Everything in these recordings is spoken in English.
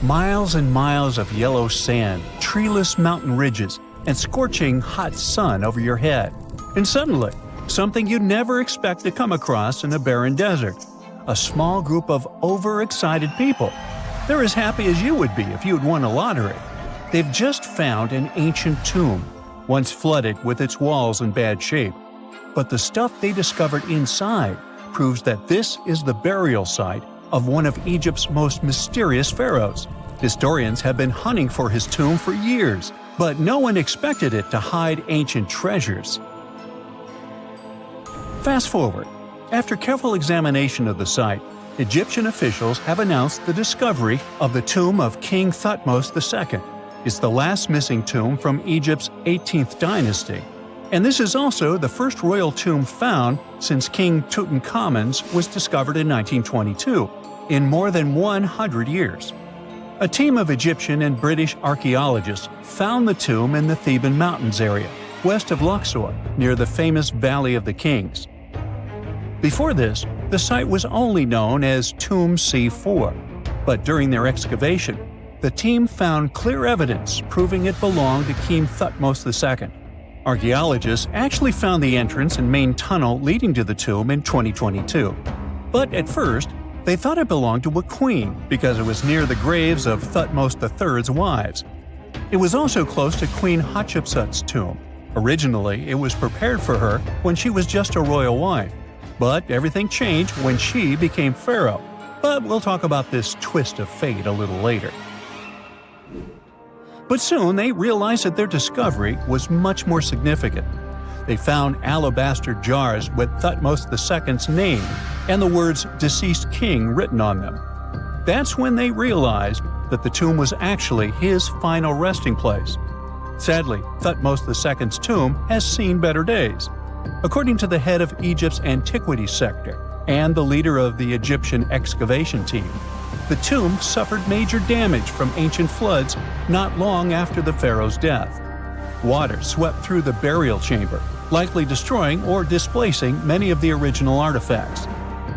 Miles and miles of yellow sand, treeless mountain ridges, and scorching hot sun over your head. And suddenly, something you'd never expect to come across in a barren desert. A small group of overexcited people. They're as happy as you would be if you'd won a lottery. They've just found an ancient tomb, once flooded with its walls in bad shape. But the stuff they discovered inside proves that this is the burial site of one of Egypt's most mysterious pharaohs. Historians have been hunting for his tomb for years, but no one expected it to hide ancient treasures. Fast forward. After careful examination of the site, Egyptian officials have announced the discovery of the tomb of King Thutmose II. It's the last missing tomb from Egypt's 18th dynasty. And this is also the first royal tomb found since King Tutankhamun's was discovered in 1922, in more than 100 years. A team of Egyptian and British archaeologists found the tomb in the Theban Mountains area, west of Luxor, near the famous Valley of the Kings. Before this, the site was only known as Tomb C4, but during their excavation, the team found clear evidence proving it belonged to King Thutmose II. Archaeologists actually found the entrance and main tunnel leading to the tomb in 2022. But at first, they thought it belonged to a queen because it was near the graves of Thutmose III's wives. It was also close to Queen Hatshepsut's tomb. Originally, it was prepared for her when she was just a royal wife. But everything changed when she became pharaoh. But we'll talk about this twist of fate a little later. But soon they realized that their discovery was much more significant. They found alabaster jars with Thutmose II's name and the words "deceased king" written on them. That's when they realized that the tomb was actually his final resting place. Sadly, Thutmose II's tomb has seen better days. According to the head of Egypt's antiquities sector and the leader of the Egyptian excavation team, the tomb suffered major damage from ancient floods not long after the pharaoh's death. Water swept through the burial chamber, likely destroying or displacing many of the original artifacts.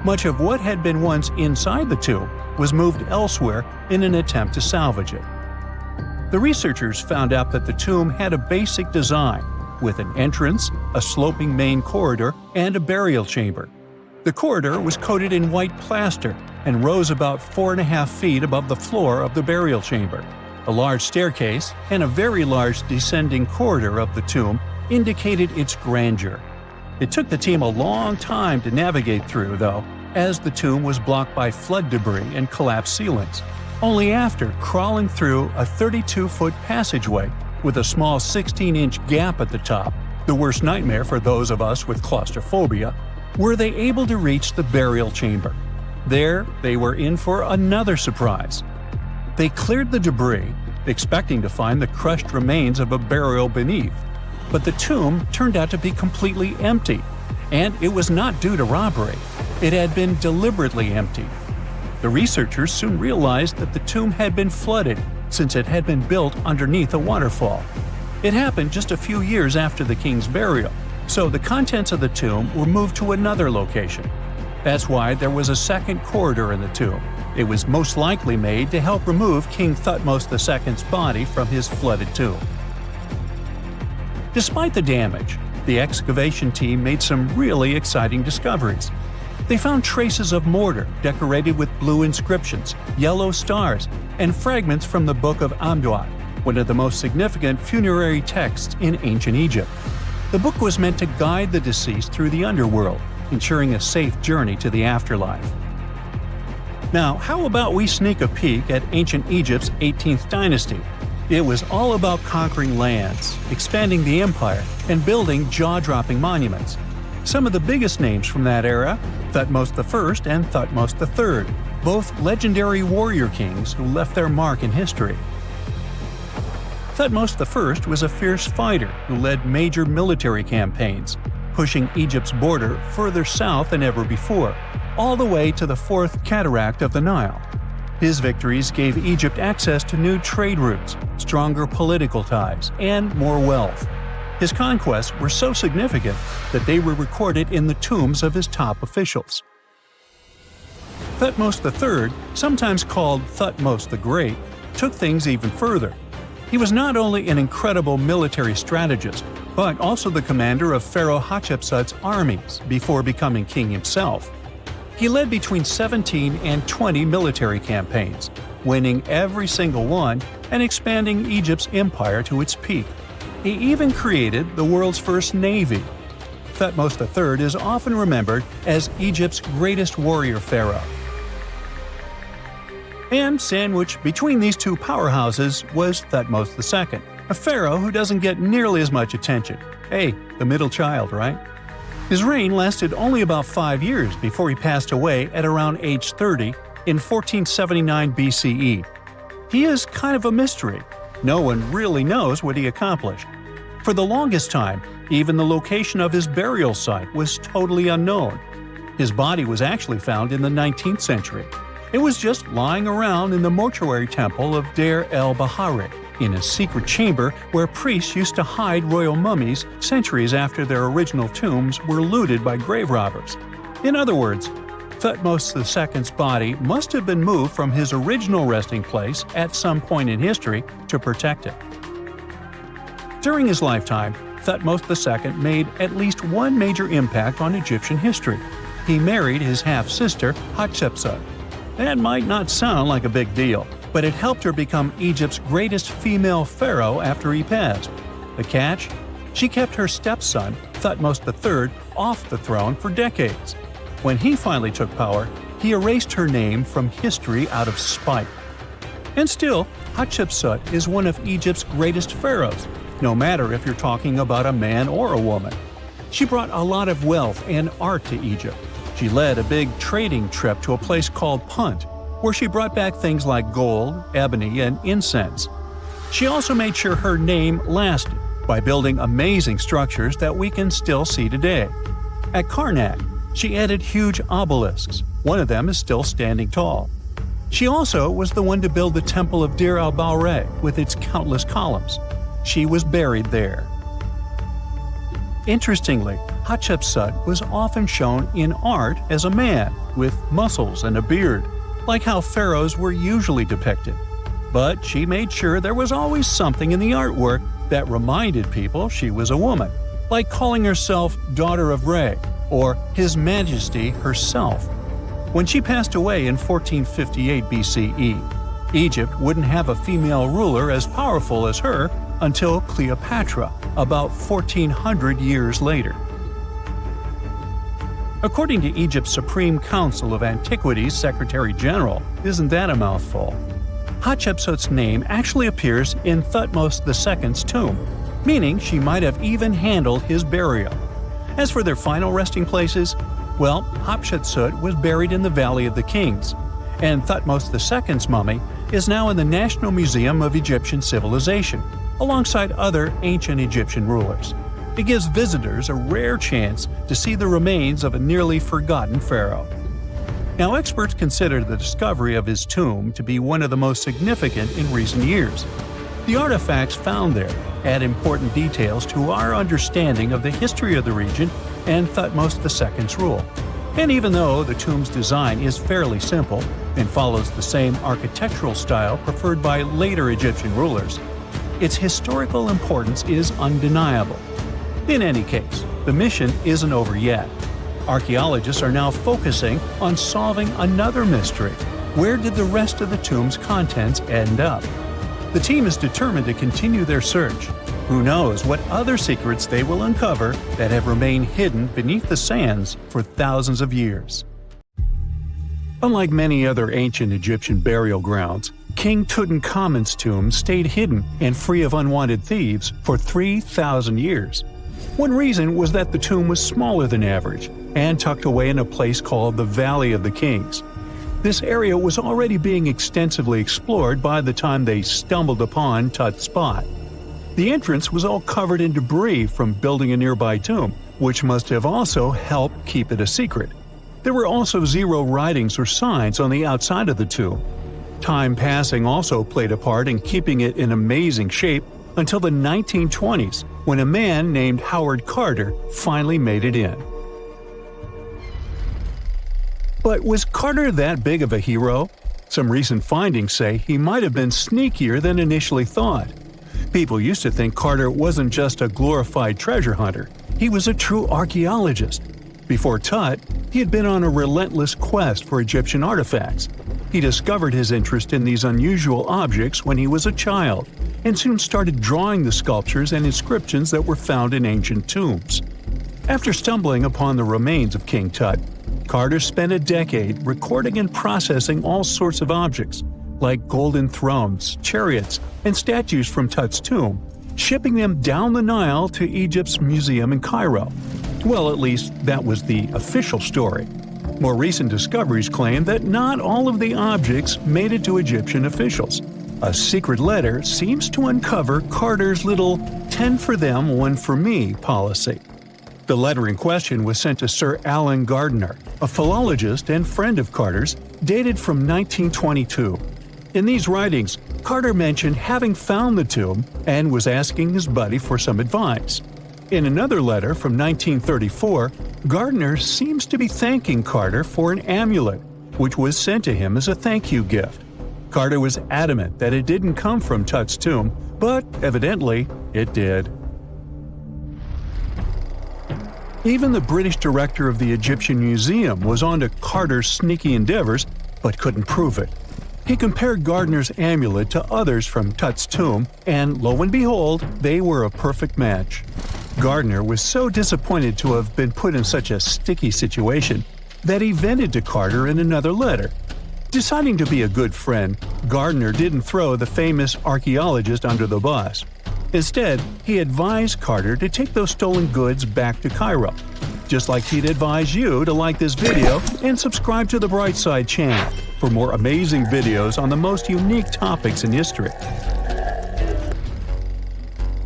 Much of what had been once inside the tomb was moved elsewhere in an attempt to salvage it. The researchers found out that the tomb had a basic design, with an entrance, a sloping main corridor, and a burial chamber. The corridor was coated in white plaster and rose about 4.5 feet above the floor of the burial chamber. A large staircase and a very large descending corridor of the tomb indicated its grandeur. It took the team a long time to navigate through, though, as the tomb was blocked by flood debris and collapsed ceilings. Only after crawling through a 32-foot passageway with a small 16-inch gap at the top, the worst nightmare for those of us with claustrophobia, were they able to reach the burial chamber. There, they were in for another surprise. They cleared the debris, expecting to find the crushed remains of a burial beneath. But the tomb turned out to be completely empty, and it was not due to robbery. It had been deliberately emptied. The researchers soon realized that the tomb had been flooded since it had been built underneath a waterfall. It happened just a few years after the king's burial, so the contents of the tomb were moved to another location. That's why there was a second corridor in the tomb. It was most likely made to help remove King Thutmose II's body from his flooded tomb. Despite the damage, the excavation team made some really exciting discoveries. They found traces of mortar decorated with blue inscriptions, yellow stars, and fragments from the Book of Amduat, one of the most significant funerary texts in ancient Egypt. The book was meant to guide the deceased through the underworld, ensuring a safe journey to the afterlife. Now, how about we sneak a peek at ancient Egypt's 18th dynasty? It was all about conquering lands, expanding the empire, and building jaw-dropping monuments. Some of the biggest names from that era, Thutmose I and Thutmose III, both legendary warrior kings who left their mark in history. Thutmose I was a fierce fighter who led major military campaigns, pushing Egypt's border further south than ever before, all the way to the fourth cataract of the Nile. His victories gave Egypt access to new trade routes, stronger political ties, and more wealth. His conquests were so significant that they were recorded in the tombs of his top officials. Thutmose III, sometimes called Thutmose the Great, took things even further. He was not only an incredible military strategist, but also the commander of Pharaoh Hatshepsut's armies before becoming king himself. He led between 17 and 20 military campaigns, winning every single one and expanding Egypt's empire to its peak. He even created the world's first navy. Thutmose III is often remembered as Egypt's greatest warrior pharaoh. And sandwiched between these two powerhouses was Thutmose II, a pharaoh who doesn't get nearly as much attention. Hey, the middle child, right? His reign lasted only about 5 years before he passed away at around age 30 in 1479 BCE. He is kind of a mystery. No one really knows what he accomplished. For the longest time, even the location of his burial site was totally unknown. His body was actually found in the 19th century. It was just lying around in the mortuary temple of Deir el-Bahari, in a secret chamber where priests used to hide royal mummies centuries after their original tombs were looted by grave robbers. In other words, Thutmose II's body must have been moved from his original resting place at some point in history to protect it. During his lifetime, Thutmose II made at least one major impact on Egyptian history. He married his half-sister Hatshepsut. That might not sound like a big deal, but it helped her become Egypt's greatest female pharaoh after he passed. The catch? She kept her stepson, Thutmose III, off the throne for decades. When he finally took power, he erased her name from history out of spite. And still, Hatshepsut is one of Egypt's greatest pharaohs, no matter if you're talking about a man or a woman. She brought a lot of wealth and art to Egypt. She led a big trading trip to a place called Punt, where she brought back things like gold, ebony, and incense. She also made sure her name lasted by building amazing structures that we can still see today. At Karnak, she added huge obelisks. One of them is still standing tall. She also was the one to build the Temple of Deir el-Bahari with its countless columns. She was buried there. Interestingly, Hatshepsut was often shown in art as a man with muscles and a beard, like how pharaohs were usually depicted. But she made sure there was always something in the artwork that reminded people she was a woman, like calling herself Daughter of Re or His Majesty herself. When she passed away in 1458 BCE, Egypt wouldn't have a female ruler as powerful as her until Cleopatra, about 1400 years later. According to Egypt's Supreme Council of Antiquities Secretary General, isn't that a mouthful? Hatshepsut's name actually appears in Thutmose II's tomb, meaning she might have even handled his burial. As for their final resting places, well, Hatshepsut was buried in the Valley of the Kings, and Thutmose II's mummy is now in the National Museum of Egyptian Civilization, alongside other ancient Egyptian rulers. It gives visitors a rare chance to see the remains of a nearly forgotten pharaoh. Now, experts consider the discovery of his tomb to be one of the most significant in recent years. The artifacts found there add important details to our understanding of the history of the region and Thutmose II's rule. And even though the tomb's design is fairly simple and follows the same architectural style preferred by later Egyptian rulers, its historical importance is undeniable. In any case, the mission isn't over yet. Archaeologists are now focusing on solving another mystery. Where did the rest of the tomb's contents end up? The team is determined to continue their search. Who knows what other secrets they will uncover that have remained hidden beneath the sands for thousands of years. Unlike many other ancient Egyptian burial grounds, King Tutankhamun's tomb stayed hidden and free of unwanted thieves for 3,000 years. One reason was that the tomb was smaller than average and tucked away in a place called the Valley of the Kings. This area was already being extensively explored by the time they stumbled upon Tut's spot. The entrance was all covered in debris from building a nearby tomb, which must have also helped keep it a secret. There were also zero writings or signs on the outside of the tomb. Time passing also played a part in keeping it in amazing shape until the 1920s, when a man named Howard Carter finally made it in. But was Carter that big of a hero? Some recent findings say he might have been sneakier than initially thought. People used to think Carter wasn't just a glorified treasure hunter, he was a true archaeologist. Before Tut, he had been on a relentless quest for Egyptian artifacts. He discovered his interest in these unusual objects when he was a child, and soon started drawing the sculptures and inscriptions that were found in ancient tombs. After stumbling upon the remains of King Tut, Carter spent a decade recording and processing all sorts of objects, like golden thrones, chariots, and statues from Tut's tomb, shipping them down the Nile to Egypt's museum in Cairo. Well, at least that was the official story. More recent discoveries claim that not all of the objects made it to Egyptian officials. A secret letter seems to uncover Carter's little 10 for them, 1 for me policy. The letter in question was sent to Sir Alan Gardner, a philologist and friend of Carter's, dated from 1922. In these writings, Carter mentioned having found the tomb and was asking his buddy for some advice. In another letter from 1934, Gardner seems to be thanking Carter for an amulet, which was sent to him as a thank you gift. Carter was adamant that it didn't come from Tut's tomb, but evidently it did. Even the British director of the Egyptian Museum was onto Carter's sneaky endeavors, but couldn't prove it. He compared Gardner's amulet to others from Tut's tomb, and lo and behold, they were a perfect match. Gardner was so disappointed to have been put in such a sticky situation that he vented to Carter in another letter. Deciding to be a good friend, Gardner didn't throw the famous archaeologist under the bus. Instead, he advised Carter to take those stolen goods back to Cairo. Just like he'd advise you to like this video and subscribe to the Brightside channel for more amazing videos on the most unique topics in history.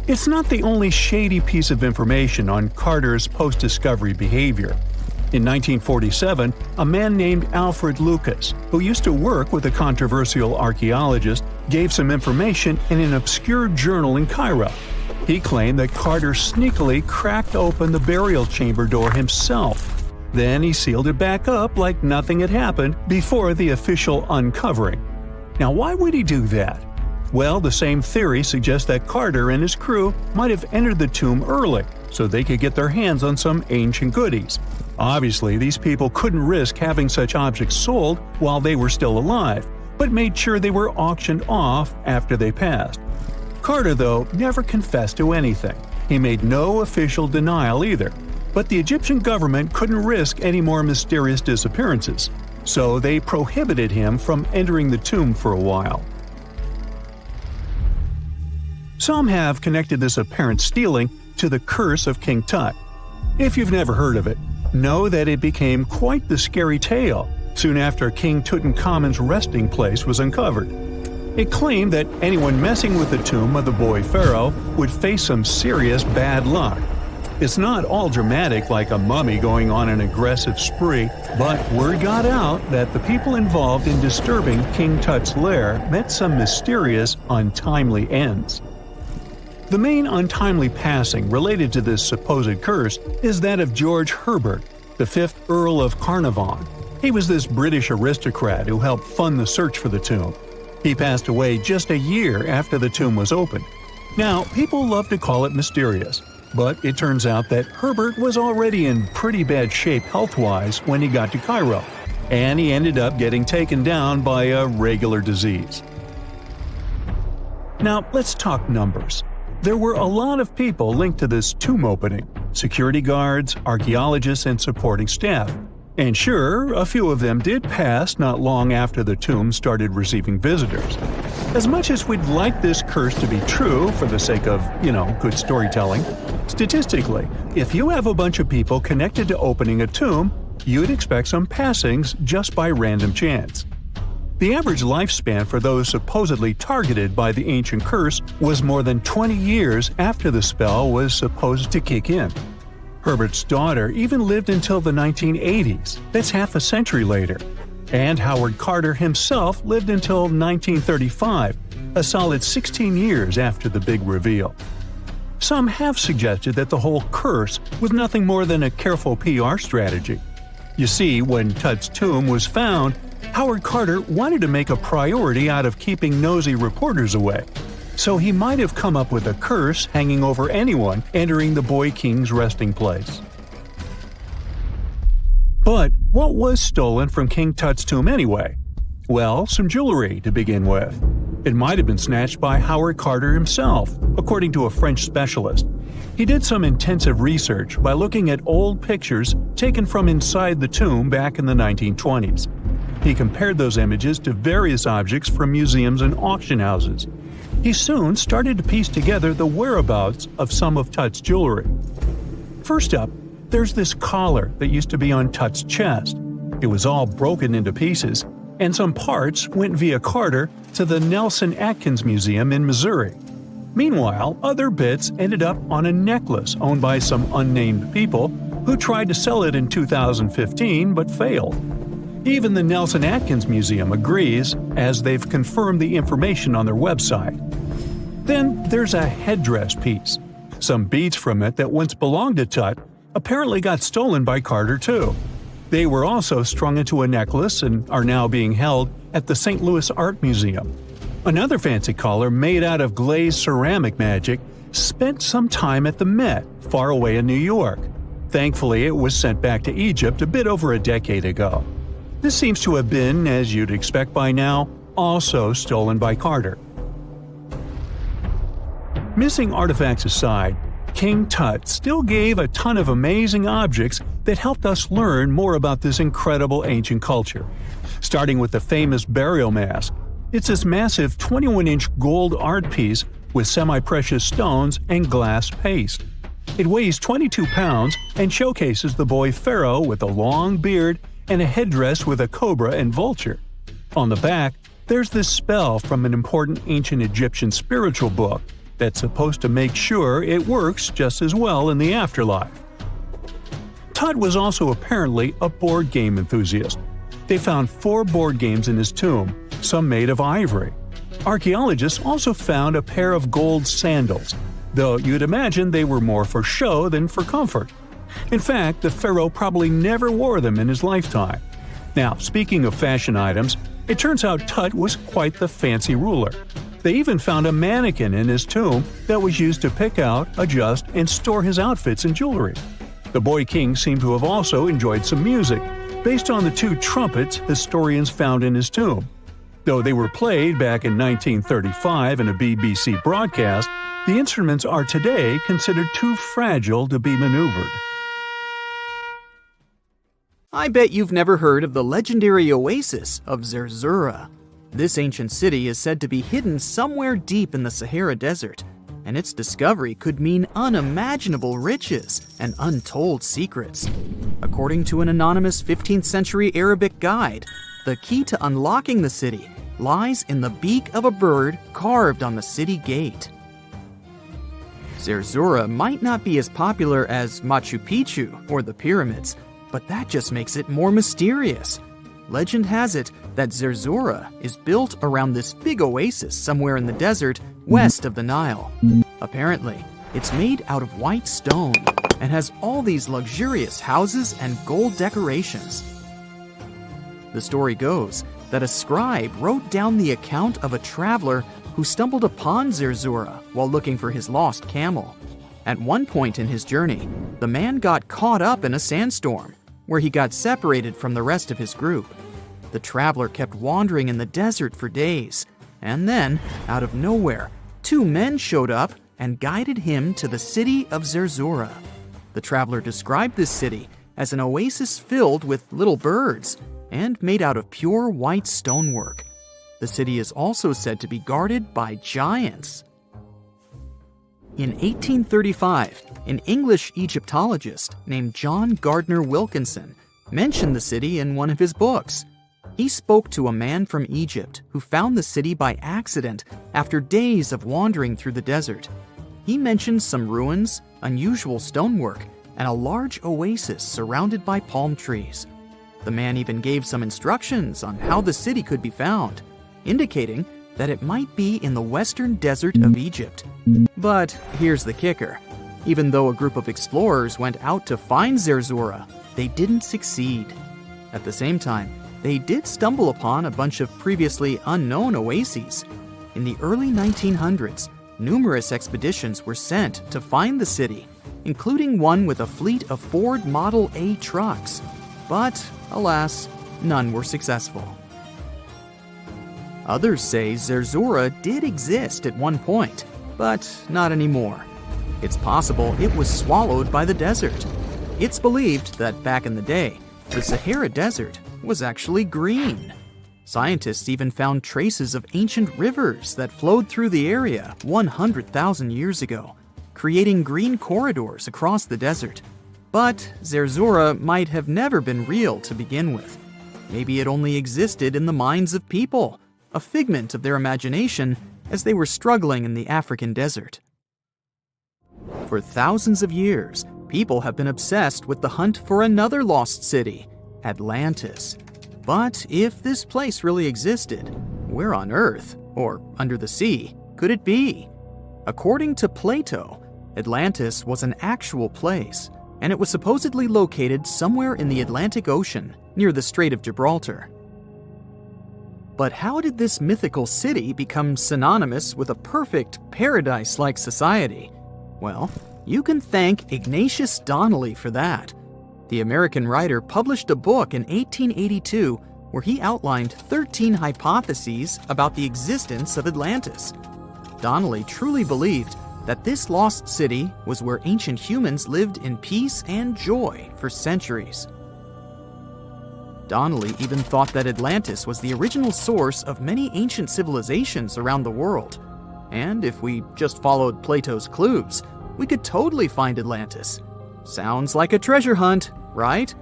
It's not the only shady piece of information on Carter's post-discovery behavior. In 1947, a man named Alfred Lucas, who used to work with a controversial archaeologist, gave some information in an obscure journal in Cairo. He claimed that Carter sneakily cracked open the burial chamber door himself. Then he sealed it back up like nothing had happened before the official uncovering. Now, why would he do that? Well, the same theory suggests that Carter and his crew might have entered the tomb early so they could get their hands on some ancient goodies. Obviously, these people couldn't risk having such objects sold while they were still alive, but made sure they were auctioned off after they passed. Carter, though, never confessed to anything. He made no official denial either, but the Egyptian government couldn't risk any more mysterious disappearances, so they prohibited him from entering the tomb for a while. Some have connected this apparent stealing to the curse of King Tut. If you've never heard of it, know that it became quite the scary tale soon after King Tutankhamun's resting place was uncovered. It claimed that anyone messing with the tomb of the boy Pharaoh would face some serious bad luck. It's not all dramatic like a mummy going on an aggressive spree, but word got out that the people involved in disturbing King Tut's lair met some mysterious, untimely ends. The main untimely passing related to this supposed curse is that of George Herbert, the 5th Earl of Carnarvon. He was this British aristocrat who helped fund the search for the tomb. He passed away just a year after the tomb was opened. Now, people love to call it mysterious, but it turns out that Herbert was already in pretty bad shape health-wise when he got to Cairo, and he ended up getting taken down by a regular disease. Now, let's talk numbers. There were a lot of people linked to this tomb opening: security guards, archaeologists, and supporting staff. And sure, a few of them did pass not long after the tomb started receiving visitors. As much as we'd like this curse to be true for the sake of, good storytelling, statistically, if you have a bunch of people connected to opening a tomb, you'd expect some passings just by random chance. The average lifespan for those supposedly targeted by the ancient curse was more than 20 years after the spell was supposed to kick in. Herbert's daughter even lived until the 1980s, that's half a century later. And Howard Carter himself lived until 1935, a solid 16 years after the big reveal. Some have suggested that the whole curse was nothing more than a careful PR strategy. You see, when Tut's tomb was found, Howard Carter wanted to make a priority out of keeping nosy reporters away. So he might have come up with a curse hanging over anyone entering the boy king's resting place. But what was stolen from King Tut's tomb anyway? Well, some jewelry to begin with. It might have been snatched by Howard Carter himself, according to a French specialist. He did some intensive research by looking at old pictures taken from inside the tomb back in the 1920s. He compared those images to various objects from museums and auction houses. He soon started to piece together the whereabouts of some of Tut's jewelry. First up, there's this collar that used to be on Tut's chest. It was all broken into pieces, and some parts went via Carter to the Nelson Atkins Museum in Missouri. Meanwhile, other bits ended up on a necklace owned by some unnamed people who tried to sell it in 2015 but failed. Even the Nelson Atkins Museum agrees, as they've confirmed the information on their website. Then there's a headdress piece. Some beads from it that once belonged to Tut apparently got stolen by Carter too. They were also strung into a necklace and are now being held at the St. Louis Art Museum. Another fancy collar made out of glazed ceramic magic spent some time at the Met, far away in New York. Thankfully, it was sent back to Egypt a bit over a decade ago. This seems to have been, as you'd expect by now, also stolen by Carter. Missing artifacts aside, King Tut still gave a ton of amazing objects that helped us learn more about this incredible ancient culture. Starting with the famous burial mask. It's this massive 21-inch gold art piece with semi-precious stones and glass paste. It weighs 22 pounds and showcases the boy Pharaoh with a long beard and a headdress with a cobra and vulture. On the back, there's this spell from an important ancient Egyptian spiritual book that's supposed to make sure it works just as well in the afterlife. Tut was also apparently a board game enthusiast. They found 4 board games in his tomb, some made of ivory. Archaeologists also found a pair of gold sandals, though you'd imagine they were more for show than for comfort. In fact, the pharaoh probably never wore them in his lifetime. Now, speaking of fashion items, it turns out Tut was quite the fancy ruler. They even found a mannequin in his tomb that was used to pick out, adjust, and store his outfits and jewelry. The boy king seemed to have also enjoyed some music, based on the 2 trumpets historians found in his tomb. Though they were played back in 1935 in a BBC broadcast, the instruments are today considered too fragile to be maneuvered. I bet you've never heard of the legendary oasis of Zerzura. This ancient city is said to be hidden somewhere deep in the Sahara Desert, and its discovery could mean unimaginable riches and untold secrets. According to an anonymous 15th century Arabic guide, the key to unlocking the city lies in the beak of a bird carved on the city gate. Zerzura might not be as popular as Machu Picchu or the pyramids, but that just makes it more mysterious. Legend has it that Zerzura is built around this big oasis somewhere in the desert west of the Nile. Apparently, it's made out of white stone and has all these luxurious houses and gold decorations. The story goes that a scribe wrote down the account of a traveler who stumbled upon Zerzura while looking for his lost camel. At one point in his journey, the man got caught up in a sandstorm, where he got separated from the rest of his group. The traveler kept wandering in the desert for days, and then, out of nowhere, 2 men showed up and guided him to the city of Zerzura. The traveler described this city as an oasis filled with little birds and made out of pure white stonework. The city is also said to be guarded by giants. In 1835, an English Egyptologist named John Gardner Wilkinson mentioned the city in one of his books. He spoke to a man from Egypt who found the city by accident after days of wandering through the desert. He mentioned some ruins, unusual stonework, and a large oasis surrounded by palm trees. The man even gave some instructions on how the city could be found, indicating that it might be in the western desert of Egypt. But here's the kicker. Even though a group of explorers went out to find Zerzura, they didn't succeed. At the same time, they did stumble upon a bunch of previously unknown oases. In the early 1900s, numerous expeditions were sent to find the city, including one with a fleet of Ford Model A trucks. But, alas, none were successful. Others say Zerzura did exist at one point, but not anymore. It's possible it was swallowed by the desert. It's believed that back in the day, the Sahara Desert was actually green. Scientists even found traces of ancient rivers that flowed through the area 100,000 years ago, creating green corridors across the desert. But Zerzura might have never been real to begin with. Maybe it only existed in the minds of people, a figment of their imagination as they were struggling in the African desert. For thousands of years, people have been obsessed with the hunt for another lost city, Atlantis. But if this place really existed, where on Earth, or under the sea, could it be? According to Plato, Atlantis was an actual place, and it was supposedly located somewhere in the Atlantic Ocean, near the Strait of Gibraltar. But how did this mythical city become synonymous with a perfect, paradise-like society? Well, you can thank Ignatius Donnelly for that. The American writer published a book in 1882 where he outlined 13 hypotheses about the existence of Atlantis. Donnelly truly believed that this lost city was where ancient humans lived in peace and joy for centuries. Donnelly even thought that Atlantis was the original source of many ancient civilizations around the world. And if we just followed Plato's clues, we could totally find Atlantis. Sounds like a treasure hunt, right?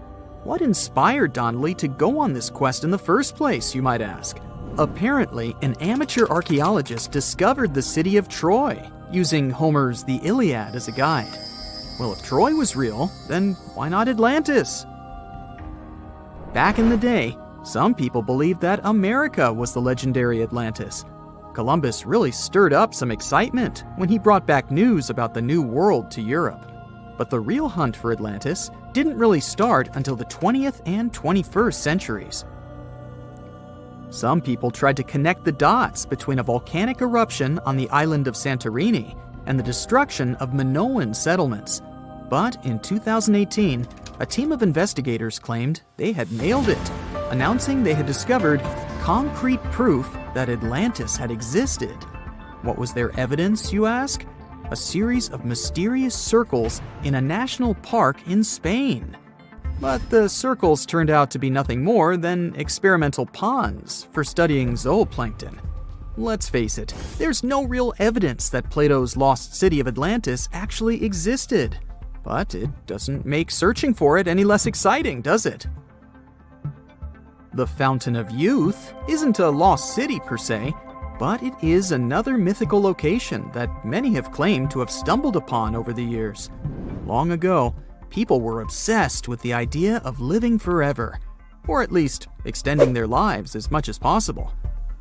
What inspired Donnelly to go on this quest in the first place, you might ask? Apparently, an amateur archaeologist discovered the city of Troy, using Homer's The Iliad as a guide. Well, if Troy was real, then why not Atlantis? Back in the day, some people believed that America was the legendary Atlantis. Columbus really stirred up some excitement when he brought back news about the New World to Europe. But the real hunt for Atlantis didn't really start until the 20th and 21st centuries. Some people tried to connect the dots between a volcanic eruption on the island of Santorini and the destruction of Minoan settlements. But in 2018, a team of investigators claimed they had nailed it, announcing they had discovered concrete proof that Atlantis had existed. What was their evidence, you ask? A series of mysterious circles in a national park in Spain. But the circles turned out to be nothing more than experimental ponds for studying zooplankton. Let's face it, there's no real evidence that Plato's lost city of Atlantis actually existed. But it doesn't make searching for it any less exciting, does it? The Fountain of Youth isn't a lost city per se, but it is another mythical location that many have claimed to have stumbled upon over the years. Long ago, people were obsessed with the idea of living forever, or at least extending their lives as much as possible.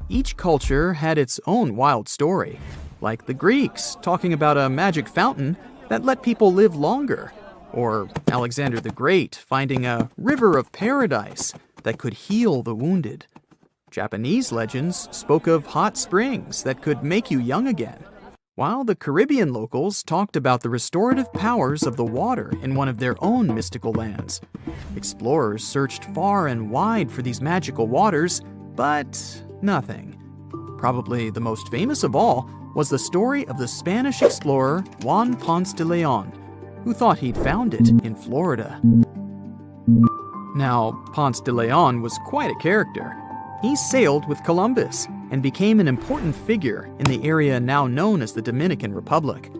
Each culture had its own wild story, like the Greeks talking about a magic fountain that let people live longer, or Alexander the Great finding a river of paradise that could heal the wounded. Japanese legends spoke of hot springs that could make you young again, while the Caribbean locals talked about the restorative powers of the water in one of their own mystical lands. Explorers searched far and wide for these magical waters, but nothing. Probably the most famous of all was the story of the Spanish explorer Juan Ponce de Leon, who thought he'd found it in Florida. Now, Ponce de Leon was quite a character. He sailed with Columbus and became an important figure in the area now known as the Dominican Republic.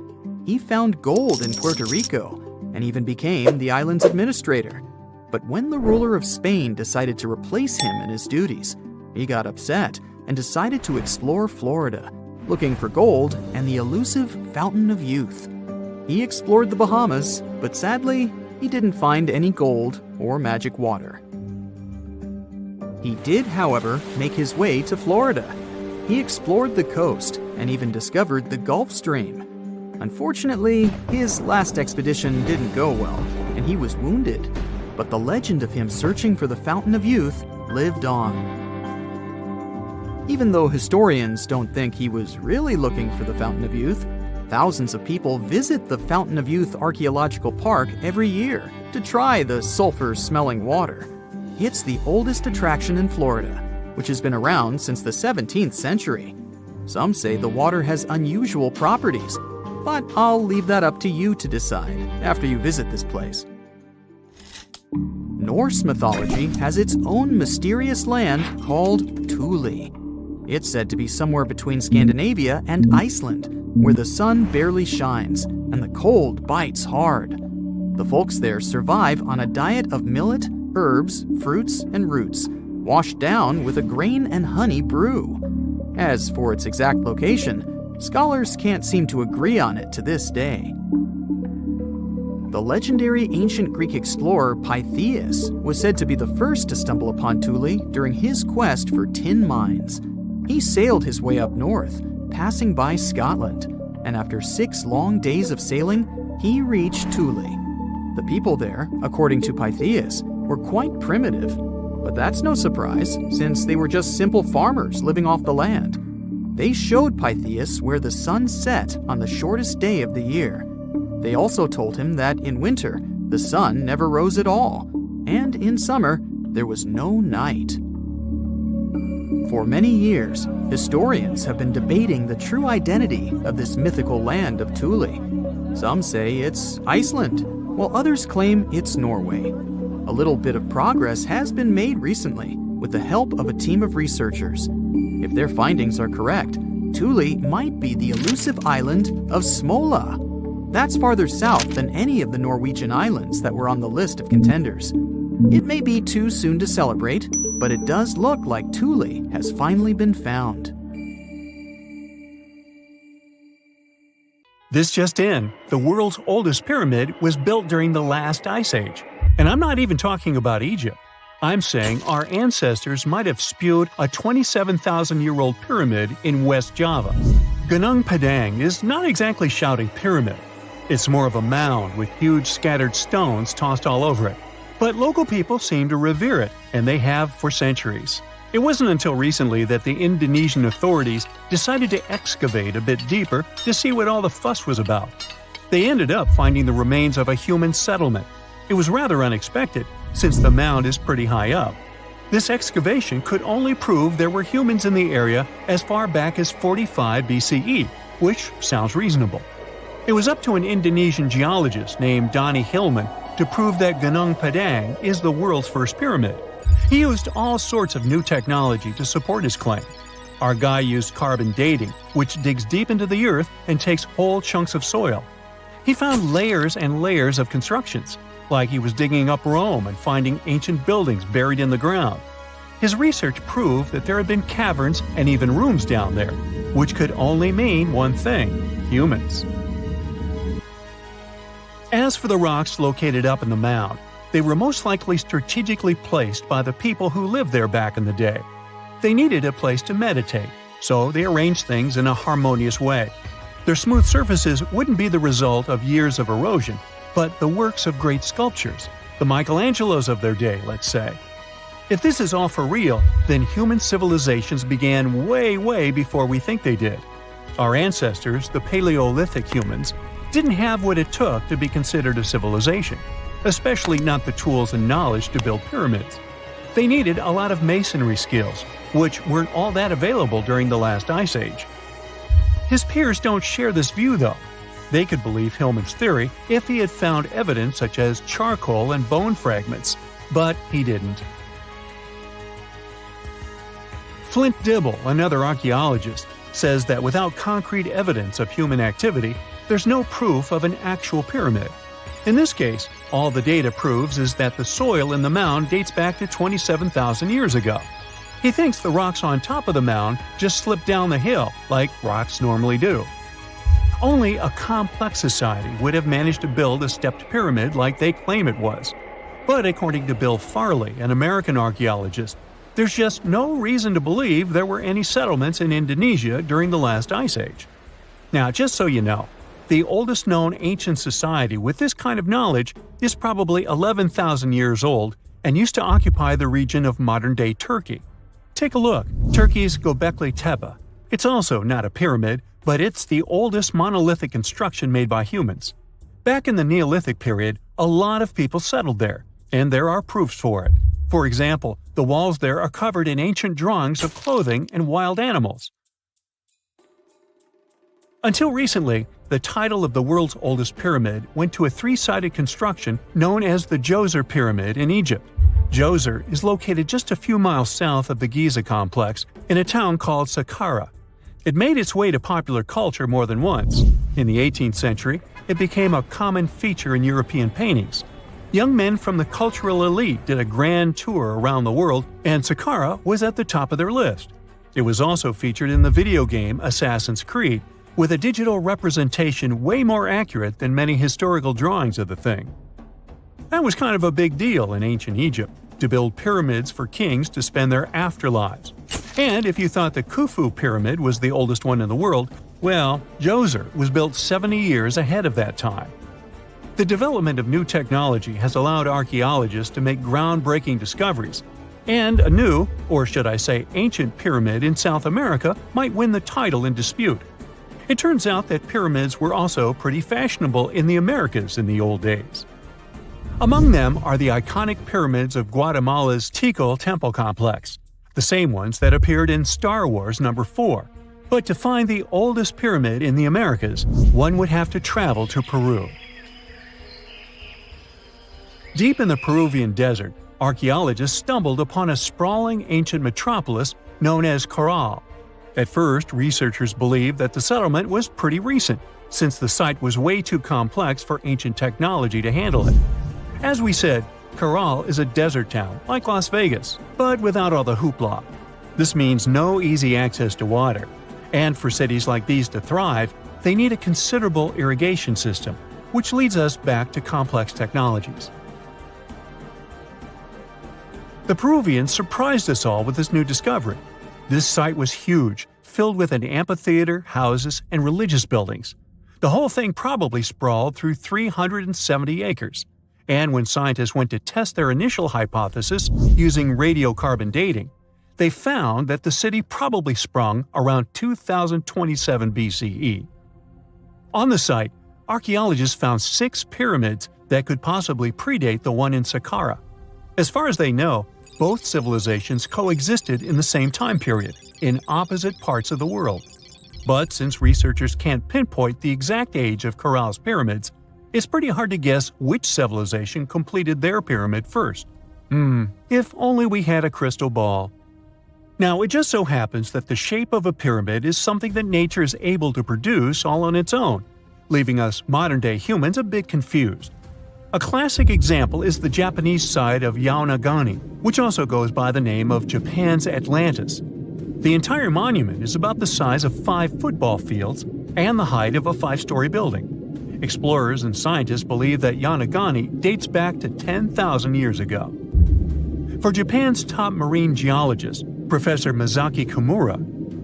He found gold in Puerto Rico and even became the island's administrator. But when the ruler of Spain decided to replace him in his duties, he got upset and decided to explore Florida, looking for gold and the elusive Fountain of Youth. He explored the Bahamas, but sadly, he didn't find any gold or magic water. He did, however, make his way to Florida. He explored the coast and even discovered the Gulf Stream. Unfortunately, his last expedition didn't go well, and he was wounded. but the legend of him searching for the Fountain of Youth lived on. Even though historians don't think he was really looking for the Fountain of Youth, thousands of people visit the Fountain of Youth Archaeological Park every year to try the sulfur-smelling water. It's the oldest attraction in Florida, which has been around since the 17th century. Some say the water has unusual properties, but I'll leave that up to you to decide after you visit this place. Norse mythology has its own mysterious land called Thule. It's said to be somewhere between Scandinavia and Iceland, where the sun barely shines and the cold bites hard. The folks there survive on a diet of millet, herbs, fruits, and roots, washed down with a grain and honey brew. As for its exact location, scholars can't seem to agree on it to this day. The legendary ancient Greek explorer Pytheas was said to be the first to stumble upon Thule during his quest for tin mines. He sailed his way up north, passing by Scotland, and after 6 long days of sailing, he reached Thule. The people there, according to Pytheas, were quite primitive, but that's no surprise since they were just simple farmers living off the land. They showed Pytheas where the sun set on the shortest day of the year. They also told him that in winter, the sun never rose at all, and in summer, there was no night. For many years, historians have been debating the true identity of this mythical land of Thule. Some say it's Iceland, while others claim it's Norway. A little bit of progress has been made recently with the help of a team of researchers. If their findings are correct, Thule might be the elusive island of Smola. That's farther south than any of the Norwegian islands that were on the list of contenders. It may be too soon to celebrate, but it does look like Thule has finally been found. This just in, the world's oldest pyramid was built during the last ice age. And I'm not even talking about Egypt. I'm saying our ancestors might have spewed a 27,000-year-old pyramid in West Java. Gunung Padang is not exactly shouting pyramid. It's more of a mound with huge scattered stones tossed all over it. But local people seem to revere it, and they have for centuries. It wasn't until recently that the Indonesian authorities decided to excavate a bit deeper to see what all the fuss was about. They ended up finding the remains of a human settlement. It was rather unexpected, since the mound is pretty high up. This excavation could only prove there were humans in the area as far back as 45 BCE, which sounds reasonable. It was up to an Indonesian geologist named Donny Hillman to prove that Gunung Padang is the world's first pyramid. He used all sorts of new technology to support his claim. Our guy used carbon dating, which digs deep into the earth and takes whole chunks of soil. He found layers and layers of constructions, like he was digging up Rome and finding ancient buildings buried in the ground. His research proved that there had been caverns and even rooms down there, which could only mean one thing: humans. As for the rocks located up in the mound, they were most likely strategically placed by the people who lived there back in the day. They needed a place to meditate, so they arranged things in a harmonious way. Their smooth surfaces wouldn't be the result of years of erosion, but the works of great sculptures, the Michelangelos of their day, let's say. If this is all for real, then human civilizations began way before we think they did. Our ancestors, the Paleolithic humans, didn't have what it took to be considered a civilization, especially not the tools and knowledge to build pyramids. They needed a lot of masonry skills, which weren't all that available during the last ice age. His peers don't share this view, though. They could believe Hillman's theory if he had found evidence such as charcoal and bone fragments, but he didn't. Flint Dibble, another archaeologist, says that without concrete evidence of human activity, there's no proof of an actual pyramid. In this case, all the data proves is that the soil in the mound dates back to 27,000 years ago. He thinks the rocks on top of the mound just slipped down the hill, like rocks normally do. Only a complex society would have managed to build a stepped pyramid like they claim it was. But according to Bill Farley, an American archaeologist, there's just no reason to believe there were any settlements in Indonesia during the last ice age. Now, just so you know, The oldest known ancient society with this kind of knowledge is probably 11,000 years old and used to occupy the region of modern-day Turkey. Take a look, Turkey's Göbekli Tepe. It's also not a pyramid, but it's the oldest monolithic construction made by humans. Back in the Neolithic period, a lot of people settled there, and there are proofs for it. For example, the walls there are covered in ancient drawings of clothing and wild animals. Until recently, the title of the world's oldest pyramid went to a three-sided construction known as the Djoser Pyramid in Egypt. Djoser is located just a few miles south of the Giza complex in a town called Saqqara. It made its way to popular culture more than once. In the 18th century, it became a common feature in European paintings. Young men from the cultural elite did a grand tour around the world, and Saqqara was at the top of their list. It was also featured in the video game Assassin's Creed, with a digital representation way more accurate than many historical drawings of the thing. That was kind of a big deal in ancient Egypt, to build pyramids for kings to spend their afterlives. And if you thought the Khufu pyramid was the oldest one in the world, well, Djoser was built 70 years ahead of that time. The development of new technology has allowed archaeologists to make groundbreaking discoveries, and a new, or should I say ancient pyramid in South America might win the title in dispute. It turns out that pyramids were also pretty fashionable in the Americas in the old days. Among them are the iconic pyramids of Guatemala's Tikal temple complex, the same ones that appeared in Star Wars No. 4. But to find the oldest pyramid in the Americas, one would have to travel to Peru. Deep in the Peruvian desert, archaeologists stumbled upon a sprawling ancient metropolis known as Caral. At first, researchers believed that the settlement was pretty recent, since the site was way too complex for ancient technology to handle it. As we said, Caral is a desert town, like Las Vegas, but without all the hoopla. This means no easy access to water. And for cities like these to thrive, they need a considerable irrigation system, which leads us back to complex technologies. The Peruvians surprised us all with this new discovery. This site was huge, filled with an amphitheater, houses, and religious buildings. The whole thing probably sprawled through 370 acres. And when scientists went to test their initial hypothesis using radiocarbon dating, they found that the city probably sprung around 2027 BCE. On the site, archaeologists found 6 pyramids that could possibly predate the one in Saqqara. As far as they know, both civilizations coexisted in the same time period, in opposite parts of the world. But since researchers can't pinpoint the exact age of Caral's pyramids, it's pretty hard to guess which civilization completed their pyramid first. If only we had a crystal ball. Now, it just so happens that the shape of a pyramid is something that nature is able to produce all on its own, leaving us modern-day humans a bit confused. A classic example is the Japanese site of Yaonagani, which also goes by the name of Japan's Atlantis. The entire monument is about the size of 5 football fields and the height of a 5-story building. Explorers and scientists believe that Yaonagani dates back to 10,000 years ago. For Japan's top marine geologist, Professor Masaki Kimura,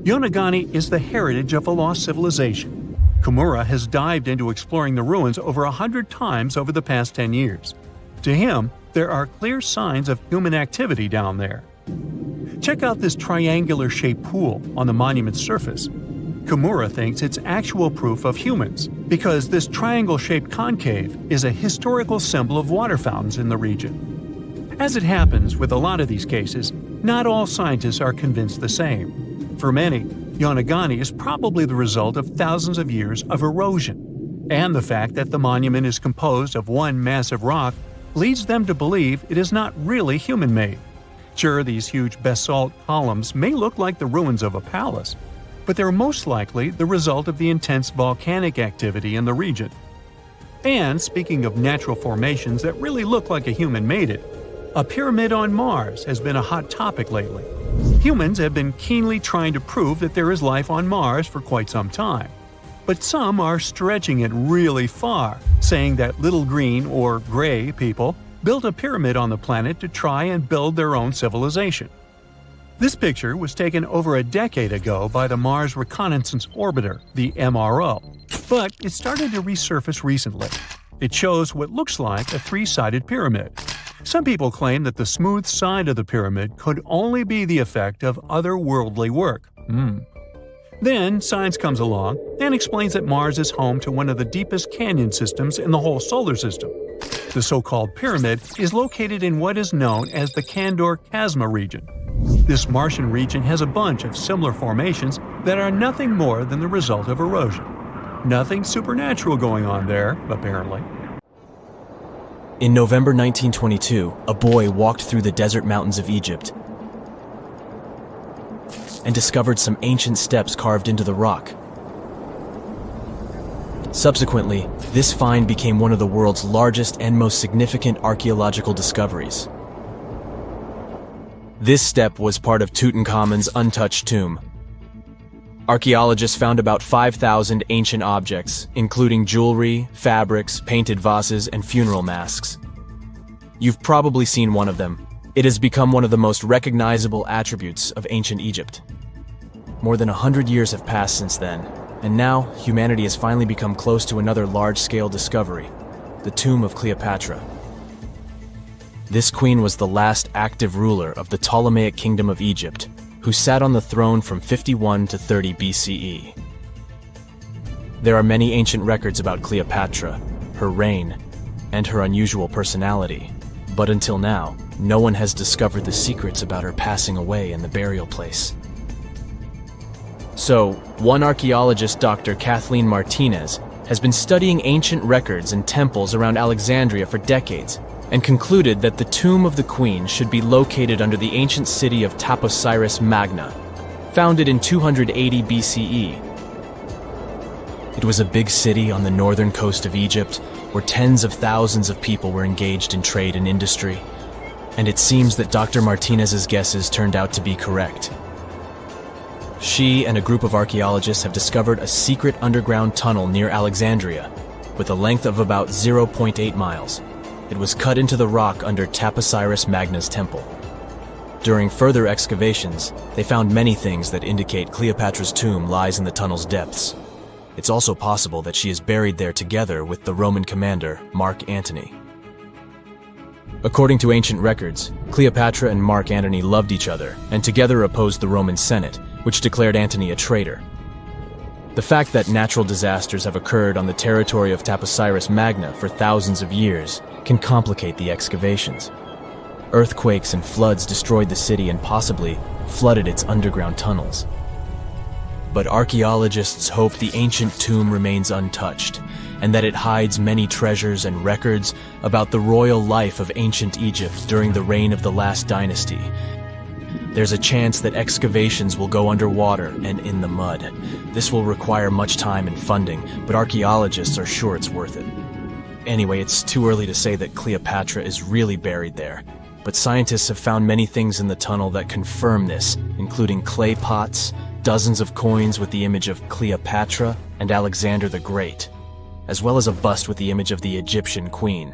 Yaonagani is the heritage of a lost civilization. Kimura has dived into exploring the ruins over 100 times over the past 10 years. To him, there are clear signs of human activity down there. Check out this triangular-shaped pool on the monument's surface. Kimura thinks it's actual proof of humans, because this triangle-shaped concave is a historical symbol of water fountains in the region. As it happens with a lot of these cases, not all scientists are convinced the same. For many, Yaonagani is probably the result of thousands of years of erosion, and the fact that the monument is composed of one massive rock leads them to believe it is not really human-made. Sure, these huge basalt columns may look like the ruins of a palace, but they're most likely the result of the intense volcanic activity in the region. And speaking of natural formations that really look like a human made it, a pyramid on Mars has been a hot topic lately. Humans have been keenly trying to prove that there is life on Mars for quite some time. But some are stretching it really far, saying that little green or gray people built a pyramid on the planet to try and build their own civilization. This picture was taken over a decade ago by the Mars Reconnaissance Orbiter, the MRO. but it started to resurface recently. It shows what looks like a three-sided pyramid. Some people claim that the smooth side of the pyramid could only be the effect of otherworldly work. Then science comes along and explains that Mars is home to one of the deepest canyon systems in the whole solar system. The so-called pyramid is located in what is known as the Kandor-Chasma region. This Martian region has a bunch of similar formations that are nothing more than the result of erosion. Nothing supernatural going on there, apparently. In November 1922, a boy walked through the desert mountains of Egypt and discovered some ancient steps carved into the rock. Subsequently, this find became one of the world's largest and most significant archaeological discoveries. This step was part of Tutankhamun's untouched tomb. Archaeologists found about 5,000 ancient objects, including jewelry, fabrics, painted vases, and funeral masks. You've probably seen one of them. It has become one of the most recognizable attributes of ancient Egypt. More than 100 years have passed since then, and now humanity has finally become close to another large-scale discovery, the tomb of Cleopatra. This queen was the last active ruler of the Ptolemaic Kingdom of Egypt, who sat on the throne from 51 to 30 BCE. There are many ancient records about Cleopatra, her reign, and her unusual personality, but until now, no one has discovered the secrets about her passing away in the burial place. So, one archaeologist, Dr. Kathleen Martinez, has been studying ancient records and temples around Alexandria for decades, and concluded that the tomb of the queen should be located under the ancient city of Taposiris Magna, founded in 280 BCE. It was a big city on the northern coast of Egypt, where tens of thousands of people were engaged in trade and industry, and it seems that Dr. Martinez's guesses turned out to be correct. She and a group of archaeologists have discovered a secret underground tunnel near Alexandria, with a length of about 0.8 miles. It was cut into the rock under Taposiris Magna's temple. During further excavations, they found many things that indicate Cleopatra's tomb lies in the tunnel's depths. It's also possible that she is buried there together with the Roman commander, Mark Antony. According to ancient records, Cleopatra and Mark Antony loved each other and together opposed the Roman Senate, which declared Antony a traitor. The fact that natural disasters have occurred on the territory of Taposiris Magna for thousands of years can complicate the excavations. Earthquakes and floods destroyed the city and possibly flooded its underground tunnels. But archaeologists hope the ancient tomb remains untouched, and that it hides many treasures and records about the royal life of ancient Egypt during the reign of the last dynasty. There's a chance that excavations will go underwater and in the mud. This will require much time and funding, but archaeologists are sure it's worth it. Anyway, it's too early to say that Cleopatra is really buried there, but scientists have found many things in the tunnel that confirm this, including clay pots, dozens of coins with the image of Cleopatra and Alexander the Great, as well as a bust with the image of the Egyptian queen.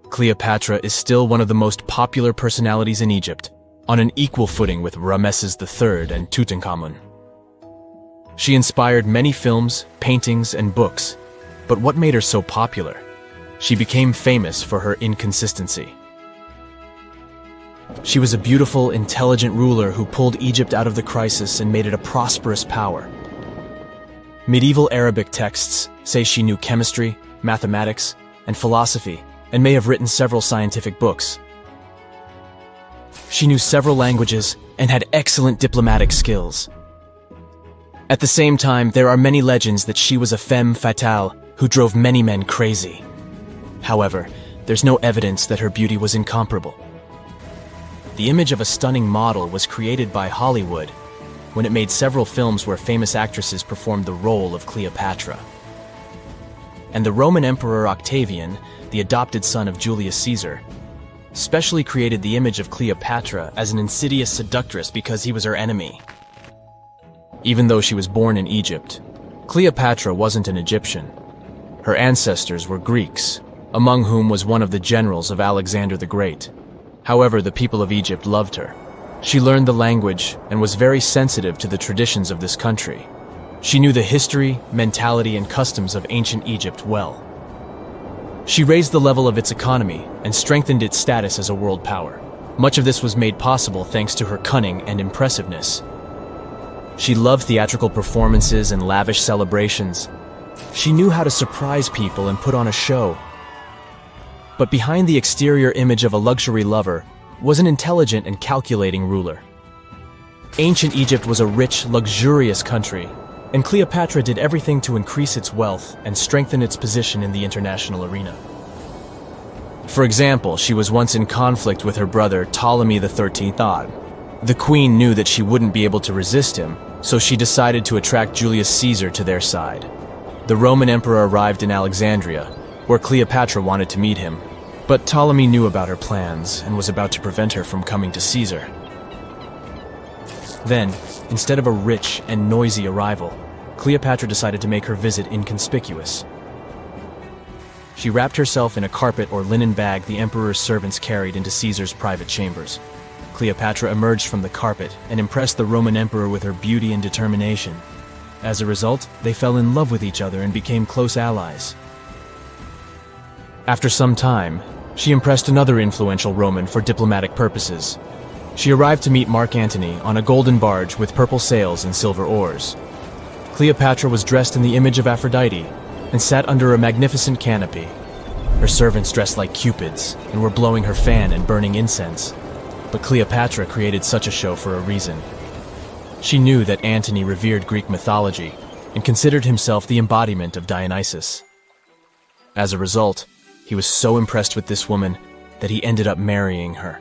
Cleopatra is still one of the most popular personalities in Egypt, on an equal footing with Ramesses III and Tutankhamun. She inspired many films, paintings, and books, but what made her so popular? She became famous for her inconsistency. She was a beautiful, intelligent ruler who pulled Egypt out of the crisis and made it a prosperous power. Medieval Arabic texts say she knew chemistry, mathematics, and philosophy, and may have written several scientific books. She knew several languages and had excellent diplomatic skills. At the same time, there are many legends that she was a femme fatale who drove many men crazy. However, there's no evidence that her beauty was incomparable. The image of a stunning model was created by Hollywood when it made several films where famous actresses performed the role of Cleopatra. And the Roman Emperor Octavian, the adopted son of Julius Caesar, specially created the image of Cleopatra as an insidious seductress because he was her enemy. Even though she was born in Egypt, Cleopatra wasn't an Egyptian. Her ancestors were Greeks, among whom was one of the generals of Alexander the Great. However, the people of Egypt loved her. She learned the language and was very sensitive to the traditions of this country. She knew the history, mentality, and customs of ancient Egypt well. She raised the level of its economy and strengthened its status as a world power. Much of this was made possible thanks to her cunning and impressiveness. She loved theatrical performances and lavish celebrations. She knew how to surprise people and put on a show. But behind the exterior image of a luxury lover was an intelligent and calculating ruler. Ancient Egypt was a rich, luxurious country, and Cleopatra did everything to increase its wealth and strengthen its position in the international arena. For example, she was once in conflict with her brother Ptolemy XIII. The queen knew that she wouldn't be able to resist him, so she decided to attract Julius Caesar to their side. The Roman emperor arrived in Alexandria, where Cleopatra wanted to meet him, but Ptolemy knew about her plans and was about to prevent her from coming to Caesar. Then, instead of a rich and noisy arrival, Cleopatra decided to make her visit inconspicuous. She wrapped herself in a carpet or linen bag the emperor's servants carried into Caesar's private chambers. Cleopatra emerged from the carpet and impressed the Roman emperor with her beauty and determination. As a result, they fell in love with each other and became close allies. After some time, she impressed another influential Roman for diplomatic purposes. She arrived to meet Mark Antony on a golden barge with purple sails and silver oars. Cleopatra was dressed in the image of Aphrodite and sat under a magnificent canopy. Her servants dressed like cupids and were blowing her fan and burning incense. But Cleopatra created such a show for a reason. She knew that Antony revered Greek mythology and considered himself the embodiment of Dionysus. As a result, he was so impressed with this woman that he ended up marrying her.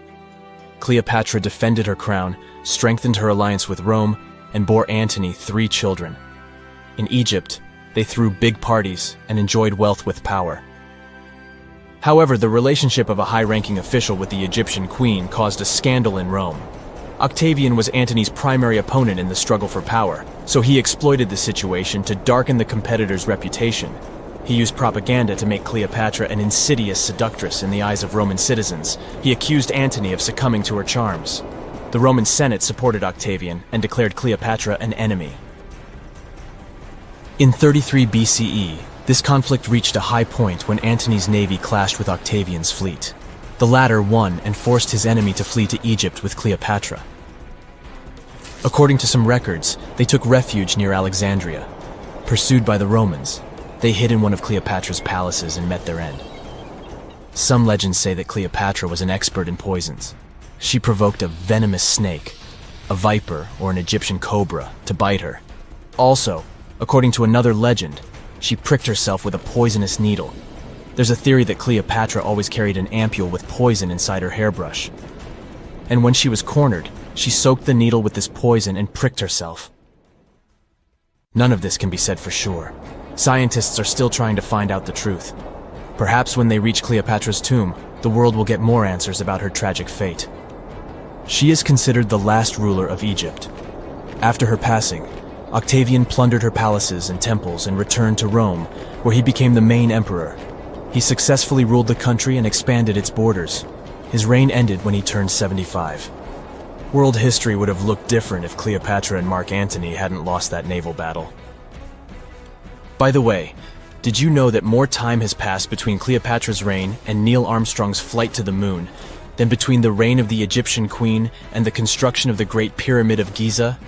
Cleopatra defended her crown, strengthened her alliance with Rome, and bore Antony 3 children. In Egypt, they threw big parties and enjoyed wealth with power. However, the relationship of a high-ranking official with the Egyptian queen caused a scandal in Rome. Octavian was Antony's primary opponent in the struggle for power, so he exploited the situation to darken the competitor's reputation. He used propaganda to make Cleopatra an insidious seductress in the eyes of Roman citizens. He accused Antony of succumbing to her charms. The Roman Senate supported Octavian and declared Cleopatra an enemy. In 33 BCE, this conflict reached a high point when Antony's navy clashed with Octavian's fleet. The latter won and forced his enemy to flee to Egypt with Cleopatra. According to some records, they took refuge near Alexandria. Pursued by the Romans, they hid in one of Cleopatra's palaces and met their end. Some legends say that Cleopatra was an expert in poisons. She provoked a venomous snake, a viper or an Egyptian cobra, to bite her. Also, according to another legend, she pricked herself with a poisonous needle. There's a theory that Cleopatra always carried an ampule with poison inside her hairbrush. And when she was cornered, she soaked the needle with this poison and pricked herself. None of this can be said for sure. Scientists are still trying to find out the truth. Perhaps when they reach Cleopatra's tomb, the world will get more answers about her tragic fate. She is considered the last ruler of Egypt. After her passing, Octavian plundered her palaces and temples and returned to Rome, where he became the main emperor. He successfully ruled the country and expanded its borders. His reign ended when he turned 75. World history would have looked different if Cleopatra and Mark Antony hadn't lost that naval battle. By the way, did you know that more time has passed between Cleopatra's reign and Neil Armstrong's flight to the moon than between the reign of the Egyptian queen and the construction of the Great Pyramid of Giza?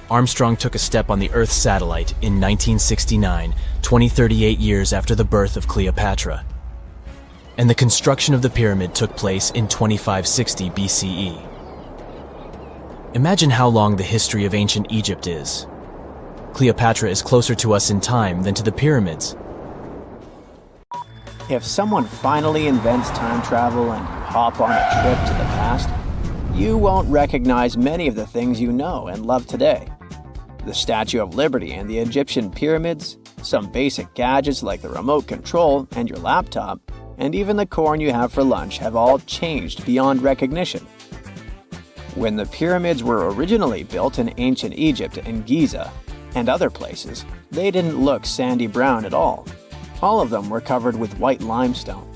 Armstrong took a step on the Earth satellite in 1969, 38 years after the birth of Cleopatra. And the construction of the pyramid took place in 2560 BCE. Imagine how long the history of ancient Egypt is. Cleopatra is closer to us in time than to the pyramids. If someone finally invents time travel and you hop on a trip to the past, you won't recognize many of the things you know and love today. The Statue of Liberty and the Egyptian pyramids, some basic gadgets like the remote control and your laptop, and even the corn you have for lunch have all changed beyond recognition. When the pyramids were originally built in ancient Egypt and Giza and other places, they didn't look sandy brown at all. All of them were covered with white limestone.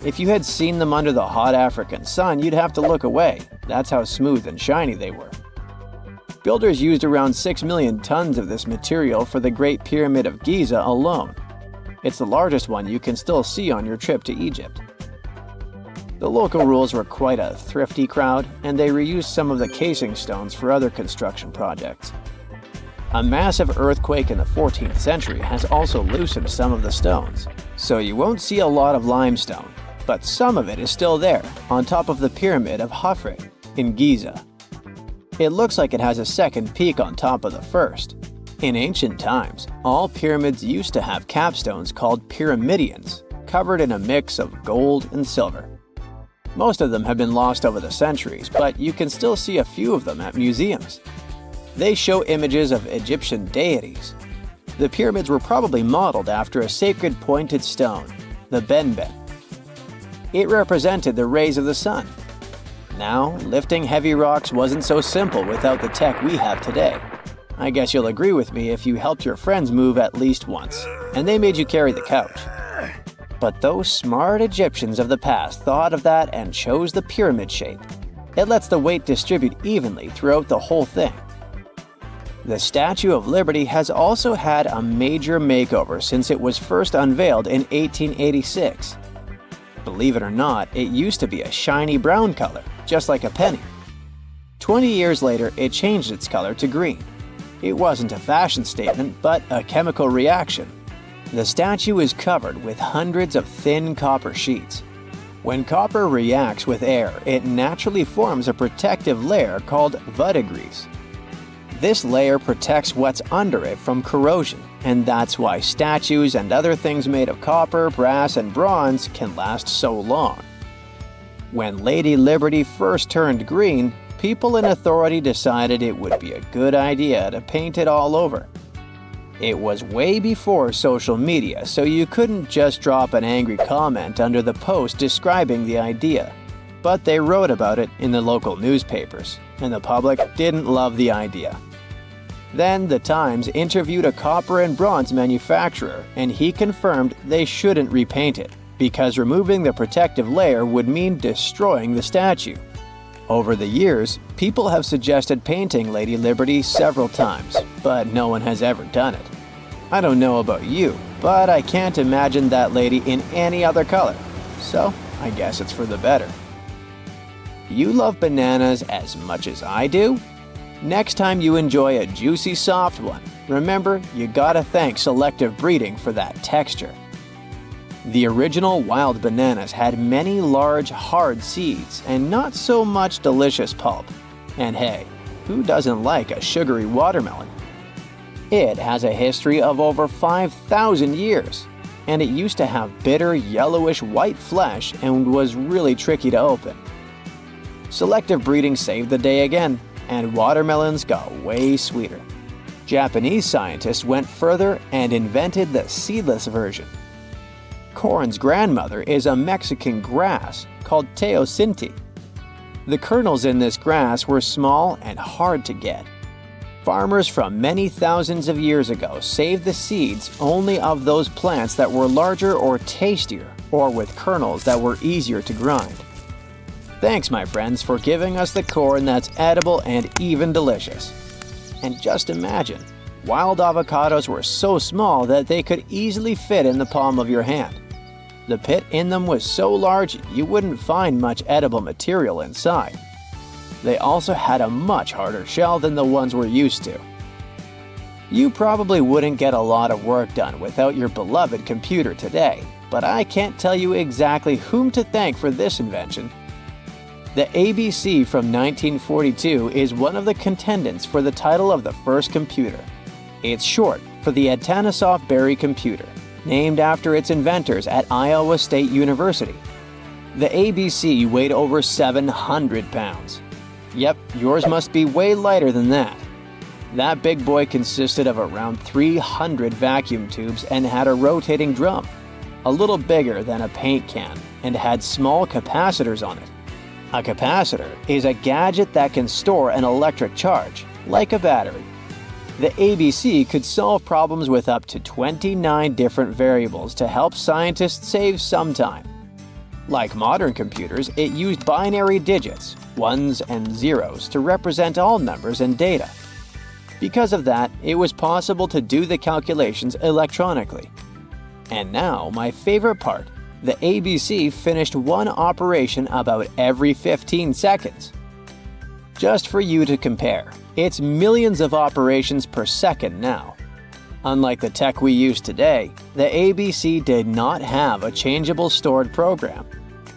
If you had seen them under the hot African sun, you'd have to look away. That's how smooth and shiny they were. Builders used around 6 million tons of this material for the Great Pyramid of Giza alone. It's the largest one you can still see on your trip to Egypt. The local rules were quite a thrifty crowd, and they reused some of the casing stones for other construction projects. A massive earthquake in the 14th century has also loosened some of the stones, so you won't see a lot of limestone, but some of it is still there, on top of the Pyramid of Khafre in Giza. It looks like it has a second peak on top of the first. In ancient times, all pyramids used to have capstones called pyramidions, covered in a mix of gold and silver. Most of them have been lost over the centuries, but you can still see a few of them at museums. They show images of Egyptian deities. The pyramids were probably modeled after a sacred pointed stone, the benben. It represented the rays of the sun. Now, lifting heavy rocks wasn't so simple without the tech we have today. I guess you'll agree with me if you helped your friends move at least once, and they made you carry the couch. But those smart Egyptians of the past thought of that and chose the pyramid shape. It lets the weight distribute evenly throughout the whole thing. The Statue of Liberty has also had a major makeover since it was first unveiled in 1886. Believe it or not, it used to be a shiny brown color, just like a penny. 20 years later, it changed its color to green. It wasn't a fashion statement, but a chemical reaction. The statue is covered with hundreds of thin copper sheets. When copper reacts with air, it naturally forms a protective layer called verdigris. This layer protects what's under it from corrosion, and that's why statues and other things made of copper, brass, and bronze can last so long. When Lady Liberty first turned green, people in authority decided it would be a good idea to paint it all over. It was way before social media, so you couldn't just drop an angry comment under the post describing the idea. But they wrote about it in the local newspapers, and the public didn't love the idea. Then the Times interviewed a copper and bronze manufacturer, and he confirmed they shouldn't repaint it, because removing the protective layer would mean destroying the statue. Over the years, people have suggested painting Lady Liberty several times, but no one has ever done it. I don't know about you, but I can't imagine that lady in any other color, so I guess it's for the better. You love bananas as much as I do? Next time you enjoy a juicy soft one, remember you gotta thank selective breeding for that texture. The original wild bananas had many large, hard seeds and not so much delicious pulp. And hey, who doesn't like a sugary watermelon? It has a history of over 5,000 years, and it used to have bitter, yellowish white flesh and was really tricky to open. Selective breeding saved the day again, and watermelons got way sweeter. Japanese scientists went further and invented the seedless version. Corn's grandmother is a Mexican grass called teosinte. The kernels in this grass were small and hard to get. Farmers from many thousands of years ago saved the seeds only of those plants that were larger or tastier, or with kernels that were easier to grind. Thanks, my friends, for giving us the corn that's edible and even delicious. And just imagine, wild avocados were so small that they could easily fit in the palm of your hand. The pit in them was so large you wouldn't find much edible material inside. They also had a much harder shell than the ones we're used to. You probably wouldn't get a lot of work done without your beloved computer today, but I can't tell you exactly whom to thank for this invention. The ABC from 1942 is one of the contendants for the title of the first computer. It's short for the Atanasoff Berry computer, named after its inventors at Iowa State University. The ABC weighed over 700 pounds. Yep, yours must be way lighter than that. That big boy consisted of around 300 vacuum tubes and had a rotating drum, a little bigger than a paint can, and had small capacitors on it. A capacitor is a gadget that can store an electric charge, like a battery. The ABC could solve problems with up to 29 different variables to help scientists save some time. Like modern computers, it used binary digits, ones and zeros, to represent all numbers and data. Because of that, it was possible to do the calculations electronically. And now, my favorite part, the ABC finished one operation about every 15 seconds. Just for you to compare, it's millions of operations per second now. Unlike the tech we use today, the ABC did not have a changeable stored program,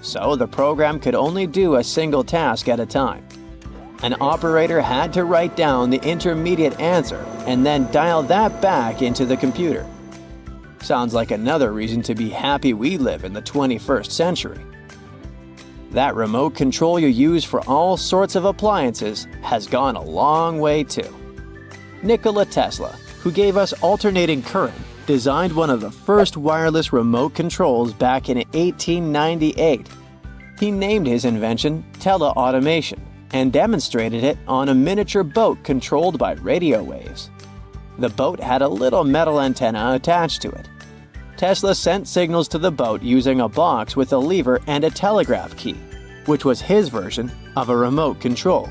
so the program could only do a single task at a time. An operator had to write down the intermediate answer and then dial that back into the computer. Sounds like another reason to be happy we live in the 21st century. That remote control you use for all sorts of appliances has gone a long way too. Nikola Tesla, who gave us alternating current, designed one of the first wireless remote controls back in 1898. He named his invention teleautomation and demonstrated it on a miniature boat controlled by radio waves. The boat had a little metal antenna attached to it. Tesla sent signals to the boat using a box with a lever and a telegraph key, which was his version of a remote control.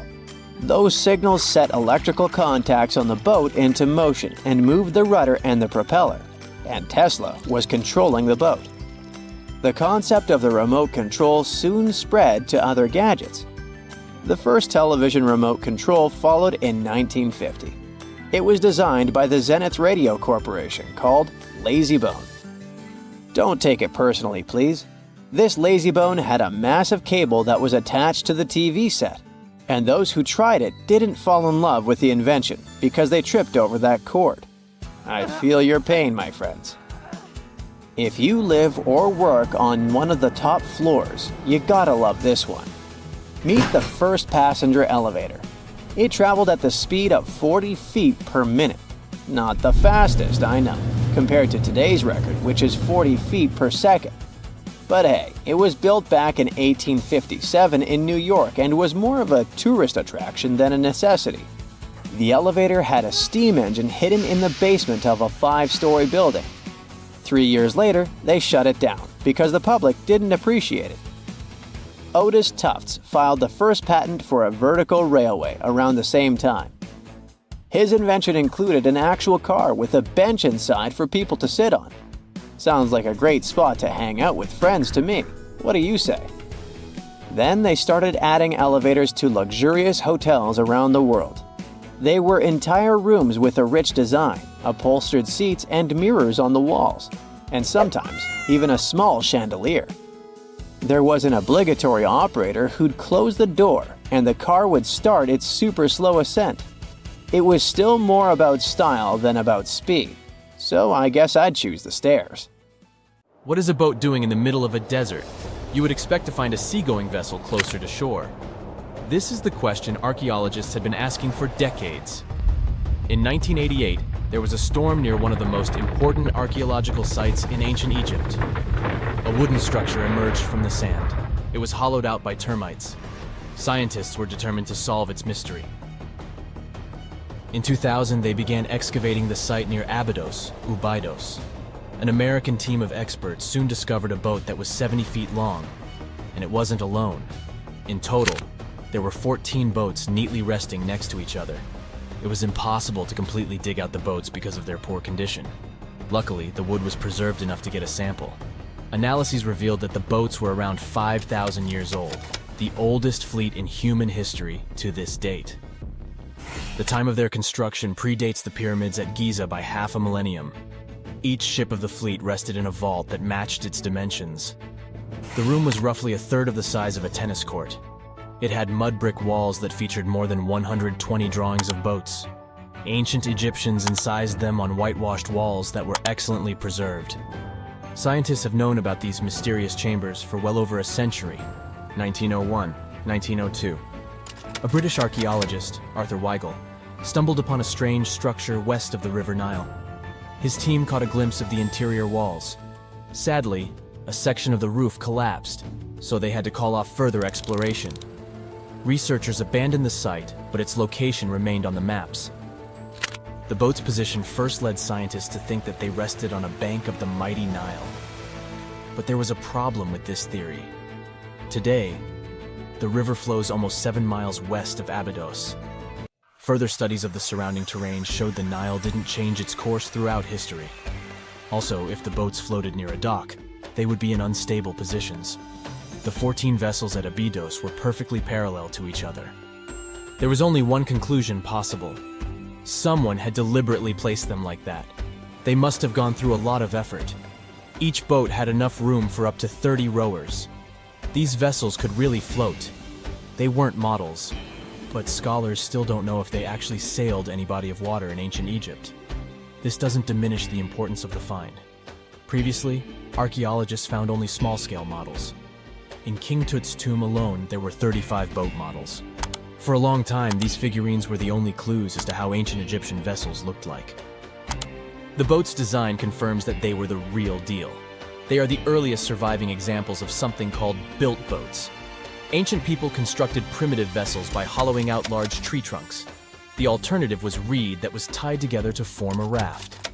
Those signals set electrical contacts on the boat into motion and moved the rudder and the propeller, and Tesla was controlling the boat. The concept of the remote control soon spread to other gadgets. The first television remote control followed in 1950. It was designed by the Zenith Radio Corporation called LazyBone. Don't take it personally, please. This LazyBone had a massive cable that was attached to the TV set, and those who tried it didn't fall in love with the invention because they tripped over that cord. I feel your pain, my friends. If you live or work on one of the top floors, you gotta love this one. Meet the first passenger elevator. It traveled at the speed of 40 feet per minute. Not the fastest, I know, compared to today's record, which is 40 feet per second. But hey, it was built back in 1857 in New York and was more of a tourist attraction than a necessity. The elevator had a steam engine hidden in the basement of a 5-story building. 3 years later, they shut it down because the public didn't appreciate it. Otis Tufts filed the first patent for a vertical railway around the same time. His invention included an actual car with a bench inside for people to sit on. Sounds like a great spot to hang out with friends to me. What do you say? Then they started adding elevators to luxurious hotels around the world. They were entire rooms with a rich design, upholstered seats and mirrors on the walls, and sometimes even a small chandelier. There was an obligatory operator who'd close the door and the car would start its super slow ascent. It was still more about style than about speed, so I guess I'd choose the stairs. What is a boat doing in the middle of a desert? You would expect to find a seagoing vessel closer to shore. This is the question archaeologists had been asking for decades. In 1988, there was a storm near one of the most important archaeological sites in ancient Egypt. A wooden structure emerged from the sand. It was hollowed out by termites. Scientists were determined to solve its mystery. In 2000, they began excavating the site near Abydos, Ubidos. An American team of experts soon discovered a boat that was 70 feet long, and it wasn't alone. In total, there were 14 boats neatly resting next to each other. It was impossible to completely dig out the boats because of their poor condition. Luckily, the wood was preserved enough to get a sample. Analyses revealed that the boats were around 5,000 years old, the oldest fleet in human history to this date. The time of their construction predates the pyramids at Giza by half a millennium. Each ship of the fleet rested in a vault that matched its dimensions. The room was roughly a third of the size of a tennis court. It had mud brick walls that featured more than 120 drawings of boats. Ancient Egyptians incised them on whitewashed walls that were excellently preserved. Scientists have known about these mysterious chambers for well over a century. 1901, 1902. A British archaeologist, Arthur Weigel, stumbled upon a strange structure west of the River Nile. His team caught a glimpse of the interior walls. Sadly, a section of the roof collapsed, so they had to call off further exploration. Researchers abandoned the site, but its location remained on the maps. The boat's position first led scientists to think that they rested on a bank of the mighty Nile. But there was a problem with this theory. Today, the river flows almost 7 miles west of Abydos. Further studies of the surrounding terrain showed the Nile didn't change its course throughout history. Also, if the boats floated near a dock, they would be in unstable positions. The 14 vessels at Abydos were perfectly parallel to each other. There was only one conclusion possible. Someone had deliberately placed them like that. They must have gone through a lot of effort. Each boat had enough room for up to 30 rowers. These vessels could really float. They weren't models, but scholars still don't know if they actually sailed any body of water in ancient Egypt. This doesn't diminish the importance of the find. Previously, archaeologists found only small-scale models. In King Tut's tomb alone, there were 35 boat models. For a long time, these figurines were the only clues as to how ancient Egyptian vessels looked like. The boat's design confirms that they were the real deal. They are the earliest surviving examples of something called built boats. Ancient people constructed primitive vessels by hollowing out large tree trunks. The alternative was reed that was tied together to form a raft.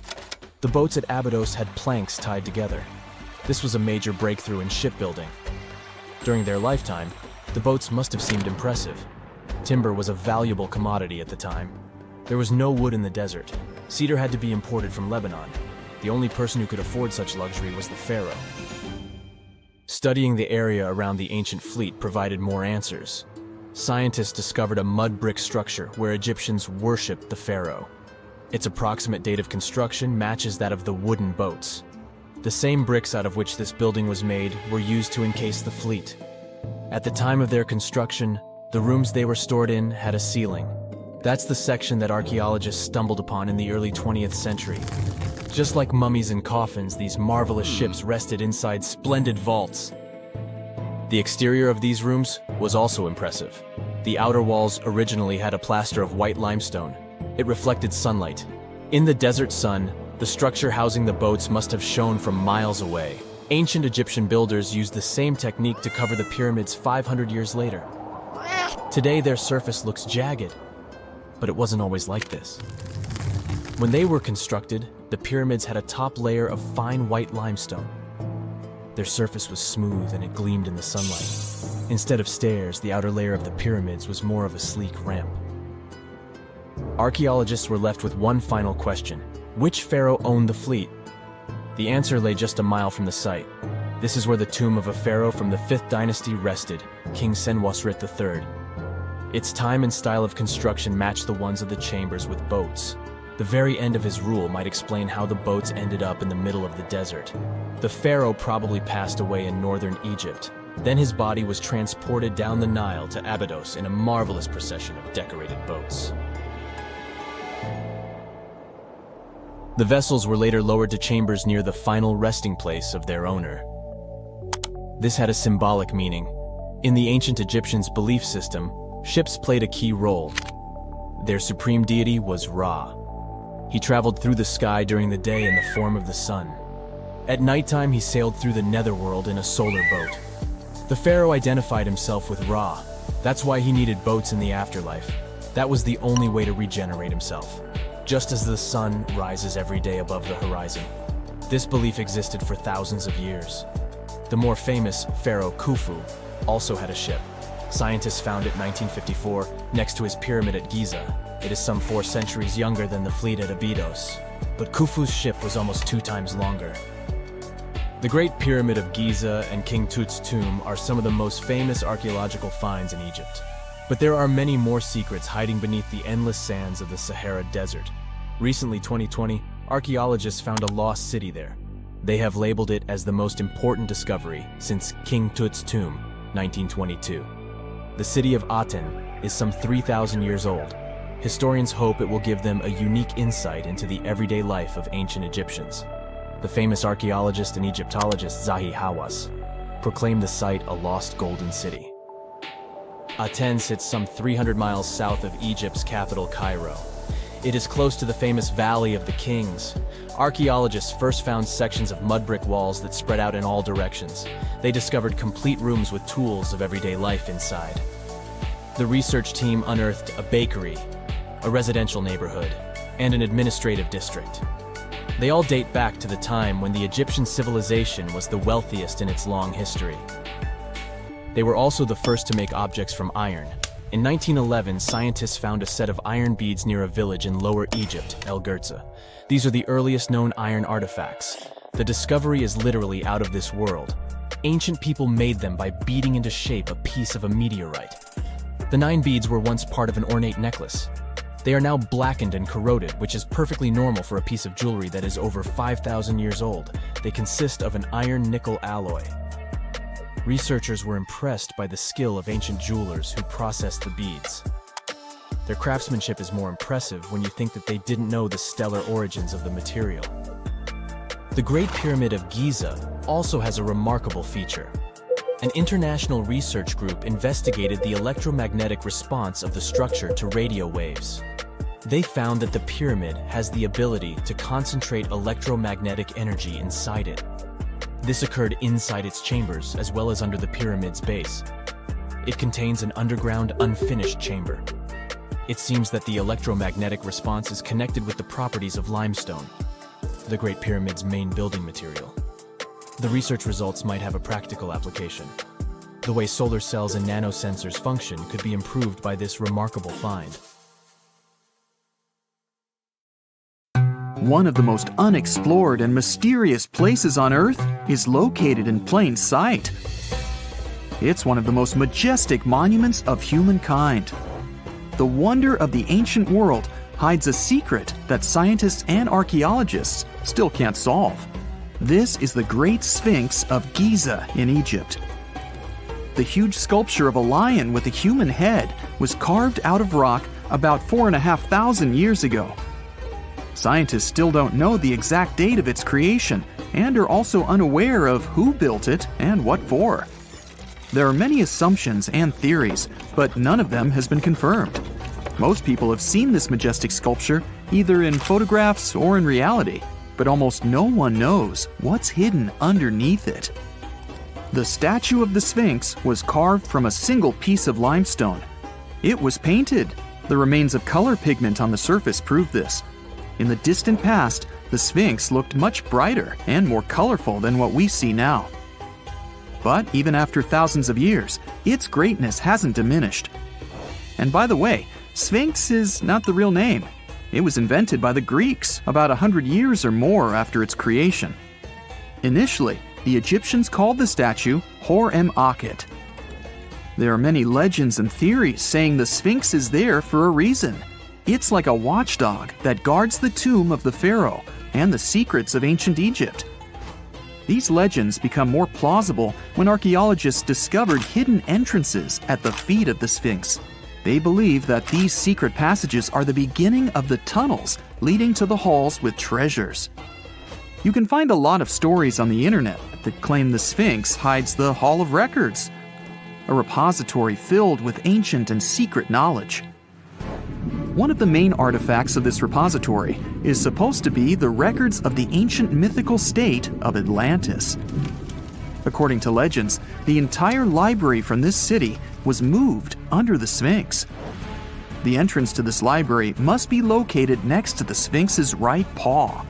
The boats at Abydos had planks tied together. This was a major breakthrough in shipbuilding. During their lifetime, the boats must have seemed impressive. Timber was a valuable commodity at the time. There was no wood in the desert. Cedar had to be imported from Lebanon. The only person who could afford such luxury was the Pharaoh. Studying the area around the ancient fleet provided more answers. Scientists discovered a mud brick structure where Egyptians worshipped the Pharaoh. Its approximate date of construction matches that of the wooden boats. The same bricks out of which this building was made were used to encase the fleet. At the time of their construction, the rooms they were stored in had a ceiling. That's the section that archaeologists stumbled upon in the early 20th century. Just like mummies and coffins, these marvelous ships rested inside splendid vaults. The exterior of these rooms was also impressive. The outer walls originally had a plaster of white limestone. It reflected sunlight. In the desert sun, the structure housing the boats must have shone from miles away. Ancient Egyptian builders used the same technique to cover the pyramids 500 years later. Today, their surface looks jagged, but it wasn't always like this. When they were constructed, the pyramids had a top layer of fine white limestone. Their surface was smooth and it gleamed in the sunlight. Instead of stairs, the outer layer of the pyramids was more of a sleek ramp. Archaeologists were left with one final question. Which pharaoh owned the fleet? The answer lay just a mile from the site. This is where the tomb of a pharaoh from the 5th dynasty rested, King Senwosret III. Its time and style of construction matched the ones of the chambers with boats. The very end of his rule might explain how the boats ended up in the middle of the desert. The pharaoh probably passed away in northern Egypt. Then his body was transported down the Nile to Abydos in a marvelous procession of decorated boats. The vessels were later lowered to chambers near the final resting place of their owner. This had a symbolic meaning. In the ancient Egyptians' belief system, ships played a key role. Their supreme deity was Ra. He traveled through the sky during the day in the form of the sun. At nighttime, he sailed through the netherworld in a solar boat. The pharaoh identified himself with Ra. That's why he needed boats in the afterlife. That was the only way to regenerate himself. Just as the sun rises every day above the horizon. This belief existed for thousands of years. The more famous Pharaoh Khufu also had a ship. Scientists found it in 1954 next to his pyramid at Giza. It is some 4 centuries younger than the fleet at Abydos, but Khufu's ship was almost 2 times longer. The Great Pyramid of Giza and King Tut's tomb are some of the most famous archaeological finds in Egypt. But there are many more secrets hiding beneath the endless sands of the Sahara Desert. Recently, 2020, archaeologists found a lost city there. They have labeled it as the most important discovery since King Tut's tomb, 1922. The city of Aten is some 3,000 years old. Historians hope it will give them a unique insight into the everyday life of ancient Egyptians. The famous archaeologist and Egyptologist Zahi Hawass proclaimed the site a lost golden city. Aten sits some 300 miles south of Egypt's capital, Cairo. It is close to the famous Valley of the Kings. Archaeologists first found sections of mud brick walls that spread out in all directions. They discovered complete rooms with tools of everyday life inside. The research team unearthed a bakery, a residential neighborhood, and an administrative district. They all date back to the time when the Egyptian civilization was the wealthiest in its long history. They were also the first to make objects from iron. In 1911, scientists found a set of iron beads near a village in Lower Egypt, El Girza. These are the earliest known iron artifacts. The discovery is literally out of this world. Ancient people made them by beating into shape a piece of a meteorite. The 9 beads were once part of an ornate necklace. They are now blackened and corroded, which is perfectly normal for a piece of jewelry that is over 5,000 years old. They consist of an iron-nickel alloy. Researchers were impressed by the skill of ancient jewelers who processed the beads. Their craftsmanship is more impressive when you think that they didn't know the stellar origins of the material. The Great Pyramid of Giza also has a remarkable feature. An international research group investigated the electromagnetic response of the structure to radio waves. They found that the pyramid has the ability to concentrate electromagnetic energy inside it. This occurred inside its chambers as well as under the pyramid's base. It contains an underground, unfinished chamber. It seems that the electromagnetic response is connected with the properties of limestone, the Great Pyramid's main building material. The research results might have a practical application. The way solar cells and nanosensors function could be improved by this remarkable find. One of the most unexplored and mysterious places on Earth is located in plain sight. It's one of the most majestic monuments of humankind. The wonder of the ancient world hides a secret that scientists and archaeologists still can't solve. This is the Great Sphinx of Giza in Egypt. The huge sculpture of a lion with a human head was carved out of rock about 4,500 years ago. Scientists still don't know the exact date of its creation and are also unaware of who built it and what for. There are many assumptions and theories, but none of them has been confirmed. Most people have seen this majestic sculpture either in photographs or in reality, but almost no one knows what's hidden underneath it. The statue of the Sphinx was carved from a single piece of limestone. It was painted. The remains of color pigment on the surface prove this. In the distant past, the Sphinx looked much brighter and more colorful than what we see now. But even after thousands of years, its greatness hasn't diminished. And by the way, Sphinx is not the real name. It was invented by the Greeks about 100 years or more after its creation. Initially, the Egyptians called the statue Hor-em-Akhet. There are many legends and theories saying the Sphinx is there for a reason. It's like a watchdog that guards the tomb of the Pharaoh and the secrets of ancient Egypt. These legends become more plausible when archaeologists discovered hidden entrances at the feet of the Sphinx. They believe that these secret passages are the beginning of the tunnels leading to the halls with treasures. You can find a lot of stories on the internet that claim the Sphinx hides the Hall of Records, a repository filled with ancient and secret knowledge. One of the main artifacts of this repository is supposed to be the records of the ancient mythical state of Atlantis. According to legends, the entire library from this city was moved under the Sphinx. The entrance to this library must be located next to the Sphinx's right paw.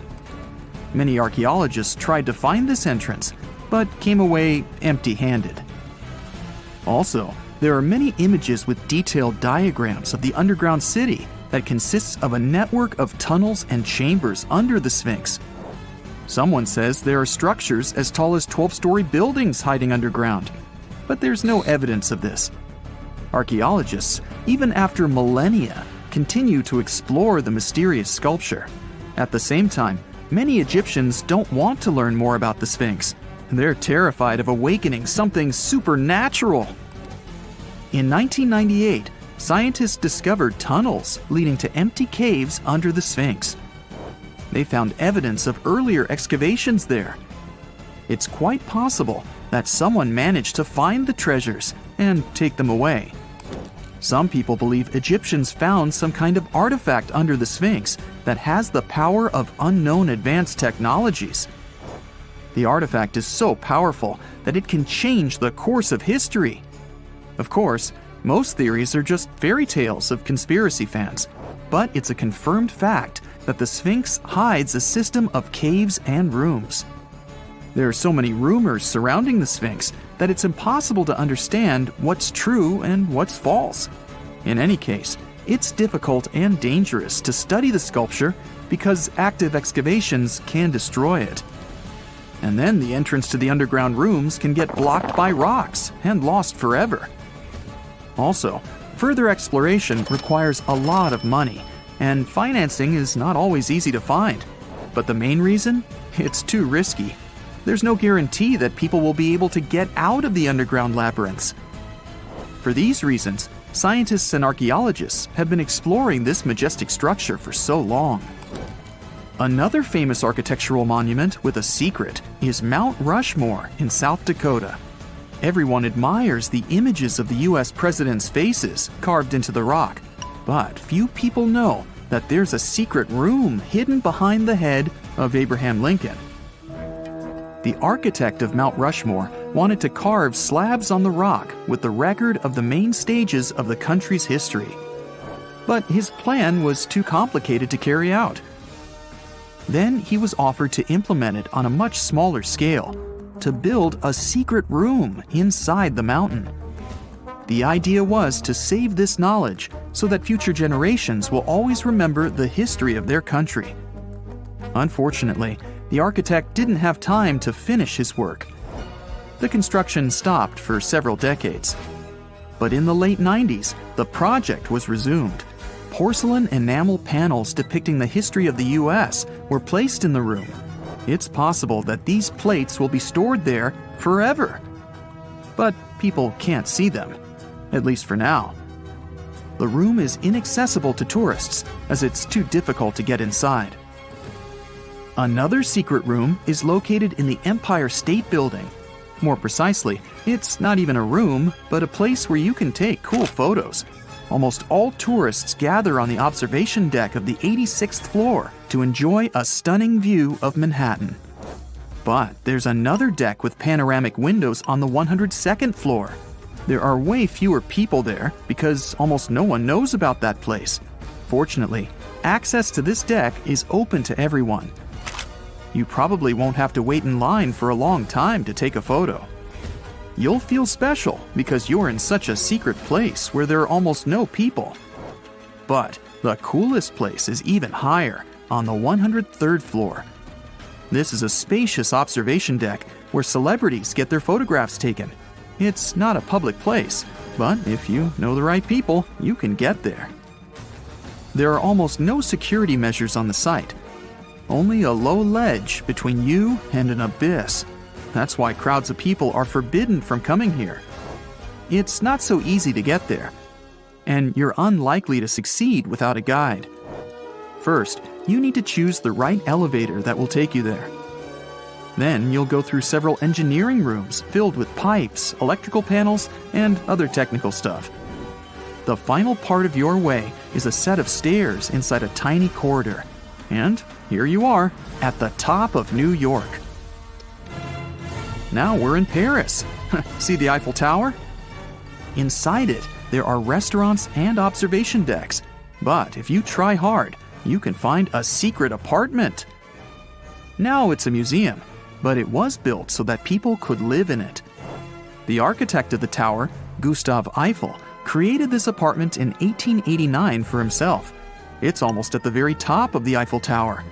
Many archaeologists tried to find this entrance, but came away empty-handed. Also, there are many images with detailed diagrams of the underground city that consists of a network of tunnels and chambers under the Sphinx. Someone says there are structures as tall as 12-story buildings hiding underground, but there's no evidence of this. Archaeologists, even after millennia, continue to explore the mysterious sculpture. At the same time, many Egyptians don't want to learn more about the Sphinx. They're terrified of awakening something supernatural. In 1998, scientists discovered tunnels leading to empty caves under the Sphinx. They found evidence of earlier excavations there. It's quite possible that someone managed to find the treasures and take them away. Some people believe Egyptians found some kind of artifact under the Sphinx that has the power of unknown advanced technologies. The artifact is so powerful that it can change the course of history. Of course, most theories are just fairy tales of conspiracy fans, but it's a confirmed fact that the Sphinx hides a system of caves and rooms. There are so many rumors surrounding the Sphinx that it's impossible to understand what's true and what's false. In any case, it's difficult and dangerous to study the sculpture because active excavations can destroy it. And then the entrance to the underground rooms can get blocked by rocks and lost forever. Also, further exploration requires a lot of money, and financing is not always easy to find. But the main reason? It's too risky. There's no guarantee that people will be able to get out of the underground labyrinths. For these reasons, scientists and archaeologists have been exploring this majestic structure for so long. Another famous architectural monument with a secret is Mount Rushmore in South Dakota. Everyone admires the images of the U.S. presidents' faces carved into the rock, but few people know that there's a secret room hidden behind the head of Abraham Lincoln. The architect of Mount Rushmore wanted to carve slabs on the rock with the record of the main stages of the country's history. But his plan was too complicated to carry out. Then he was offered to implement it on a much smaller scale, to build a secret room inside the mountain. The idea was to save this knowledge so that future generations will always remember the history of their country. Unfortunately, the architect didn't have time to finish his work. The construction stopped for several decades. But in the late 90s, the project was resumed. Porcelain enamel panels depicting the history of the U.S. were placed in the room. It's possible that these plates will be stored there forever. But people can't see them, at least for now. The room is inaccessible to tourists as it's too difficult to get inside. Another secret room is located in the Empire State Building. More precisely, it's not even a room, but a place where you can take cool photos. Almost all tourists gather on the observation deck of the 86th floor to enjoy a stunning view of Manhattan. But there's another deck with panoramic windows on the 102nd floor. There are way fewer people there because almost no one knows about that place. Fortunately, access to this deck is open to everyone. You probably won't have to wait in line for a long time to take a photo. You'll feel special because you're in such a secret place where there are almost no people. But the coolest place is even higher, on the 103rd floor. This is a spacious observation deck where celebrities get their photographs taken. It's not a public place, but if you know the right people, you can get there. There are almost no security measures on the site. Only a low ledge between you and an abyss. That's why crowds of people are forbidden from coming here. It's not so easy to get there, and you're unlikely to succeed without a guide. First, you need to choose the right elevator that will take you there. Then you'll go through several engineering rooms filled with pipes, electrical panels, and other technical stuff. The final part of your way is a set of stairs inside a tiny corridor. And here you are, at the top of New York. Now we're in Paris. See the Eiffel Tower? Inside it, there are restaurants and observation decks. But if you try hard, you can find a secret apartment. Now it's a museum, but it was built so that people could live in it. The architect of the tower, Gustav Eiffel, created this apartment in 1889 for himself. It's almost at the very top of the Eiffel Tower.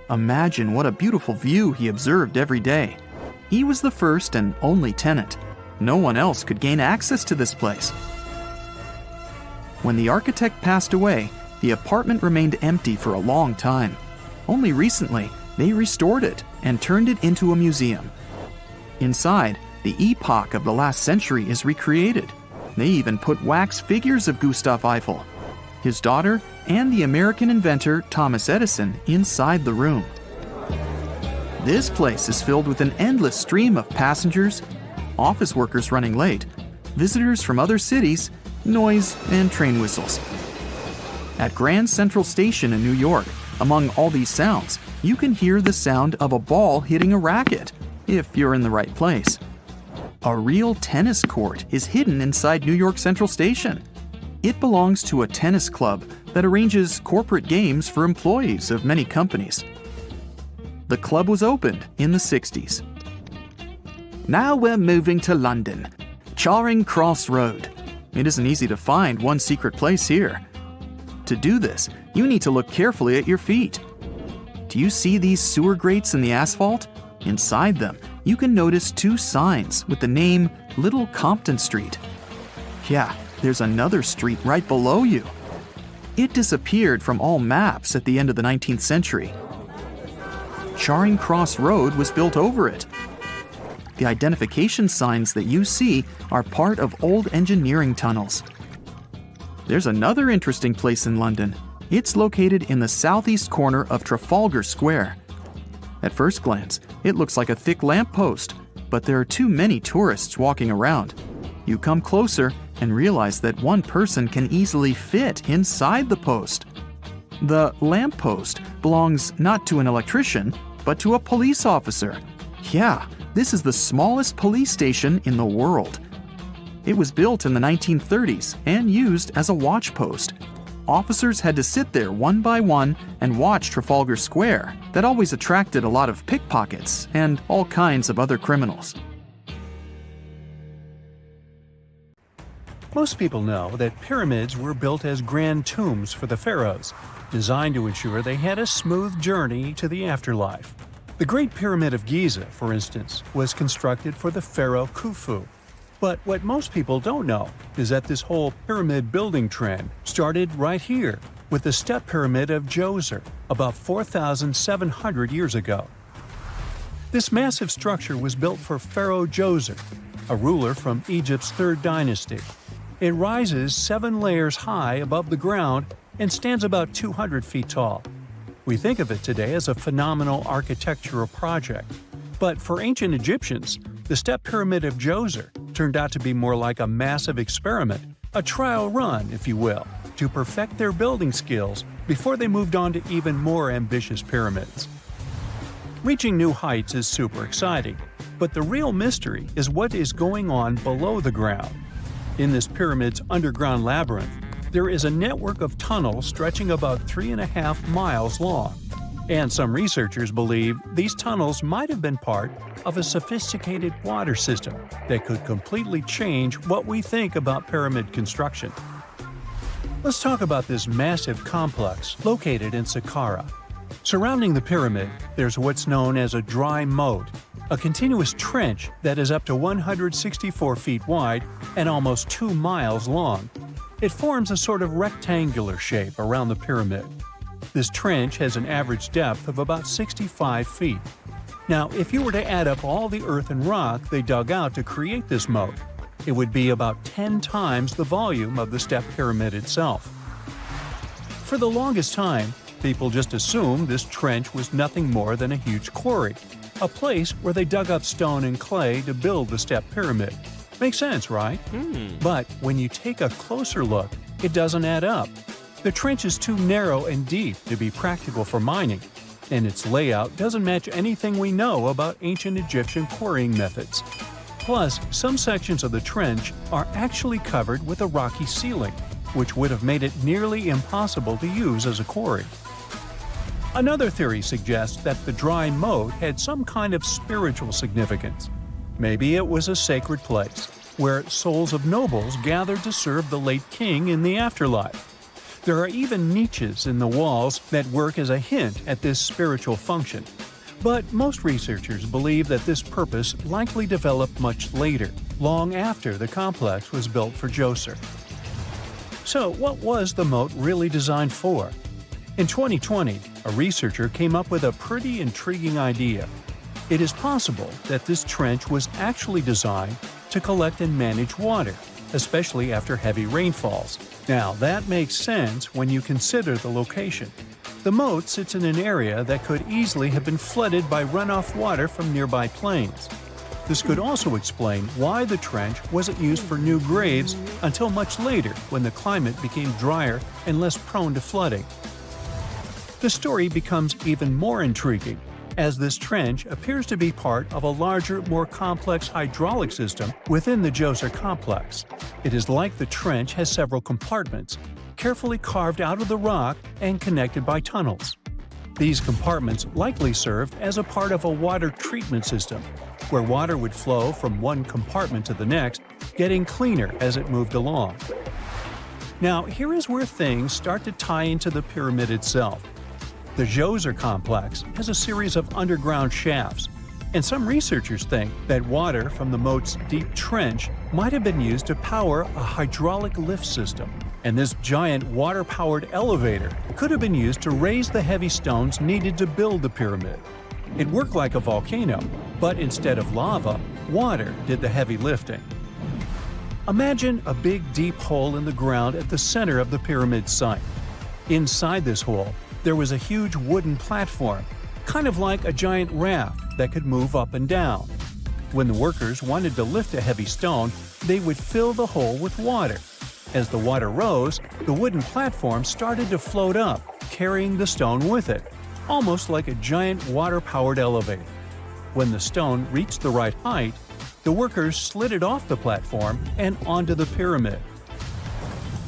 Imagine what a beautiful view he observed every day. He was the first and only tenant. No one else could gain access to this place. When the architect passed away, the apartment remained empty for a long time. Only recently, they restored it and turned it into a museum. Inside, the epoch of the last century is recreated. They even put wax figures of Gustav Eiffel, his daughter, and the American inventor Thomas Edison inside the room. This place is filled with an endless stream of passengers, office workers running late, visitors from other cities, noise, and train whistles. At Grand Central Station in New York, among all these sounds, you can hear the sound of a ball hitting a racket, if you're in the right place. A real tennis court is hidden inside New York Central Station. It belongs to a tennis club that arranges corporate games for employees of many companies. The club was opened in the 60s. Now we're moving to London, Charing Cross Road. it isn't easy to find one secret place here. To do this, you need to look carefully at your feet. Do you see these sewer grates in the asphalt? Inside them, you can notice two signs with the name Little Compton Street. Yeah, there's another street right below you. It disappeared from all maps at the end of the 19th century. Charing Cross Road was built over it. The identification signs that you see are part of old engineering tunnels. There's another interesting place in London. It's located in the southeast corner of Trafalgar Square. At first glance, it looks like a thick lamppost, but there are too many tourists walking around. You come closer and realize that one person can easily fit inside the post. The lamppost belongs not to an electrician, but to a police officer. Yeah, this is the smallest police station in the world. It was built in the 1930s and used as a watch post. Officers had to sit there one by one and watch Trafalgar Square. That always attracted a lot of pickpockets and all kinds of other criminals. Most people know that pyramids were built as grand tombs for the pharaohs, designed to ensure they had a smooth journey to the afterlife. The Great Pyramid of Giza, for instance, was constructed for the pharaoh Khufu. But what most people don't know is that this whole pyramid building trend started right here with the step pyramid of Djoser about 4,700 years ago. This massive structure was built for Pharaoh Djoser, a ruler from Egypt's 3rd dynasty. It rises 7 layers high above the ground and stands about 200 feet tall. We think of it today as a phenomenal architectural project. But for ancient Egyptians, the step pyramid of Djoser turned out to be more like a massive experiment, a trial run, if you will, to perfect their building skills before they moved on to even more ambitious pyramids. Reaching new heights is super exciting, but the real mystery is what is going on below the ground. In this pyramid's underground labyrinth, there is a network of tunnels stretching about 3.5 miles long. And some researchers believe these tunnels might have been part of a sophisticated water system that could completely change what we think about pyramid construction. Let's talk about this massive complex located in Saqqara. Surrounding the pyramid, there's what's known as a dry moat, a continuous trench that is up to 164 feet wide and almost 2 miles long. It forms a sort of rectangular shape around the pyramid. This trench has an average depth of about 65 feet. Now, if you were to add up all the earth and rock they dug out to create this moat, it would be about 10 times the volume of the step pyramid itself. For the longest time, people just assumed this trench was nothing more than a huge quarry, a place where they dug up stone and clay to build the step pyramid. Makes sense, right? But when you take a closer look, it doesn't add up. The trench is too narrow and deep to be practical for mining, and its layout doesn't match anything we know about ancient Egyptian quarrying methods. Plus, some sections of the trench are actually covered with a rocky ceiling, which would have made it nearly impossible to use as a quarry. Another theory suggests that the dry moat had some kind of spiritual significance. Maybe it was a sacred place, where souls of nobles gathered to serve the late king in the afterlife. There are even niches in the walls that work as a hint at this spiritual function. But most researchers believe that this purpose likely developed much later, long after the complex was built for Djoser. So what was the moat really designed for? In 2020, a researcher came up with a pretty intriguing idea. It is possible that this trench was actually designed to collect and manage water, especially after heavy rainfalls. Now, that makes sense when you consider the location. The moat sits in an area that could easily have been flooded by runoff water from nearby plains. This could also explain why the trench wasn't used for new graves until much later when the climate became drier and less prone to flooding. The story becomes even more intriguing as this trench appears to be part of a larger, more complex hydraulic system within the Djoser complex. It is like the trench has several compartments, carefully carved out of the rock and connected by tunnels. These compartments likely served as a part of a water treatment system, where water would flow from one compartment to the next getting cleaner as it moved along. Now, here is where things start to tie into the pyramid itself. The Djoser complex has a series of underground shafts, and some researchers think that water from the moat's deep trench might have been used to power a hydraulic lift system, and this giant water-powered elevator could have been used to raise the heavy stones needed to build the pyramid. It worked like a volcano, but instead of lava, water did the heavy lifting. Imagine a big deep hole in the ground at the center of the pyramid site. Inside this hole, there was a huge wooden platform, kind of like a giant raft that could move up and down. When the workers wanted to lift a heavy stone, they would fill the hole with water. As the water rose, the wooden platform started to float up, carrying the stone with it, almost like a giant water-powered elevator. When the stone reached the right height, the workers slid it off the platform and onto the pyramid.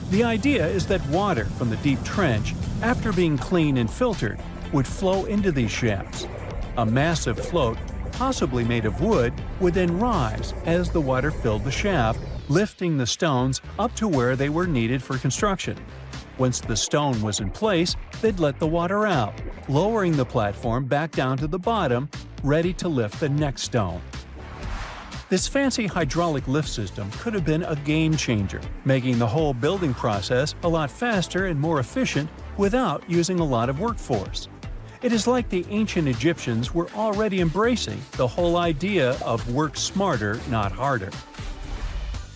The idea is that water from the deep trench, after being cleaned and filtered, would flow into these shafts. A massive float, possibly made of wood, would then rise as the water filled the shaft, lifting the stones up to where they were needed for construction. Once the stone was in place, they'd let the water out, lowering the platform back down to the bottom, ready to lift the next stone. This fancy hydraulic lift system could have been a game changer, making the whole building process a lot faster and more efficient without using a lot of workforce. It is like the ancient Egyptians were already embracing the whole idea of work smarter, not harder.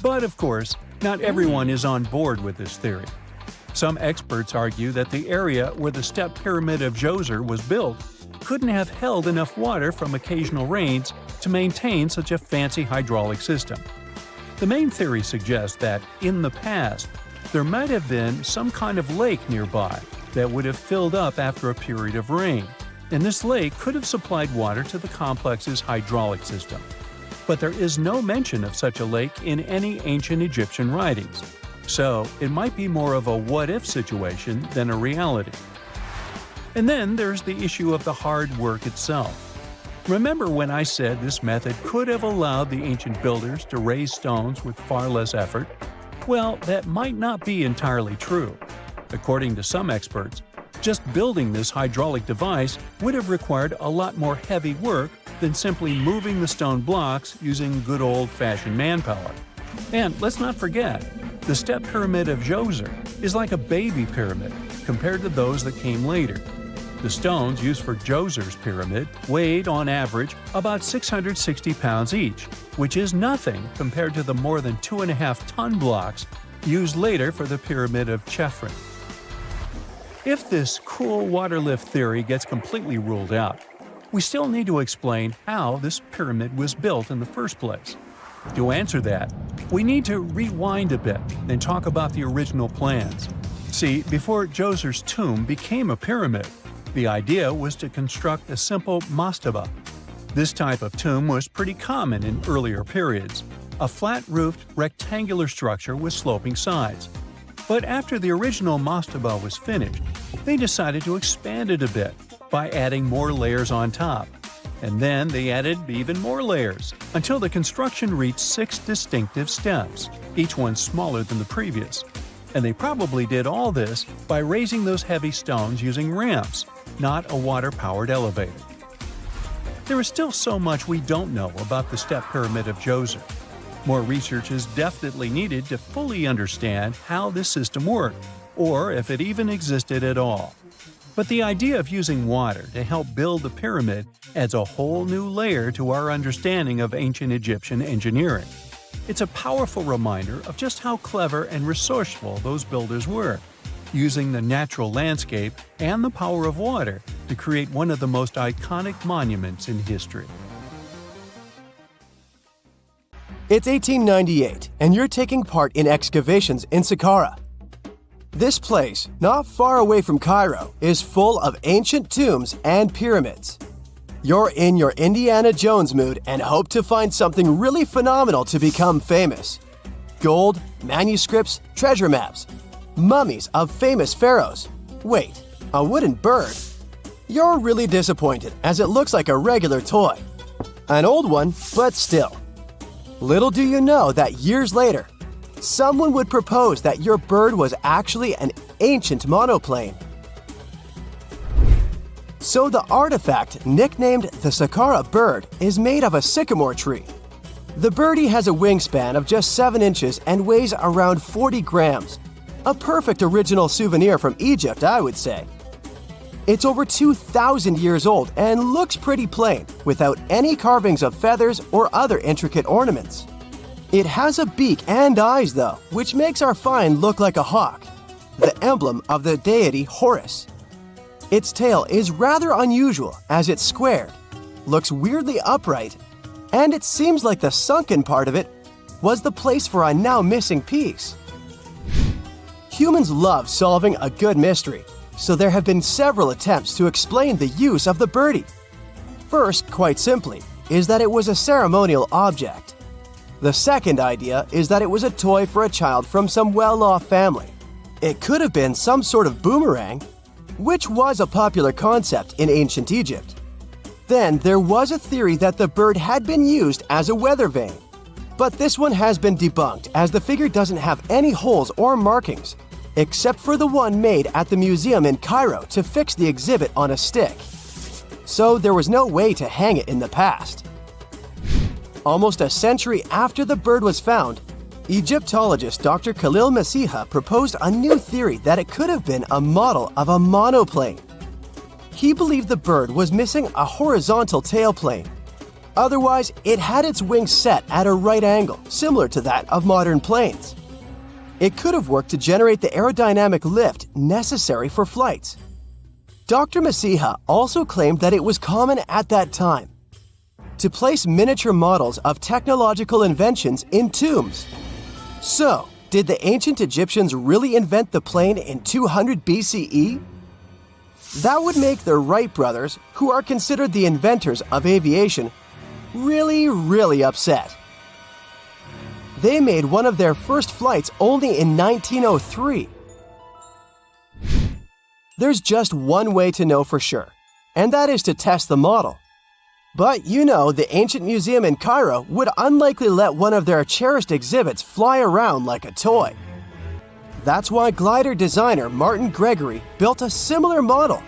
But of course, not everyone is on board with this theory. Some experts argue that the area where the step pyramid of Djoser was built couldn't have held enough water from occasional rains to maintain such a fancy hydraulic system. The main theory suggests that, in the past, there might have been some kind of lake nearby that would have filled up after a period of rain, and this lake could have supplied water to the complex's hydraulic system. But there is no mention of such a lake in any ancient Egyptian writings, so it might be more of a what-if situation than a reality. And then there's the issue of the hard work itself. Remember when I said this method could have allowed the ancient builders to raise stones with far less effort? Well, that might not be entirely true. According to some experts, just building this hydraulic device would have required a lot more heavy work than simply moving the stone blocks using good old-fashioned manpower. And let's not forget, the step pyramid of Djoser is like a baby pyramid compared to those that came later. The stones used for Djoser's pyramid weighed, on average, about 660 pounds each, which is nothing compared to the more than 2.5-ton blocks used later for the pyramid of Chephren. If this cool water lift theory gets completely ruled out, we still need to explain how this pyramid was built in the first place. To answer that, we need to rewind a bit and talk about the original plans. See, before Djoser's tomb became a pyramid, the idea was to construct a simple mastaba. This type of tomb was pretty common in earlier periods, a flat-roofed, rectangular structure with sloping sides. But after the original mastaba was finished, they decided to expand it a bit by adding more layers on top. And then they added even more layers, until the construction reached 6 distinctive steps, each one smaller than the previous. And they probably did all this by raising those heavy stones using ramps, not a water-powered elevator. There is still so much we don't know about the step pyramid of Djoser. More research is definitely needed to fully understand how this system worked, or if it even existed at all. But the idea of using water to help build the pyramid adds a whole new layer to our understanding of ancient Egyptian engineering. It's a powerful reminder of just how clever and resourceful those builders were, using the natural landscape and the power of water to create one of the most iconic monuments in history. It's 1898, and you're taking part in excavations in Saqqara. This place, not far away from Cairo, is full of ancient tombs and pyramids. You're in your Indiana Jones mood and hope to find something really phenomenal to become famous. Gold, manuscripts, treasure maps, mummies of famous pharaohs. Wait, a wooden bird? You're really disappointed as it looks like a regular toy. An old one, but still. Little do you know that years later, someone would propose that your bird was actually an ancient monoplane. So the artifact, nicknamed the Saqqara bird, is made of a sycamore tree. The birdie has a wingspan of just 7 inches and weighs around 40 grams. A perfect original souvenir from Egypt, I would say. It's over 2,000 years old and looks pretty plain, without any carvings of feathers or other intricate ornaments. It has a beak and eyes though, which makes our find look like a hawk, the emblem of the deity Horus. Its tail is rather unusual as it's squared, looks weirdly upright, and it seems like the sunken part of it was the place for a now missing piece. Humans love solving a good mystery, so there have been several attempts to explain the use of the birdie. First, quite simply, is that it was a ceremonial object. The second idea is that it was a toy for a child from some well-off family. It could have been some sort of boomerang, which was a popular concept in ancient Egypt. Then there was a theory that the bird had been used as a weather vane. But this one has been debunked as the figure doesn't have any holes or markings, except for the one made at the museum in Cairo to fix the exhibit on a stick. So there was no way to hang it in the past. Almost a century after the bird was found, Egyptologist Dr. Khalil Masiha proposed a new theory that it could have been a model of a monoplane. He believed the bird was missing a horizontal tailplane. Otherwise, it had its wings set at a right angle, similar to that of modern planes. It could have worked to generate the aerodynamic lift necessary for flights. Dr. Masiha also claimed that it was common at that time to place miniature models of technological inventions in tombs. So, did the ancient Egyptians really invent the plane in 200 BCE? That would make the Wright brothers, who are considered the inventors of aviation, really upset. They made one of their first flights only in 1903. There's just one way to know for sure, and that is to test the model. But you know, the ancient museum in Cairo would unlikely let one of their cherished exhibits fly around like a toy. That's why glider designer Martin Gregory built a similar model,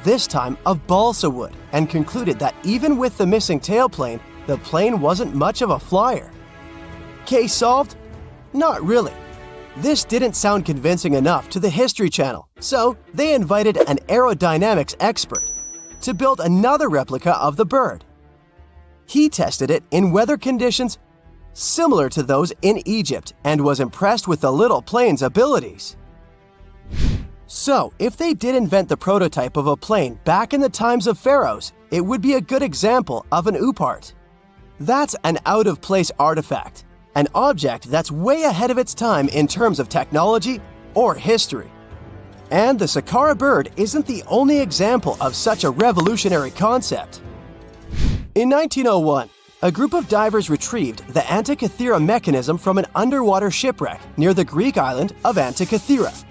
this time of balsa wood, and concluded that even with the missing tailplane, the plane wasn't much of a flyer. Case solved? Not really. This didn't sound convincing enough to the History Channel, so they invited an aerodynamics expert to build another replica of the bird. He tested it in weather conditions similar to those in Egypt and was impressed with the little plane's abilities. So, if they did invent the prototype of a plane back in the times of pharaohs, it would be a good example of an oupart. That's an out-of-place artifact, an object that's way ahead of its time in terms of technology or history. And the Saqqara bird isn't the only example of such a revolutionary concept. In 1901, a group of divers retrieved the Antikythera mechanism from an underwater shipwreck near the Greek island of Antikythera.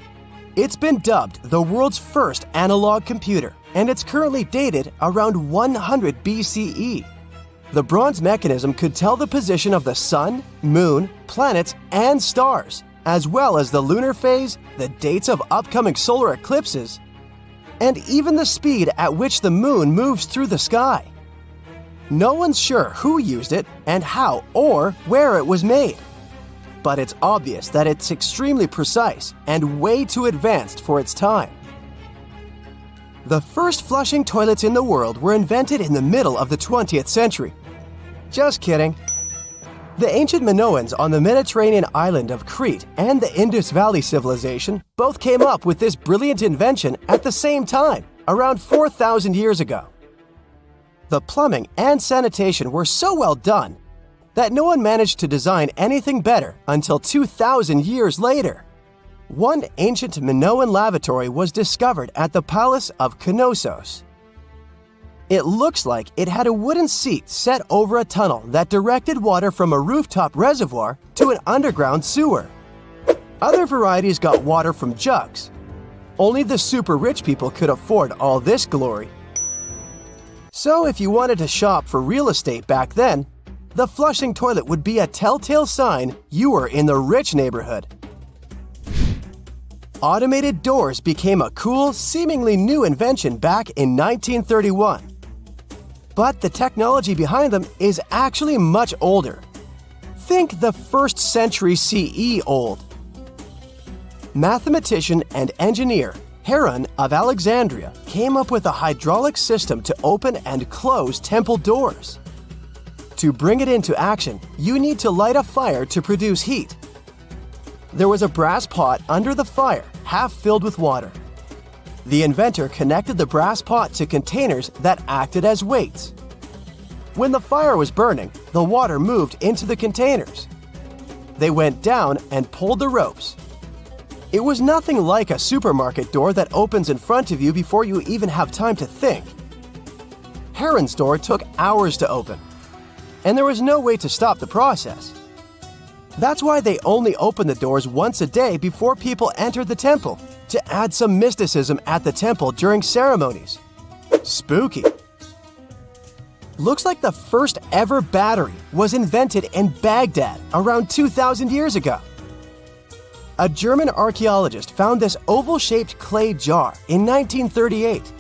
It's been dubbed the world's first analog computer, and it's currently dated around 100 BCE. The bronze mechanism could tell the position of the sun, moon, planets, and stars, as well as the lunar phase, the dates of upcoming solar eclipses, and even the speed at which the moon moves through the sky. No one's sure who used it and how or where it was made. But it's obvious that it's extremely precise and way too advanced for its time. The first flushing toilets in the world were invented in the middle of the 20th century. Just kidding. The ancient Minoans on the Mediterranean island of Crete and the Indus Valley civilization both came up with this brilliant invention at the same time, around 4,000 years ago. The plumbing and sanitation were so well done that no one managed to design anything better until 2,000 years later. One ancient Minoan lavatory was discovered at the Palace of Knossos. It looks like it had a wooden seat set over a tunnel that directed water from a rooftop reservoir to an underground sewer. Other varieties got water from jugs. Only the super rich people could afford all this glory. So if you wanted to shop for real estate back then, The flushing toilet would be a telltale sign you were in the rich neighborhood. Automated doors became a cool, seemingly new invention back in 1931. But the technology behind them is actually much older. Think the 1st century CE old. Mathematician and engineer Pharaoh of Alexandria came up with a hydraulic system to open and close temple doors. To bring it into action, you need to light a fire to produce heat. There was a brass pot under the fire, half filled with water. The inventor connected the brass pot to containers that acted as weights. When the fire was burning, the water moved into the containers. They went down and pulled the ropes. It was nothing like a supermarket door that opens in front of you before you even have time to think. Pharaoh's door took hours to open, and there was no way to stop the process. That's why they only opened the doors once a day before people entered the temple, to add some mysticism at the temple during ceremonies. Spooky. Looks like the first ever battery was invented in Baghdad around 2,000 years ago. A German archaeologist found this oval-shaped clay jar in 1938.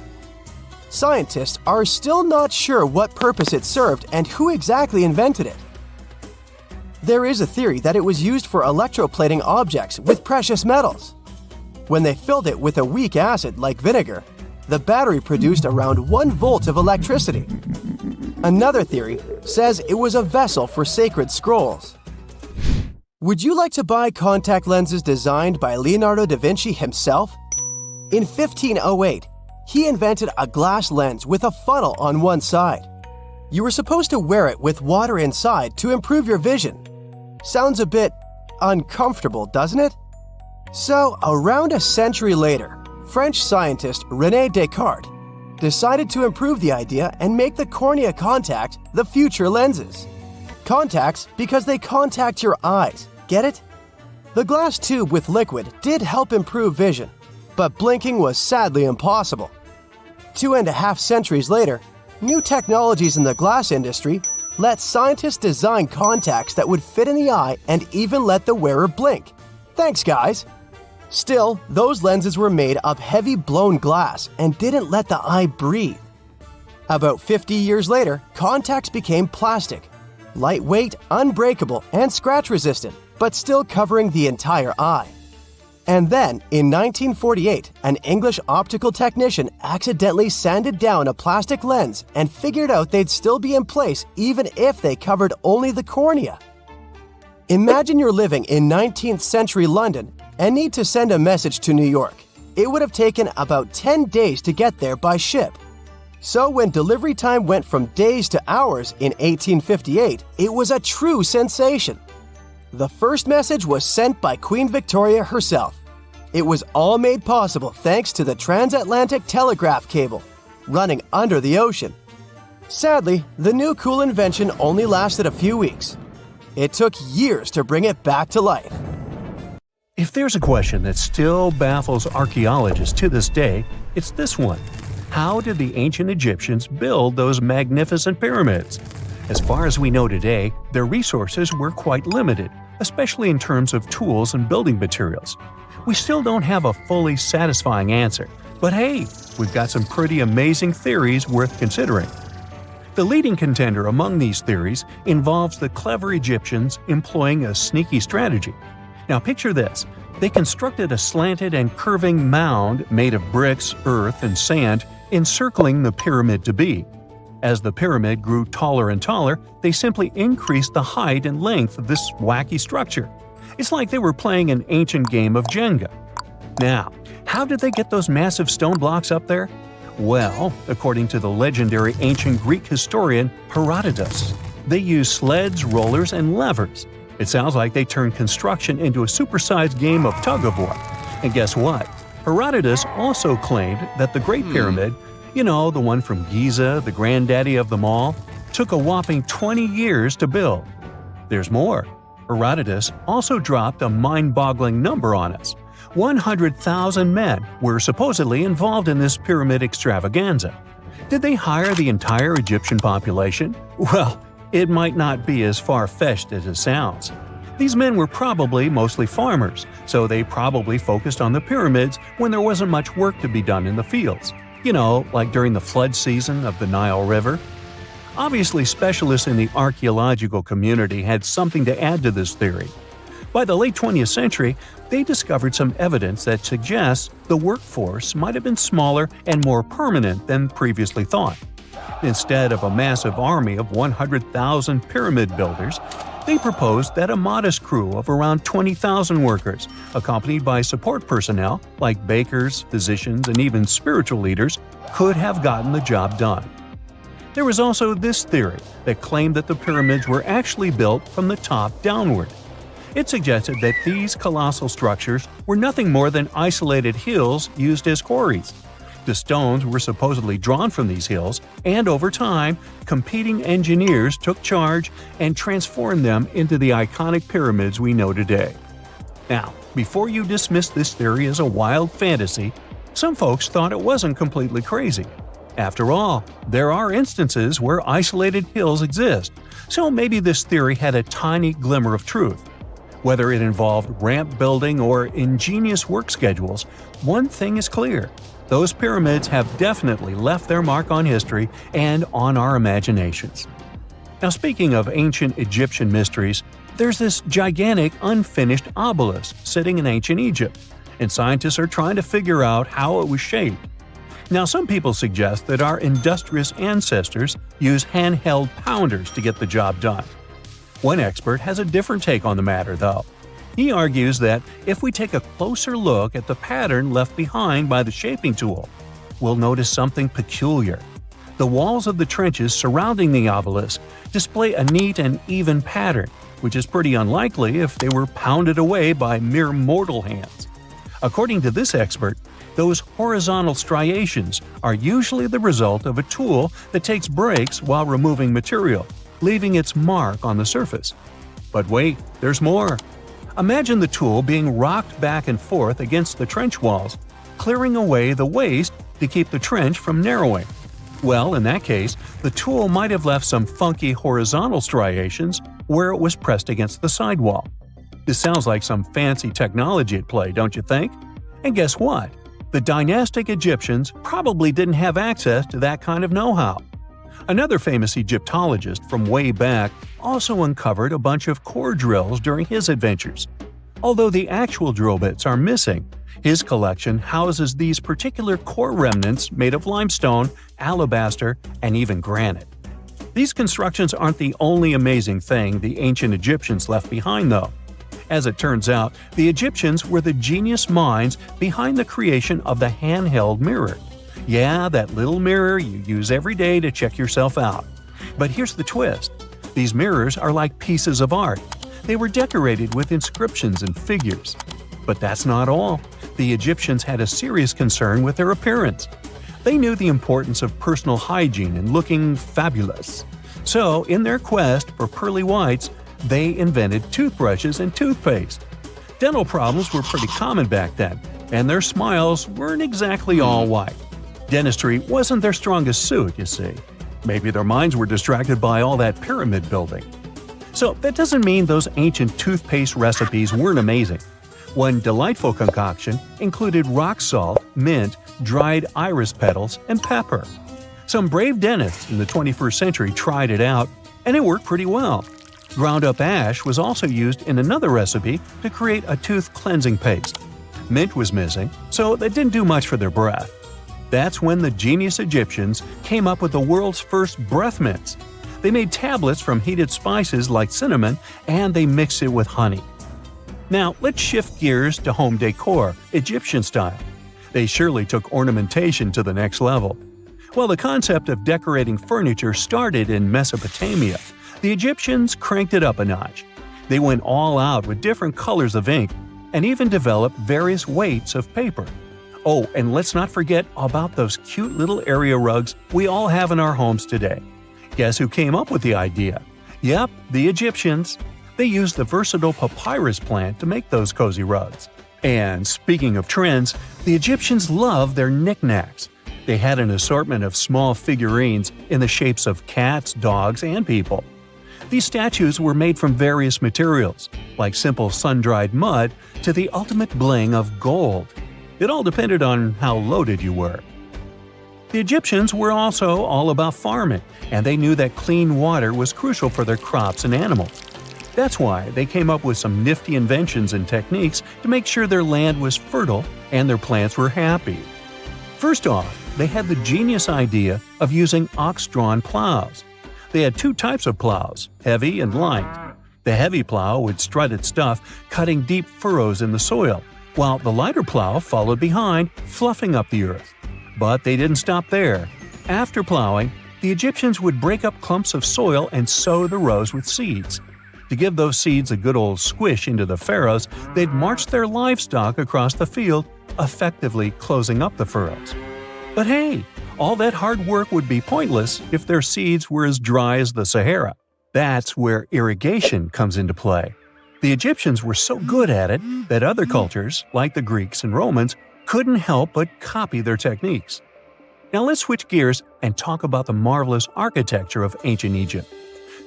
Scientists are still not sure what purpose it served and who exactly invented it. There is a theory that it was used for electroplating objects with precious metals. When they filled it with a weak acid like vinegar, the battery produced around 1 volt of electricity. Another theory says it was a vessel for sacred scrolls. Would you like to buy contact lenses designed by Leonardo da Vinci himself? In 1508, he invented a glass lens with a funnel on one side. You were supposed to wear it with water inside to improve your vision. Sounds a bit uncomfortable, doesn't it? So, around a century later, French scientist René Descartes decided to improve the idea and make the cornea contact the future lenses. Contacts because they contact your eyes, get it? The glass tube with liquid did help improve vision, but blinking was sadly impossible. 2.5 centuries later, new technologies in the glass industry let scientists design contacts that would fit in the eye and even let the wearer blink. Thanks, guys! Still, those lenses were made of heavy blown glass and didn't let the eye breathe. About 50 years later, contacts became plastic, lightweight, unbreakable, and scratch-resistant, but still covering the entire eye. And then, in 1948, an English optical technician accidentally sanded down a plastic lens and figured out they'd still be in place even if they covered only the cornea. Imagine you're living in 19th century London and need to send a message to New York. It would have taken about 10 days to get there by ship. So when delivery time went from days to hours in 1858, it was a true sensation. The first message was sent by Queen Victoria herself. It was all made possible thanks to the transatlantic telegraph cable, running under the ocean. Sadly, the new cool invention only lasted a few weeks. It took years to bring it back to life. If there's a question that still baffles archaeologists to this day, it's this one. How did the ancient Egyptians build those magnificent pyramids? As far as we know today, their resources were quite limited, especially in terms of tools and building materials. We still don't have a fully satisfying answer, but hey, we've got some pretty amazing theories worth considering. The leading contender among these theories involves the clever Egyptians employing a sneaky strategy. Now picture this. They constructed a slanted and curving mound made of bricks, earth, and sand encircling the pyramid to be. As the pyramid grew taller and taller, they simply increased the height and length of this wacky structure. It's like they were playing an ancient game of Jenga. Now, how did they get those massive stone blocks up there? Well, according to the legendary ancient Greek historian Herodotus, they used sleds, rollers, and levers. It sounds like they turned construction into a supersized game of tug-of-war. And guess what? Herodotus also claimed that the Great Pyramid, you know, the one from Giza, the granddaddy of them all, took a whopping 20 years to build. There's more. Herodotus also dropped a mind-boggling number on us. 100,000 men were supposedly involved in this pyramid extravaganza. Did they hire the entire Egyptian population? Well, it might not be as far-fetched as it sounds. These men were probably mostly farmers, so they probably focused on the pyramids when there wasn't much work to be done in the fields. You know, like during the flood season of the Nile River. Obviously, specialists in the archaeological community had something to add to this theory. By the late 20th century, they discovered some evidence that suggests the workforce might have been smaller and more permanent than previously thought. Instead of a massive army of 100,000 pyramid builders, they proposed that a modest crew of around 20,000 workers, accompanied by support personnel like bakers, physicians, and even spiritual leaders, could have gotten the job done. There was also this theory that claimed that the pyramids were actually built from the top downward. It suggested that these colossal structures were nothing more than isolated hills used as quarries. The stones were supposedly drawn from these hills, and over time, competing engineers took charge and transformed them into the iconic pyramids we know today. Now, before you dismiss this theory as a wild fantasy, some folks thought it wasn't completely crazy. After all, there are instances where isolated hills exist, so maybe this theory had a tiny glimmer of truth. Whether it involved ramp building or ingenious work schedules, one thing is clear. Those pyramids have definitely left their mark on history and on our imaginations. Now, speaking of ancient Egyptian mysteries, there's this gigantic unfinished obelisk sitting in ancient Egypt, and scientists are trying to figure out how it was shaped. Now, some people suggest that our industrious ancestors used handheld pounders to get the job done. One expert has a different take on the matter, though. He argues that if we take a closer look at the pattern left behind by the shaping tool, we'll notice something peculiar. The walls of the trenches surrounding the obelisk display a neat and even pattern, which is pretty unlikely if they were pounded away by mere mortal hands. According to this expert, those horizontal striations are usually the result of a tool that takes breaks while removing material, leaving its mark on the surface. But wait, there's more. Imagine the tool being rocked back and forth against the trench walls, clearing away the waste to keep the trench from narrowing. Well, in that case, the tool might have left some funky horizontal striations where it was pressed against the sidewall. This sounds like some fancy technology at play, don't you think? And guess what? The dynastic Egyptians probably didn't have access to that kind of know-how. Another famous Egyptologist from way back also uncovered a bunch of core drills during his adventures. Although the actual drill bits are missing, his collection houses these particular core remnants made of limestone, alabaster, and even granite. These constructions aren't the only amazing thing the ancient Egyptians left behind, though. As it turns out, the Egyptians were the genius minds behind the creation of the handheld mirror. Yeah, that little mirror you use every day to check yourself out. But here's the twist. These mirrors are like pieces of art. They were decorated with inscriptions and figures. But that's not all. The Egyptians had a serious concern with their appearance. They knew the importance of personal hygiene and looking fabulous. So, in their quest for pearly whites, they invented toothbrushes and toothpaste. Dental problems were pretty common back then, and their smiles weren't exactly all white. Dentistry wasn't their strongest suit, you see. Maybe their minds were distracted by all that pyramid building. So that doesn't mean those ancient toothpaste recipes weren't amazing. One delightful concoction included rock salt, mint, dried iris petals, and pepper. Some brave dentists in the 21st century tried it out, and it worked pretty well. Ground-up ash was also used in another recipe to create a tooth cleansing paste. Mint was missing, so that didn't do much for their breath. That's when the genius Egyptians came up with the world's first breath mints. They made tablets from heated spices like cinnamon, and they mixed it with honey. Now, let's shift gears to home decor, Egyptian style. They surely took ornamentation to the next level. While the concept of decorating furniture started in Mesopotamia, the Egyptians cranked it up a notch. They went all out with different colors of ink and even developed various weights of paper. Oh, and let's not forget about those cute little area rugs we all have in our homes today. Guess who came up with the idea? Yep, the Egyptians. They used the versatile papyrus plant to make those cozy rugs. And speaking of trends, the Egyptians loved their knickknacks. They had an assortment of small figurines in the shapes of cats, dogs, and people. These statues were made from various materials, like simple sun-dried mud to the ultimate bling of gold. It all depended on how loaded you were. The Egyptians were also all about farming, and they knew that clean water was crucial for their crops and animals. That's why they came up with some nifty inventions and techniques to make sure their land was fertile and their plants were happy. First off, they had the genius idea of using ox-drawn plows. They had two types of plows, heavy and light. The heavy plow would strut its stuff, cutting deep furrows in the soil, while the lighter plow followed behind, fluffing up the earth. But they didn't stop there. After plowing, the Egyptians would break up clumps of soil and sow the rows with seeds. To give those seeds a good old squish into the furrows, they'd march their livestock across the field, effectively closing up the furrows. But hey, all that hard work would be pointless if their seeds were as dry as the Sahara. That's where irrigation comes into play. The Egyptians were so good at it that other cultures, like the Greeks and Romans, couldn't help but copy their techniques. Now let's switch gears and talk about the marvelous architecture of ancient Egypt.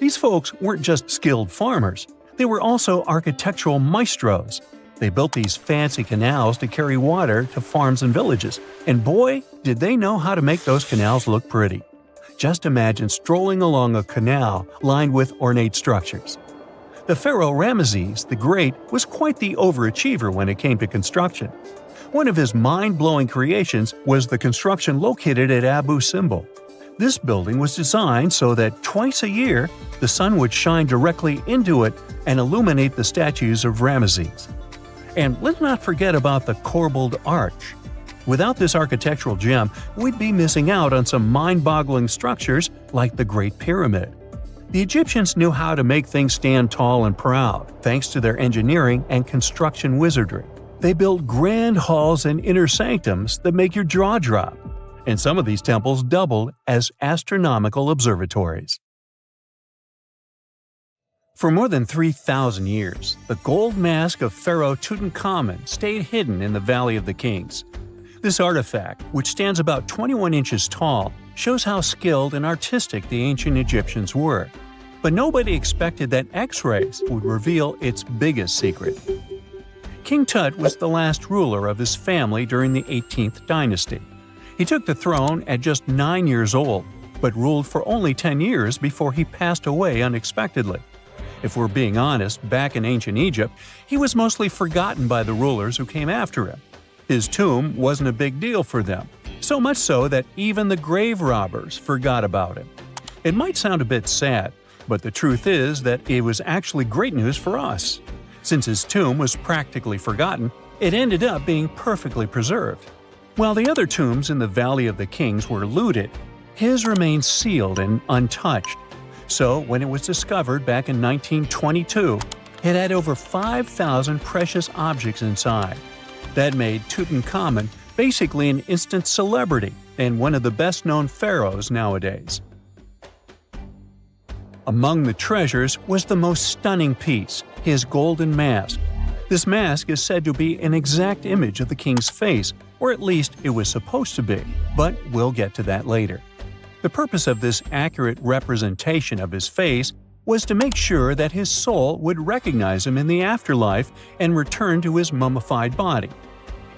These folks weren't just skilled farmers, they were also architectural maestros. They built these fancy canals to carry water to farms and villages, and boy, did they know how to make those canals look pretty. Just imagine strolling along a canal lined with ornate structures. The Pharaoh Ramesses the Great was quite the overachiever when it came to construction. One of his mind-blowing creations was the construction located at Abu Simbel. This building was designed so that twice a year, the sun would shine directly into it and illuminate the statues of Ramesses. And let's not forget about the corbelled arch. Without this architectural gem, we'd be missing out on some mind-boggling structures like the Great Pyramid. The Egyptians knew how to make things stand tall and proud, thanks to their engineering and construction wizardry. They built grand halls and inner sanctums that make your jaw drop. And some of these temples doubled as astronomical observatories. For more than 3,000 years, the gold mask of Pharaoh Tutankhamun stayed hidden in the Valley of the Kings. This artifact, which stands about 21 inches tall, shows how skilled and artistic the ancient Egyptians were. But nobody expected that X-rays would reveal its biggest secret. King Tut was the last ruler of his family during the 18th dynasty. He took the throne at just 9 years old, but ruled for only 10 years before he passed away unexpectedly. If we're being honest, back in ancient Egypt, he was mostly forgotten by the rulers who came after him. His tomb wasn't a big deal for them, so much so that even the grave robbers forgot about him. It might sound a bit sad, but the truth is that it was actually great news for us. Since his tomb was practically forgotten, it ended up being perfectly preserved. While the other tombs in the Valley of the Kings were looted, his remained sealed and untouched. So, when it was discovered back in 1922, it had over 5,000 precious objects inside. That made Tutankhamun basically an instant celebrity and one of the best-known pharaohs nowadays. Among the treasures was the most stunning piece, his golden mask. This mask is said to be an exact image of the king's face, or at least it was supposed to be, but we'll get to that later. The purpose of this accurate representation of his face was to make sure that his soul would recognize him in the afterlife and return to his mummified body.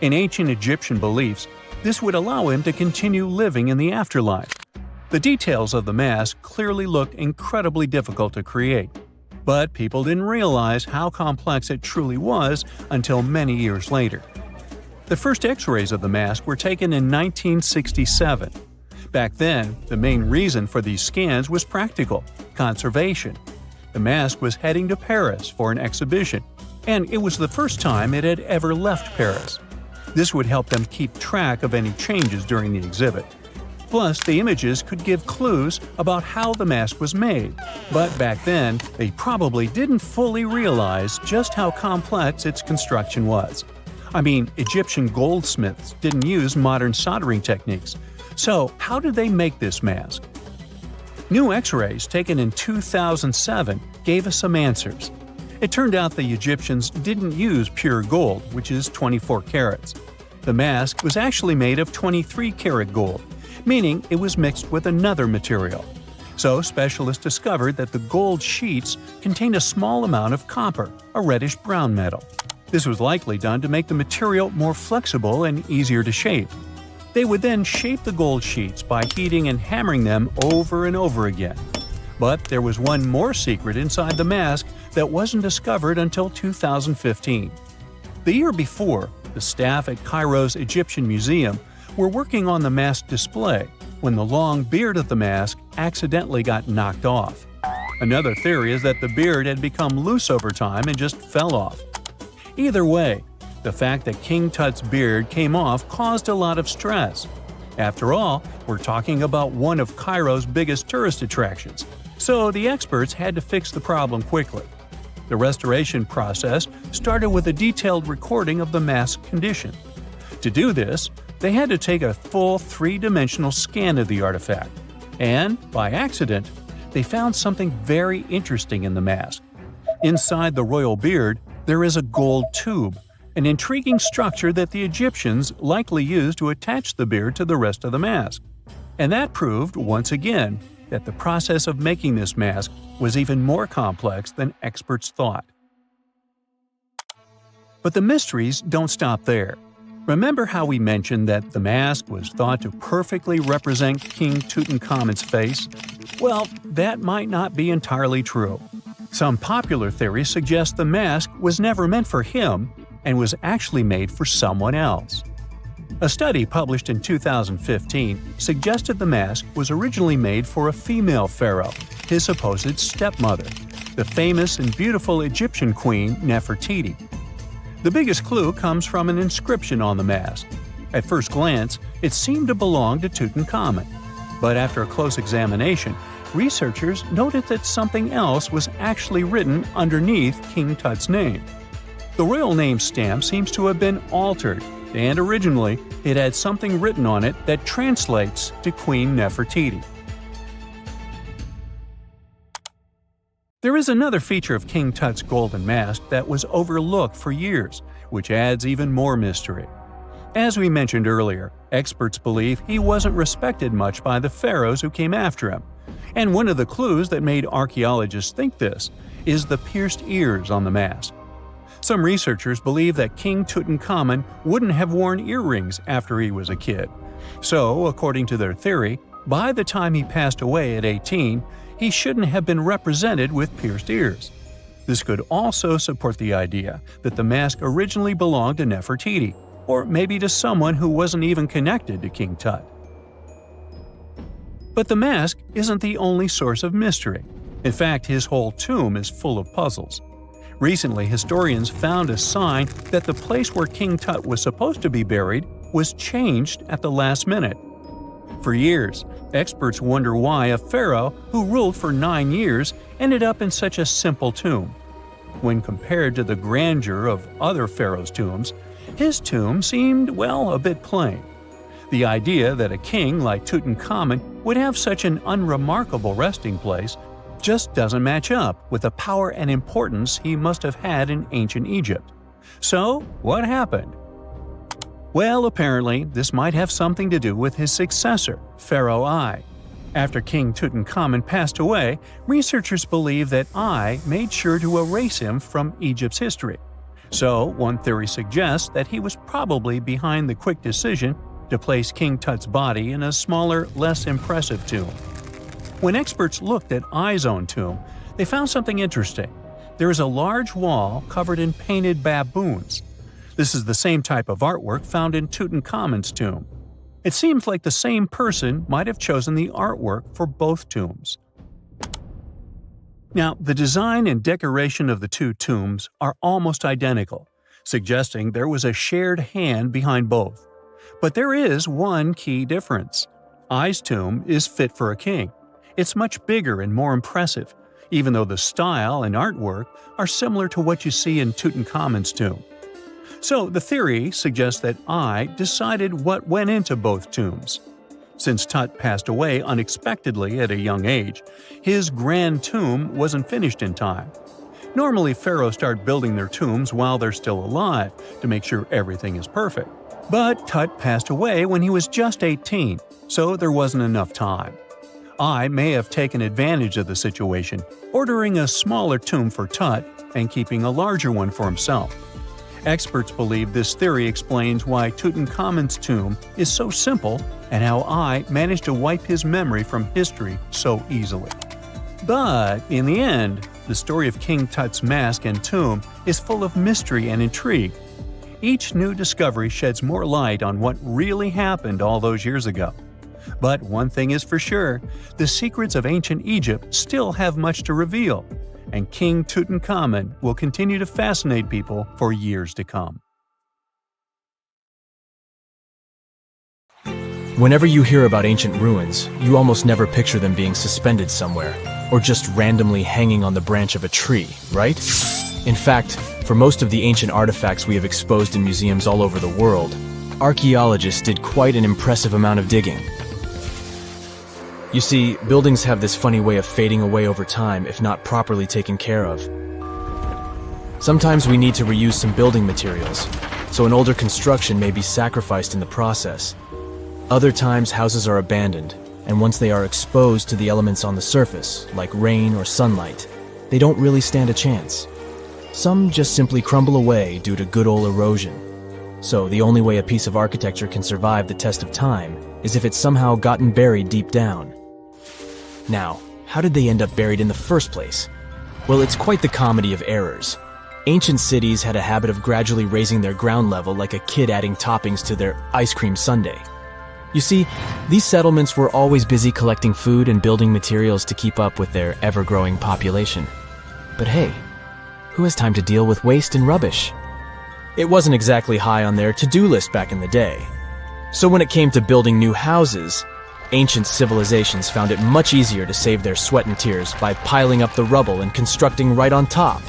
In ancient Egyptian beliefs, this would allow him to continue living in the afterlife. The details of the mask clearly looked incredibly difficult to create, but people didn't realize how complex it truly was until many years later. The first X-rays of the mask were taken in 1967. Back then, the main reason for these scans was practical – conservation. The mask was heading to Paris for an exhibition, and it was the first time it had ever left Paris. This would help them keep track of any changes during the exhibit. Plus, the images could give clues about how the mask was made. But back then, they probably didn't fully realize just how complex its construction was. I mean, Egyptian goldsmiths didn't use modern soldering techniques. So, how did they make this mask? New X-rays taken in 2007 gave us some answers. It turned out the Egyptians didn't use pure gold, which is 24 carats. The mask was actually made of 23-karat gold, meaning it was mixed with another material. So specialists discovered that the gold sheets contained a small amount of copper, a reddish-brown metal. This was likely done to make the material more flexible and easier to shape. They would then shape the gold sheets by heating and hammering them over and over again. But there was one more secret inside the mask that wasn't discovered until 2015. The year before, the staff at Cairo's Egyptian Museum were working on the mask display when the long beard of the mask accidentally got knocked off. Another theory is that the beard had become loose over time and just fell off. Either way, the fact that King Tut's beard came off caused a lot of stress. After all, we're talking about one of Cairo's biggest tourist attractions, so the experts had to fix the problem quickly. The restoration process started with a detailed recording of the mask's condition. To do this, they had to take a full three-dimensional scan of the artifact. And, by accident, they found something very interesting in the mask. Inside the royal beard, there is a gold tube, an intriguing structure that the Egyptians likely used to attach the beard to the rest of the mask. And that proved, once again, that the process of making this mask was even more complex than experts thought. But the mysteries don't stop there. Remember how we mentioned that the mask was thought to perfectly represent King Tutankhamun's face? Well, that might not be entirely true. Some popular theories suggest the mask was never meant for him and was actually made for someone else. A study published in 2015 suggested the mask was originally made for a female pharaoh, his supposed stepmother, the famous and beautiful Egyptian queen Nefertiti. The biggest clue comes from an inscription on the mask. At first glance, it seemed to belong to Tutankhamun, but after a close examination, researchers noted that something else was actually written underneath King Tut's name. The royal name stamp seems to have been altered, and originally it had something written on it that translates to Queen Nefertiti. There is another feature of King Tut's golden mask that was overlooked for years, which adds even more mystery. As we mentioned earlier, experts believe he wasn't respected much by the pharaohs who came after him. And one of the clues that made archaeologists think this is the pierced ears on the mask. Some researchers believe that King Tutankhamun wouldn't have worn earrings after he was a kid. So, according to their theory, by the time he passed away at 18, he shouldn't have been represented with pierced ears. This could also support the idea that the mask originally belonged to Nefertiti, or maybe to someone who wasn't even connected to King Tut. But the mask isn't the only source of mystery. In fact, his whole tomb is full of puzzles. Recently, historians found a sign that the place where King Tut was supposed to be buried was changed at the last minute. For years, experts wonder why a pharaoh who ruled for 9 years ended up in such a simple tomb. When compared to the grandeur of other pharaohs' tombs, his tomb seemed, well, a bit plain. The idea that a king like Tutankhamun would have such an unremarkable resting place just doesn't match up with the power and importance he must have had in ancient Egypt. So, what happened? Well, apparently, this might have something to do with his successor, Pharaoh I. After King Tutankhamun passed away, researchers believe that I made sure to erase him from Egypt's history. So, one theory suggests that he was probably behind the quick decision to place King Tut's body in a smaller, less impressive tomb. When experts looked at I's own tomb, they found something interesting. There is a large wall covered in painted baboons. This is the same type of artwork found in Tutankhamun's tomb. It seems like the same person might have chosen the artwork for both tombs. Now, the design and decoration of the two tombs are almost identical, suggesting there was a shared hand behind both. But there is one key difference. I's tomb is fit for a king. It's much bigger and more impressive, even though the style and artwork are similar to what you see in Tutankhamun's tomb. So the theory suggests that I decided what went into both tombs. Since Tut passed away unexpectedly at a young age, his grand tomb wasn't finished in time. Normally, pharaohs start building their tombs while they're still alive to make sure everything is perfect. But Tut passed away when he was just 18, so there wasn't enough time. I may have taken advantage of the situation, ordering a smaller tomb for Tut and keeping a larger one for himself. Experts believe this theory explains why Tutankhamun's tomb is so simple and how I managed to wipe his memory from history so easily. But in the end, the story of King Tut's mask and tomb is full of mystery and intrigue. Each new discovery sheds more light on what really happened all those years ago. But one thing is for sure, the secrets of ancient Egypt still have much to reveal, and King Tutankhamun will continue to fascinate people for years to come. Whenever you hear about ancient ruins, you almost never picture them being suspended somewhere, or just randomly hanging on the branch of a tree, right? In fact, for most of the ancient artifacts we have exposed in museums all over the world, archaeologists did quite an impressive amount of digging. You see, buildings have this funny way of fading away over time if not properly taken care of. Sometimes we need to reuse some building materials, so an older construction may be sacrificed in the process. Other times houses are abandoned, and once they are exposed to the elements on the surface, like rain or sunlight, they don't really stand a chance. Some just simply crumble away due to good old erosion. So the only way a piece of architecture can survive the test of time is if it's somehow gotten buried deep down. Now, how did they end up buried in the first place? Well, it's quite the comedy of errors. Ancient cities had a habit of gradually raising their ground level like a kid adding toppings to their ice cream sundae. You see, these settlements were always busy collecting food and building materials to keep up with their ever-growing population. But hey, who has time to deal with waste and rubbish? It wasn't exactly high on their to-do list back in the day. So when it came to building new houses, ancient civilizations found it much easier to save their sweat and tears by piling up the rubble and constructing right on top.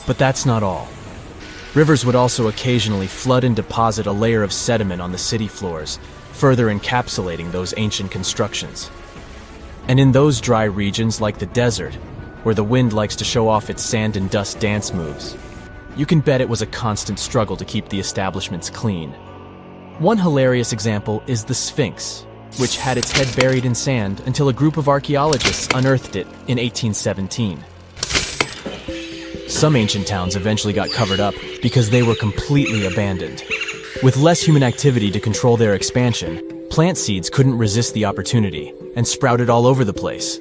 But that's not all. Rivers would also occasionally flood and deposit a layer of sediment on the city floors, further encapsulating those ancient constructions. And in those dry regions like the desert, where the wind likes to show off its sand and dust dance moves, you can bet it was a constant struggle to keep the establishments clean. One hilarious example is the Sphinx, which had its head buried in sand until a group of archaeologists unearthed it in 1817. Some ancient towns eventually got covered up because they were completely abandoned. With less human activity to control their expansion, plant seeds couldn't resist the opportunity and sprouted all over the place.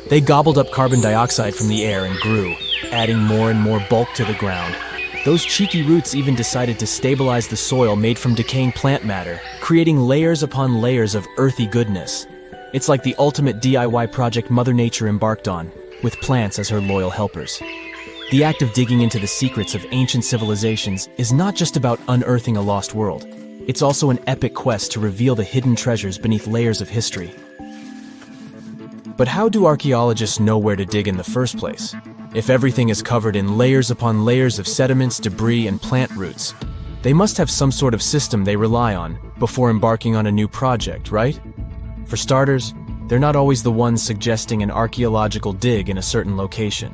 They gobbled up carbon dioxide from the air and grew, adding more and more bulk to the ground. Those cheeky roots even decided to stabilize the soil made from decaying plant matter, creating layers upon layers of earthy goodness. It's like the ultimate DIY project Mother Nature embarked on, with plants as her loyal helpers. The act of digging into the secrets of ancient civilizations is not just about unearthing a lost world. It's also an epic quest to reveal the hidden treasures beneath layers of history. But how do archaeologists know where to dig in the first place? If everything is covered in layers upon layers of sediments, debris, and plant roots, they must have some sort of system they rely on before embarking on a new project, right? For starters, they're not always the ones suggesting an archaeological dig in a certain location.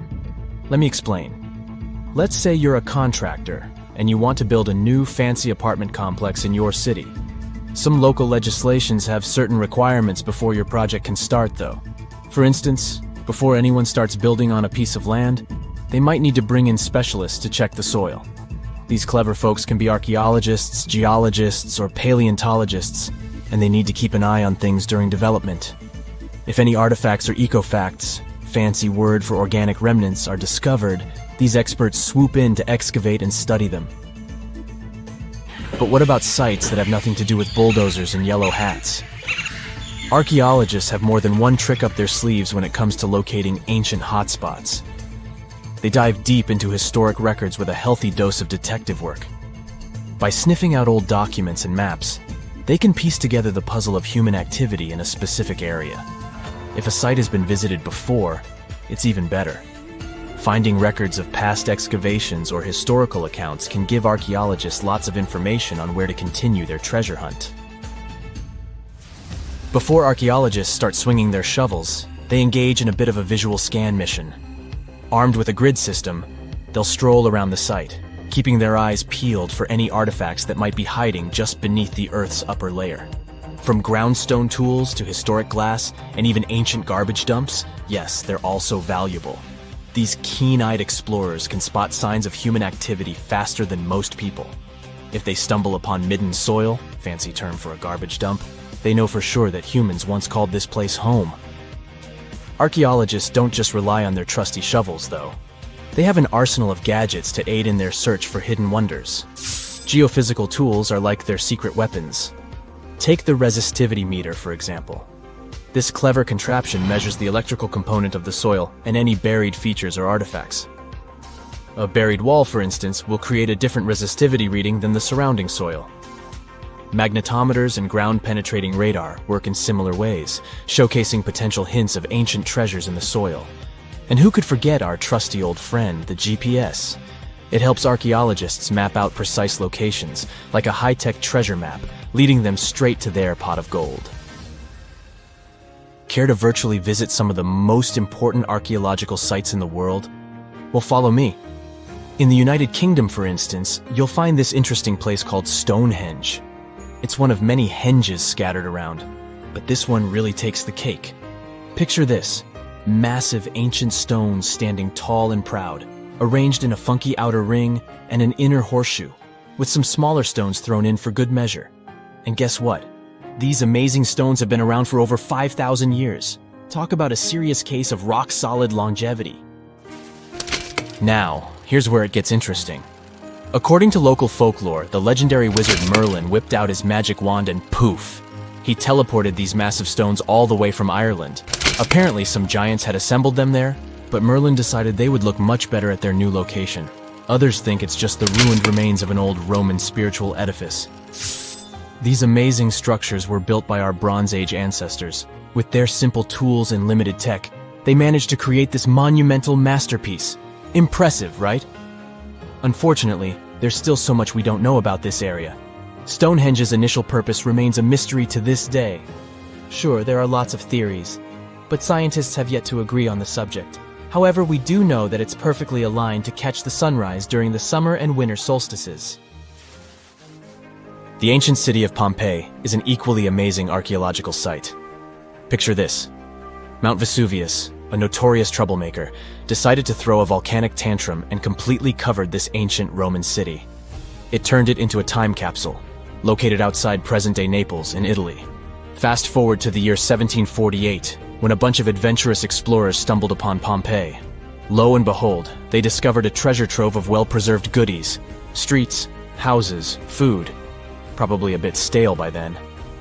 Let me explain. Let's say you're a contractor and you want to build a new fancy apartment complex in your city. Some local legislations have certain requirements before your project can start, though. For instance, before anyone starts building on a piece of land, they might need to bring in specialists to check the soil. These clever folks can be archaeologists, geologists, or paleontologists, and they need to keep an eye on things during development. If any artifacts or ecofacts, fancy word for organic remnants, are discovered, these experts swoop in to excavate and study them. But what about sites that have nothing to do with bulldozers and yellow hats? Archaeologists have more than one trick up their sleeves when it comes to locating ancient hotspots. They dive deep into historic records with a healthy dose of detective work. By sniffing out old documents and maps, they can piece together the puzzle of human activity in a specific area. If a site has been visited before, it's even better. Finding records of past excavations or historical accounts can give archaeologists lots of information on where to continue their treasure hunt. Before archaeologists start swinging their shovels, they engage in a bit of a visual scan mission. Armed with a grid system, they'll stroll around the site, keeping their eyes peeled for any artifacts that might be hiding just beneath the Earth's upper layer. From groundstone tools to historic glass and even ancient garbage dumps, yes, they're also valuable. These keen-eyed explorers can spot signs of human activity faster than most people. If they stumble upon midden soil, fancy term for a garbage dump, they know for sure that humans once called this place home. Archaeologists don't just rely on their trusty shovels, though. They have an arsenal of gadgets to aid in their search for hidden wonders. Geophysical tools are like their secret weapons. Take the resistivity meter, for example. This clever contraption measures the electrical component of the soil and any buried features or artifacts. A buried wall, for instance, will create a different resistivity reading than the surrounding soil. Magnetometers and ground-penetrating radar work in similar ways, showcasing potential hints of ancient treasures in the soil. And who could forget our trusty old friend, the GPS? It helps archaeologists map out precise locations, like a high-tech treasure map, leading them straight to their pot of gold. Care to virtually visit some of the most important archaeological sites in the world? Well, follow me. In the United Kingdom, for instance, you'll find this interesting place called Stonehenge. It's one of many henges scattered around, but this one really takes the cake. Picture this: massive ancient stones standing tall and proud, arranged in a funky outer ring and an inner horseshoe, with some smaller stones thrown in for good measure. And guess what? These amazing stones have been around for over 5,000 years. Talk about a serious case of rock-solid longevity. Now, here's where it gets interesting. According to local folklore, the legendary wizard Merlin whipped out his magic wand and poof! He teleported these massive stones all the way from Ireland. Apparently, some giants had assembled them there, but Merlin decided they would look much better at their new location. Others think it's just the ruined remains of an old Roman spiritual edifice. These amazing structures were built by our Bronze Age ancestors. With their simple tools and limited tech, they managed to create this monumental masterpiece. Impressive, right? Unfortunately, there's still so much we don't know about this area. Stonehenge's initial purpose remains a mystery to this day. Sure, there are lots of theories, but scientists have yet to agree on the subject. However, we do know that it's perfectly aligned to catch the sunrise during the summer and winter solstices. The ancient city of Pompeii is an equally amazing archaeological site. Picture this: Mount Vesuvius, a notorious troublemaker, decided to throw a volcanic tantrum and completely covered this ancient Roman city. It turned it into a time capsule, located outside present-day Naples in Italy. Fast forward to the year 1748, when a bunch of adventurous explorers stumbled upon Pompeii. Lo and behold, they discovered a treasure trove of well-preserved goodies: streets, houses, food. Probably a bit stale by then.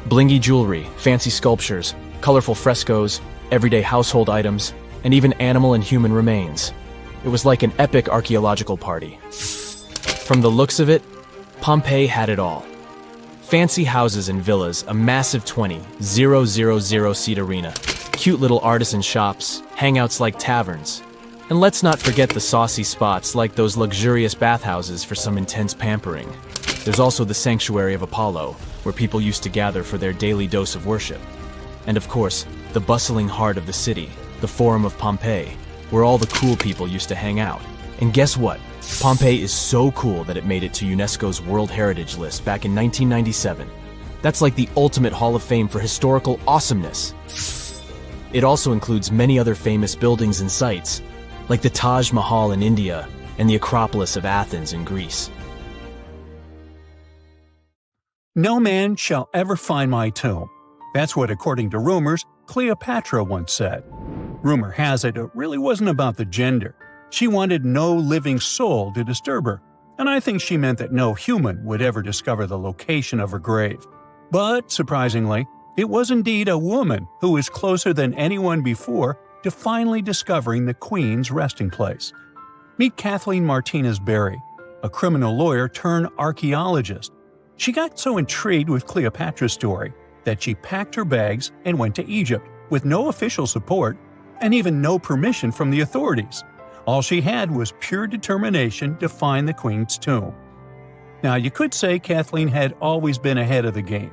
Blingy jewelry, fancy sculptures, colorful frescoes, everyday household items, and even animal and human remains. It was like an epic archaeological party. From the looks of it, Pompeii had it all. Fancy houses and villas, a massive 20,000-seat arena, cute little artisan shops, hangouts like taverns. And let's not forget the saucy spots like those luxurious bathhouses for some intense pampering. There's also the sanctuary of Apollo, where people used to gather for their daily dose of worship. And of course, the bustling heart of the city, the Forum of Pompeii, where all the cool people used to hang out. And guess what? Pompeii is so cool that it made it to UNESCO's World Heritage List back in 1997. That's like the ultimate Hall of Fame for historical awesomeness. It also includes many other famous buildings and sites, like the Taj Mahal in India and the Acropolis of Athens in Greece. No man shall ever find my tomb. That's what, according to rumors, Cleopatra once said. Rumor has it really wasn't about the gender. She wanted no living soul to disturb her, and I think she meant that no human would ever discover the location of her grave. But, surprisingly, it was indeed a woman who was closer than anyone before to finally discovering the Queen's resting place. Meet Kathleen Martinez Berry, a criminal lawyer turned archaeologist. She got so intrigued with Cleopatra's story that she packed her bags and went to Egypt with no official support and even no permission from the authorities. All she had was pure determination to find the Queen's tomb. Now, you could say Kathleen had always been ahead of the game.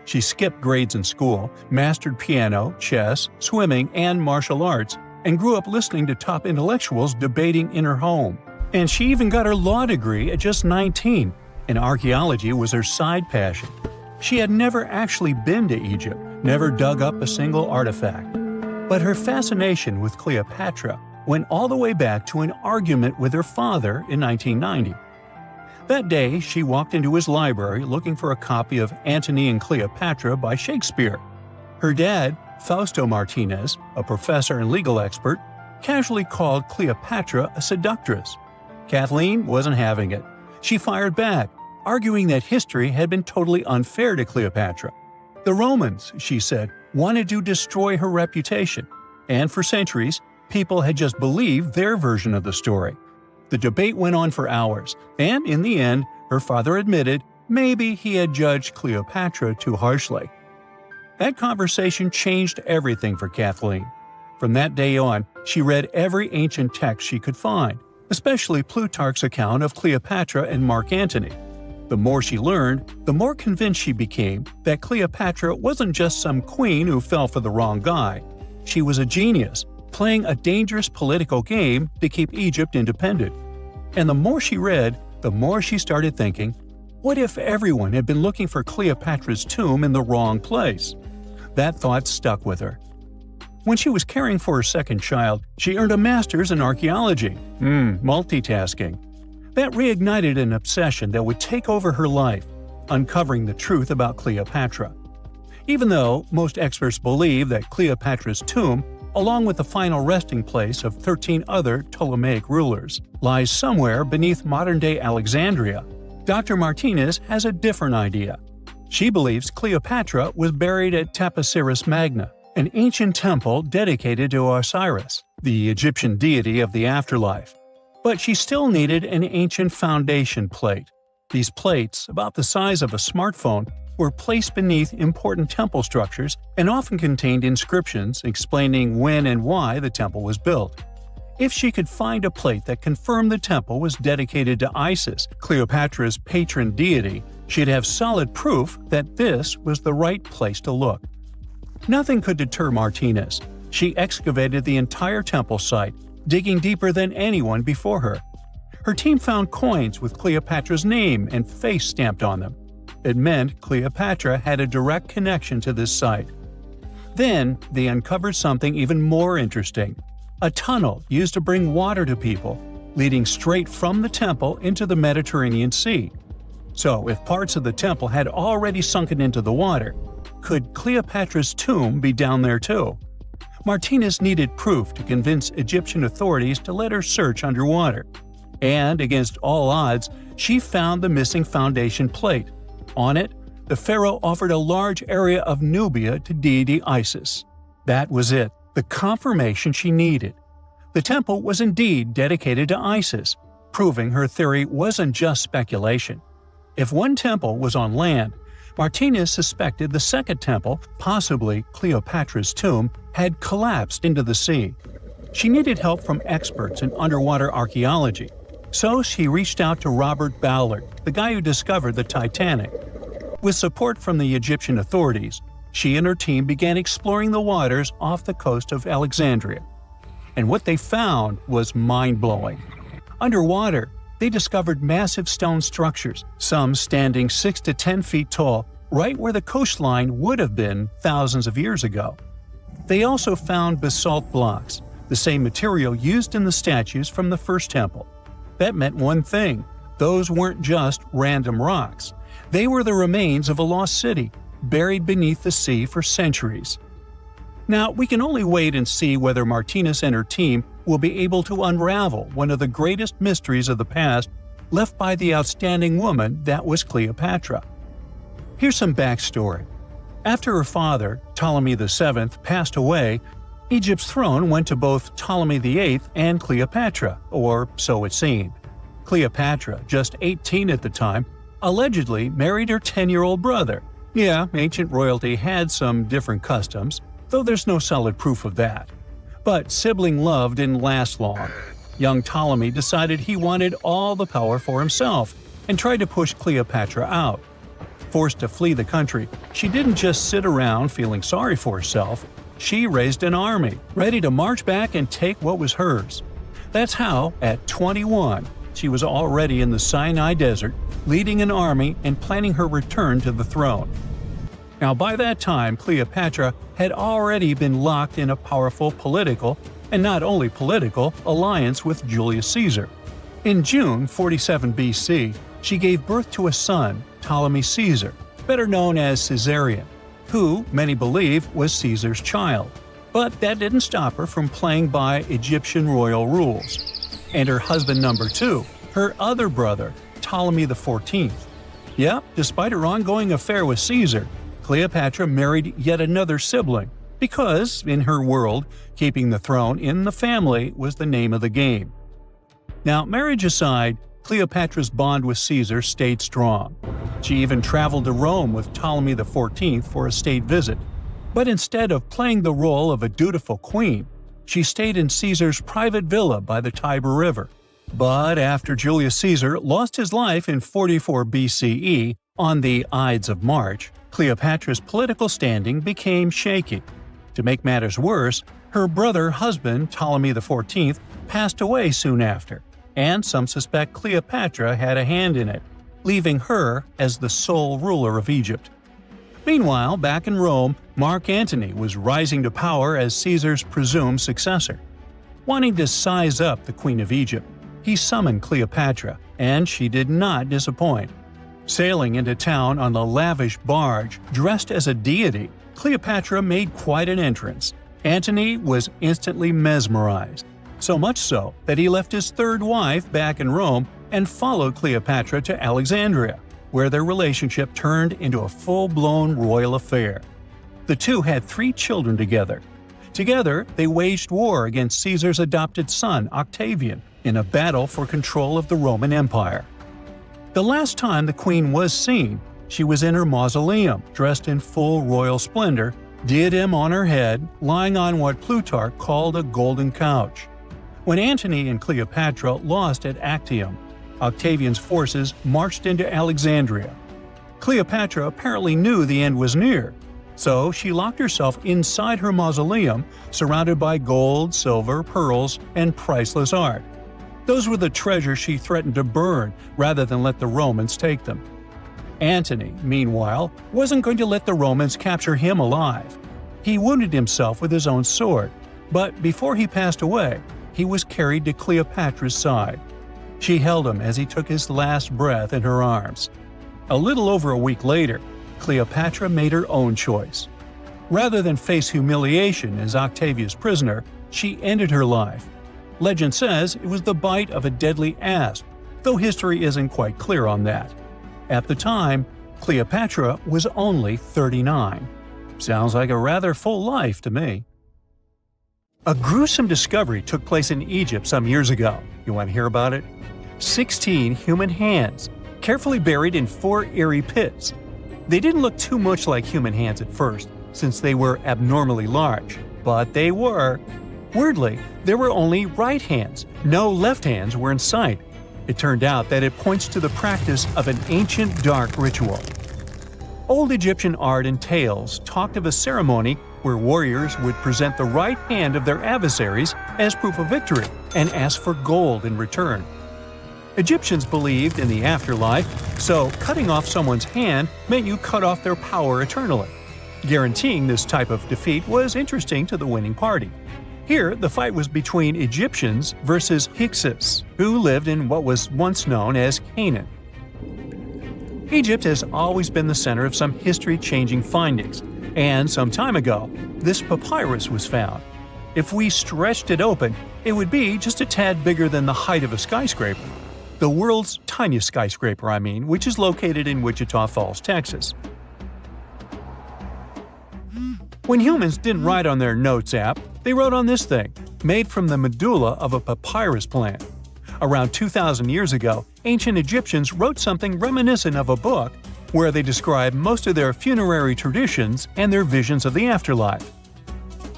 She skipped grades in school, mastered piano, chess, swimming, and martial arts, and grew up listening to top intellectuals debating in her home. And she even got her law degree at just 19, and archaeology was her side passion. She had never actually been to Egypt, never dug up a single artifact. But her fascination with Cleopatra went all the way back to an argument with her father in 1990. That day, she walked into his library looking for a copy of Antony and Cleopatra by Shakespeare. Her dad, Fausto Martinez, a professor and legal expert, casually called Cleopatra a seductress. Kathleen wasn't having it. She fired back, arguing that history had been totally unfair to Cleopatra. The Romans, she said, wanted to destroy her reputation, and for centuries, people had just believed their version of the story. The debate went on for hours, and in the end, her father admitted maybe he had judged Cleopatra too harshly. That conversation changed everything for Kathleen. From that day on, she read every ancient text she could find, especially Plutarch's account of Cleopatra and Mark Antony. The more she learned, the more convinced she became that Cleopatra wasn't just some queen who fell for the wrong guy. She was a genius, playing a dangerous political game to keep Egypt independent. And the more she read, the more she started thinking, what if everyone had been looking for Cleopatra's tomb in the wrong place? That thought stuck with her. When she was caring for her second child, she earned a master's in archaeology. Multitasking. That reignited an obsession that would take over her life, uncovering the truth about Cleopatra. Even though most experts believe that Cleopatra's tomb, along with the final resting place of 13 other Ptolemaic rulers, lies somewhere beneath modern-day Alexandria, Dr. Martinez has a different idea. She believes Cleopatra was buried at Taposiris Magna, an ancient temple dedicated to Osiris, the Egyptian deity of the afterlife. But she still needed an ancient foundation plate. These plates, about the size of a smartphone, were placed beneath important temple structures and often contained inscriptions explaining when and why the temple was built. If she could find a plate that confirmed the temple was dedicated to Isis, Cleopatra's patron deity, she'd have solid proof that this was the right place to look. Nothing could deter Martinez. She excavated the entire temple site, digging deeper than anyone before her. Her team found coins with Cleopatra's name and face stamped on them. It meant Cleopatra had a direct connection to this site. Then, they uncovered something even more interesting: a tunnel used to bring water to people, leading straight from the temple into the Mediterranean Sea. So, if parts of the temple had already sunken into the water, could Cleopatra's tomb be down there too? Martinez needed proof to convince Egyptian authorities to let her search underwater. And, against all odds, she found the missing foundation plate. On it, the pharaoh offered a large area of Nubia to deity Isis. That was it, the confirmation she needed. The temple was indeed dedicated to Isis, proving her theory wasn't just speculation. If one temple was on land, Martinez suspected the second temple, possibly Cleopatra's tomb, had collapsed into the sea. She needed help from experts in underwater archaeology, so she reached out to Robert Ballard, the guy who discovered the Titanic. With support from the Egyptian authorities, she and her team began exploring the waters off the coast of Alexandria. And what they found was mind-blowing. Underwater, they discovered massive stone structures, some standing 6 to 10 feet tall, right where the coastline would have been thousands of years ago. They also found basalt blocks, the same material used in the statues from the first temple. That meant one thing: those weren't just random rocks. They were the remains of a lost city, buried beneath the sea for centuries. Now, we can only wait and see whether Martinez and her team will be able to unravel one of the greatest mysteries of the past left by the outstanding woman that was Cleopatra. Here's some backstory. After her father, Ptolemy VII, passed away, Egypt's throne went to both Ptolemy VIII and Cleopatra, or so it seemed. Cleopatra, just 18 at the time, allegedly married her 10-year-old brother. Yeah, ancient royalty had some different customs, though there's no solid proof of that. But sibling love didn't last long. Young Ptolemy decided he wanted all the power for himself and tried to push Cleopatra out. Forced to flee the country, she didn't just sit around feeling sorry for herself. She raised an army, ready to march back and take what was hers. That's how, at 21, she was already in the Sinai Desert, leading an army and planning her return to the throne. Now, by that time, Cleopatra had already been locked in a powerful political, and not only political, alliance with Julius Caesar. In June 47 BC, she gave birth to a son, Ptolemy Caesar, better known as Caesarion, who, many believe, was Caesar's child. But that didn't stop her from playing by Egyptian royal rules. And her husband number 2, her other brother, Ptolemy XIV. Yeah, despite her ongoing affair with Caesar, Cleopatra married yet another sibling, because, in her world, keeping the throne in the family was the name of the game. Now, marriage aside, Cleopatra's bond with Caesar stayed strong. She even traveled to Rome with Ptolemy XIV for a state visit. But instead of playing the role of a dutiful queen, she stayed in Caesar's private villa by the Tiber River. But after Julius Caesar lost his life in 44 BCE on the Ides of March, Cleopatra's political standing became shaky. To make matters worse, her brother-husband Ptolemy XIV passed away soon after, and some suspect Cleopatra had a hand in it, leaving her as the sole ruler of Egypt. Meanwhile, back in Rome, Mark Antony was rising to power as Caesar's presumed successor. Wanting to size up the Queen of Egypt, he summoned Cleopatra, and she did not disappoint. Sailing into town on a lavish barge dressed as a deity, Cleopatra made quite an entrance. Antony was instantly mesmerized, so much so that he left his third wife back in Rome and followed Cleopatra to Alexandria, where their relationship turned into a full-blown royal affair. The two had 3 children together. Together, they waged war against Caesar's adopted son, Octavian, in a battle for control of the Roman Empire. The last time the queen was seen, she was in her mausoleum, dressed in full royal splendor, diadem on her head, lying on what Plutarch called a golden couch. When Antony and Cleopatra lost at Actium, Octavian's forces marched into Alexandria. Cleopatra apparently knew the end was near, so she locked herself inside her mausoleum, surrounded by gold, silver, pearls, and priceless art. Those were the treasures she threatened to burn rather than let the Romans take them. Antony, meanwhile, wasn't going to let the Romans capture him alive. He wounded himself with his own sword, but before he passed away, he was carried to Cleopatra's side. She held him as he took his last breath in her arms. A little over a week later, Cleopatra made her own choice. Rather than face humiliation as Octavia's prisoner, she ended her life. Legend says it was the bite of a deadly asp, though history isn't quite clear on that. At the time, Cleopatra was only 39. Sounds like a rather full life to me. A gruesome discovery took place in Egypt some years ago. You want to hear about it? 16 human hands, carefully buried in 4 eerie pits. They didn't look too much like human hands at first, since they were abnormally large, but they were. Weirdly, there were only right hands. No left hands were in sight. It turned out that it points to the practice of an ancient dark ritual. Old Egyptian art and tales talked of a ceremony where warriors would present the right hand of their adversaries as proof of victory and ask for gold in return. Egyptians believed in the afterlife, so cutting off someone's hand meant you cut off their power eternally. Guaranteeing this type of defeat was interesting to the winning party. Here, the fight was between Egyptians versus Hyksos, who lived in what was once known as Canaan. Egypt has always been the center of some history-changing findings, and some time ago, this papyrus was found. If we stretched it open, it would be just a tad bigger than the height of a skyscraper. The world's tiniest skyscraper, which is located in Wichita Falls, Texas. When humans didn't write on their notes app, they wrote on this thing, made from the medulla of a papyrus plant. Around 2,000 years ago, ancient Egyptians wrote something reminiscent of a book where they describe most of their funerary traditions and their visions of the afterlife.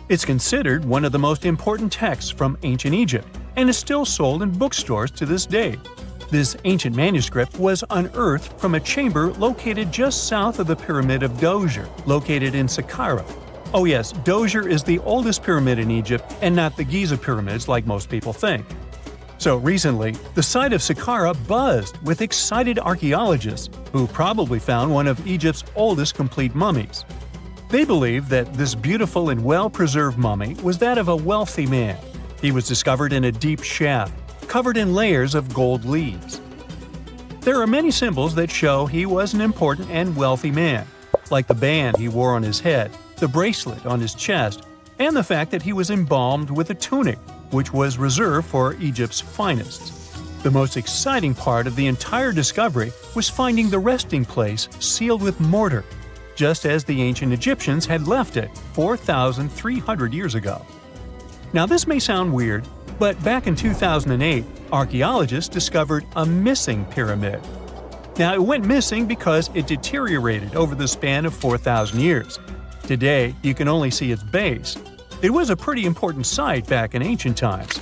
It's considered one of the most important texts from ancient Egypt and is still sold in bookstores to this day. This ancient manuscript was unearthed from a chamber located just south of the Pyramid of Djoser, located in Saqqara. Oh yes, Djoser is the oldest pyramid in Egypt and not the Giza pyramids like most people think. So recently, the site of Saqqara buzzed with excited archaeologists who probably found one of Egypt's oldest complete mummies. They believe that this beautiful and well-preserved mummy was that of a wealthy man. He was discovered in a deep shaft, covered in layers of gold leaves. There are many symbols that show he was an important and wealthy man, like the band he wore on his head, the bracelet on his chest, and the fact that he was embalmed with a tunic, which was reserved for Egypt's finest. The most exciting part of the entire discovery was finding the resting place sealed with mortar, just as the ancient Egyptians had left it 4,300 years ago. Now this may sound weird, but back in 2008, archaeologists discovered a missing pyramid. Now it went missing because it deteriorated over the span of 4,000 years. Today, you can only see its base. It was a pretty important site back in ancient times.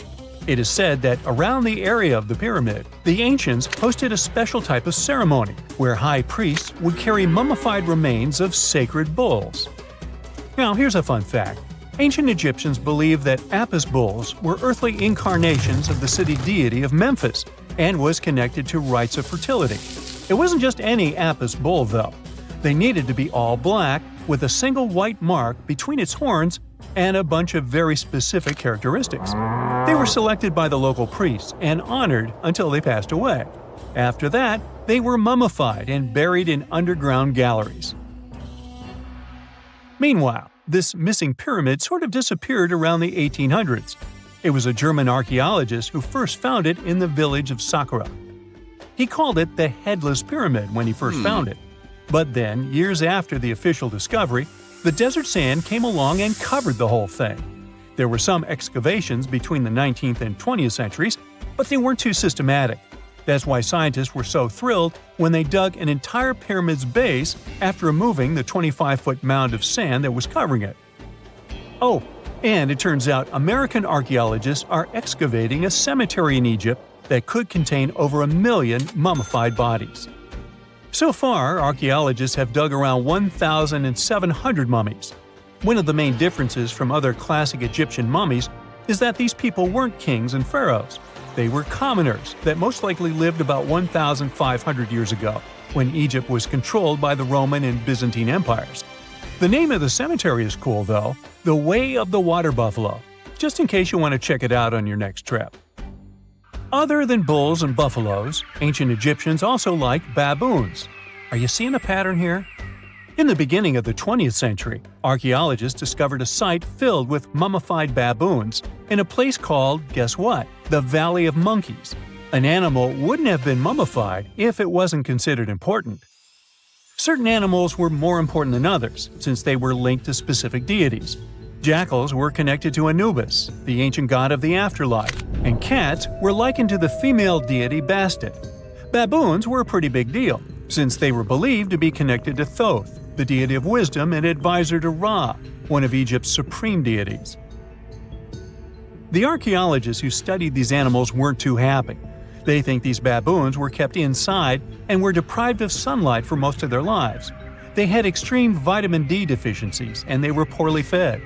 It is said that around the area of the pyramid, the ancients hosted a special type of ceremony where high priests would carry mummified remains of sacred bulls. Now here's a fun fact. Ancient Egyptians believed that Apis bulls were earthly incarnations of the city deity of Memphis and was connected to rites of fertility. It wasn't just any Apis bull though. They needed to be all black with a single white mark between its horns and a bunch of very specific characteristics. They were selected by the local priests and honored until they passed away. After that, they were mummified and buried in underground galleries. Meanwhile, this missing pyramid sort of disappeared around the 1800s. It was a German archaeologist who first found it in the village of Saqqara. He called it the Headless Pyramid when he first found it. But then, years after the official discovery, the desert sand came along and covered the whole thing. There were some excavations between the 19th and 20th centuries, but they weren't too systematic. That's why scientists were so thrilled when they dug an entire pyramid's base after removing the 25-foot mound of sand that was covering it. Oh, and it turns out American archaeologists are excavating a cemetery in Egypt that could contain over 1 million mummified bodies. So far, archaeologists have dug around 1,700 mummies. One of the main differences from other classic Egyptian mummies is that these people weren't kings and pharaohs. They were commoners that most likely lived about 1,500 years ago, when Egypt was controlled by the Roman and Byzantine empires. The name of the cemetery is cool though, the Way of the Water Buffalo, just in case you want to check it out on your next trip. Other than bulls and buffaloes, ancient Egyptians also liked baboons. Are you seeing a pattern here? In the beginning of the 20th century, archaeologists discovered a site filled with mummified baboons in a place called, guess what? The Valley of Monkeys. An animal wouldn't have been mummified if it wasn't considered important. Certain animals were more important than others, since they were linked to specific deities. Jackals were connected to Anubis, the ancient god of the afterlife, and cats were likened to the female deity Bastet. Baboons were a pretty big deal, since they were believed to be connected to Thoth, the deity of wisdom and advisor to Ra, one of Egypt's supreme deities. The archaeologists who studied these animals weren't too happy. They think these baboons were kept inside and were deprived of sunlight for most of their lives. They had extreme vitamin D deficiencies and they were poorly fed.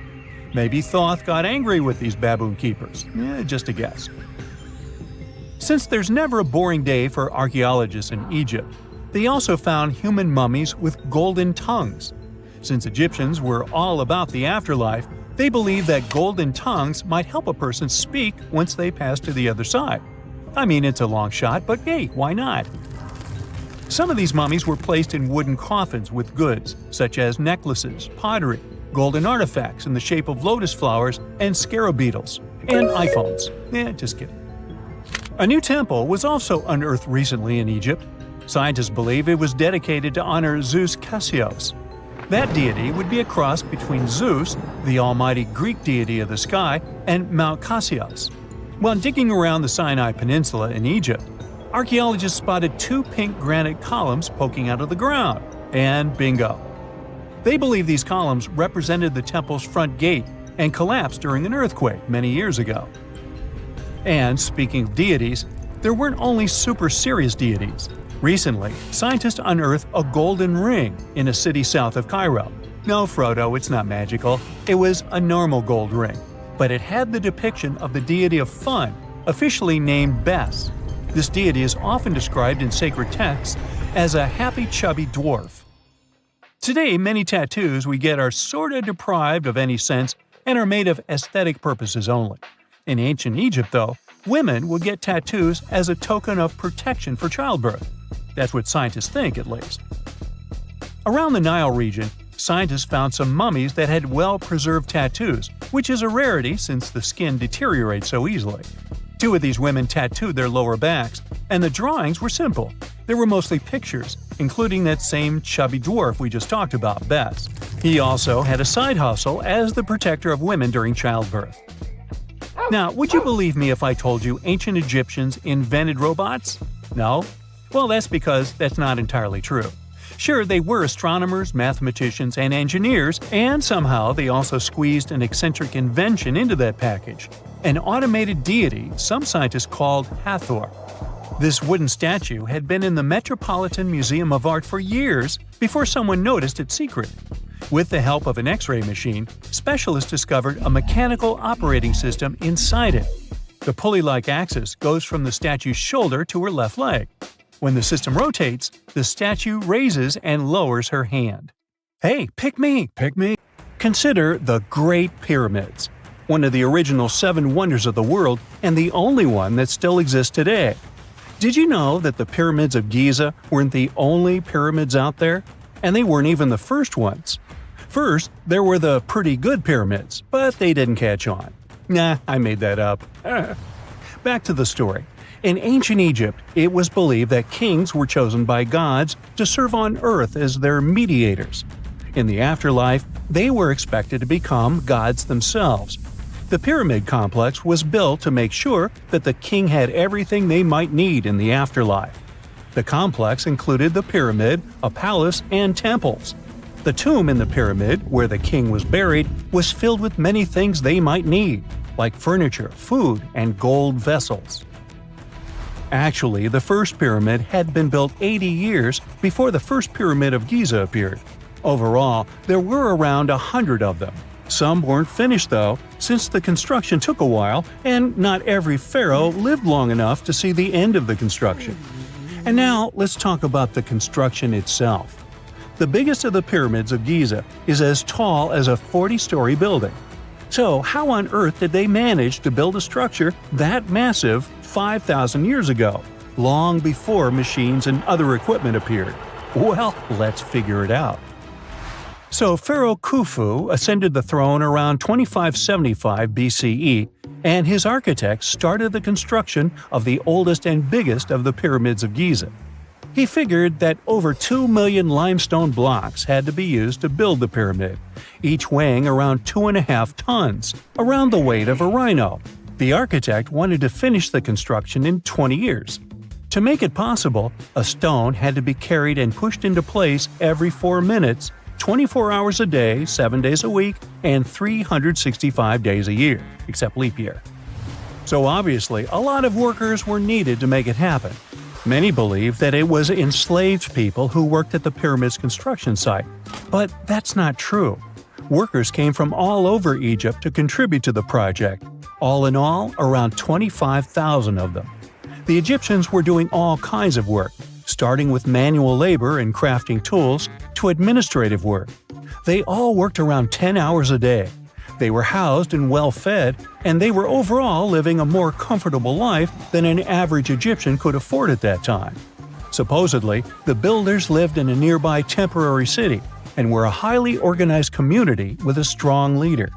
Maybe Thoth got angry with these baboon keepers. Just a guess. Since there's never a boring day for archaeologists in Egypt, they also found human mummies with golden tongues. Since Egyptians were all about the afterlife, they believed that golden tongues might help a person speak once they pass to the other side. I mean, it's a long shot, but hey, why not? Some of these mummies were placed in wooden coffins with goods, such as necklaces, pottery, golden artifacts in the shape of lotus flowers, and scarab beetles, and iPhones. Just kidding. A new temple was also unearthed recently in Egypt. Scientists believe it was dedicated to honor Zeus Cassios. That deity would be a cross between Zeus, the almighty Greek deity of the sky, and Mount Cassios. While digging around the Sinai Peninsula in Egypt, archaeologists spotted 2 pink granite columns poking out of the ground, and bingo. They believe these columns represented the temple's front gate and collapsed during an earthquake many years ago. And speaking of deities, there weren't only super serious deities. Recently, scientists unearthed a golden ring in a city south of Cairo. No, Frodo, it's not magical. It was a normal gold ring, but it had the depiction of the deity of fun, officially named Bes. This deity is often described in sacred texts as a happy chubby dwarf. Today, many tattoos we get are sorta deprived of any sense and are made of aesthetic purposes only. In ancient Egypt, though, women would get tattoos as a token of protection for childbirth. That's what scientists think, at least. Around the Nile region, scientists found some mummies that had well-preserved tattoos, which is a rarity since the skin deteriorates so easily. 2 of these women tattooed their lower backs, and the drawings were simple. They were mostly pictures, including that same chubby dwarf we just talked about, Bes. He also had a side hustle as the protector of women during childbirth. Now, would you believe me if I told you ancient Egyptians invented robots? No? Well, that's because that's not entirely true. Sure, they were astronomers, mathematicians, and engineers, and somehow they also squeezed an eccentric invention into that package – an automated deity some scientists called Hathor. This wooden statue had been in the Metropolitan Museum of Art for years before someone noticed its secret. With the help of an X-ray machine, specialists discovered a mechanical operating system inside it. The pulley-like axis goes from the statue's shoulder to her left leg. When the system rotates, the statue raises and lowers her hand. Hey, pick me, pick me! Consider the Great Pyramids, one of the original 7 wonders of the world and the only one that still exists today. Did you know that the pyramids of Giza weren't the only pyramids out there? And they weren't even the first ones. First, there were the pretty good pyramids, but they didn't catch on. Nah, I made that up. Back to the story. In ancient Egypt, it was believed that kings were chosen by gods to serve on earth as their mediators. In the afterlife, they were expected to become gods themselves. The pyramid complex was built to make sure that the king had everything they might need in the afterlife. The complex included the pyramid, a palace, and temples. The tomb in the pyramid, where the king was buried, was filled with many things they might need, like furniture, food, and gold vessels. Actually, the first pyramid had been built 80 years before the first pyramid of Giza appeared. Overall, there were around 100 of them. Some weren't finished though, since the construction took a while and not every pharaoh lived long enough to see the end of the construction. And now let's talk about the construction itself. The biggest of the pyramids of Giza is as tall as a 40-story building. So how on earth did they manage to build a structure that massive 5,000 years ago, long before machines and other equipment appeared? Well, let's figure it out. So Pharaoh Khufu ascended the throne around 2575 BCE, and his architects started the construction of the oldest and biggest of the pyramids of Giza. He figured that over 2 million limestone blocks had to be used to build the pyramid, each weighing around 2.5 tons, around the weight of a rhino. The architect wanted to finish the construction in 20 years. To make it possible, a stone had to be carried and pushed into place every 4 minutes, 24 hours a day, 7 days a week, and 365 days a year, except leap year. So obviously, a lot of workers were needed to make it happen. Many believe that it was enslaved people who worked at the pyramid's construction site, but that's not true. Workers came from all over Egypt to contribute to the project. All in all, around 25,000 of them. The Egyptians were doing all kinds of work, starting with manual labor and crafting tools to administrative work. They all worked around 10 hours a day. They were housed and well-fed, and they were overall living a more comfortable life than an average Egyptian could afford at that time. Supposedly, the builders lived in a nearby temporary city and were a highly organized community with a strong leader.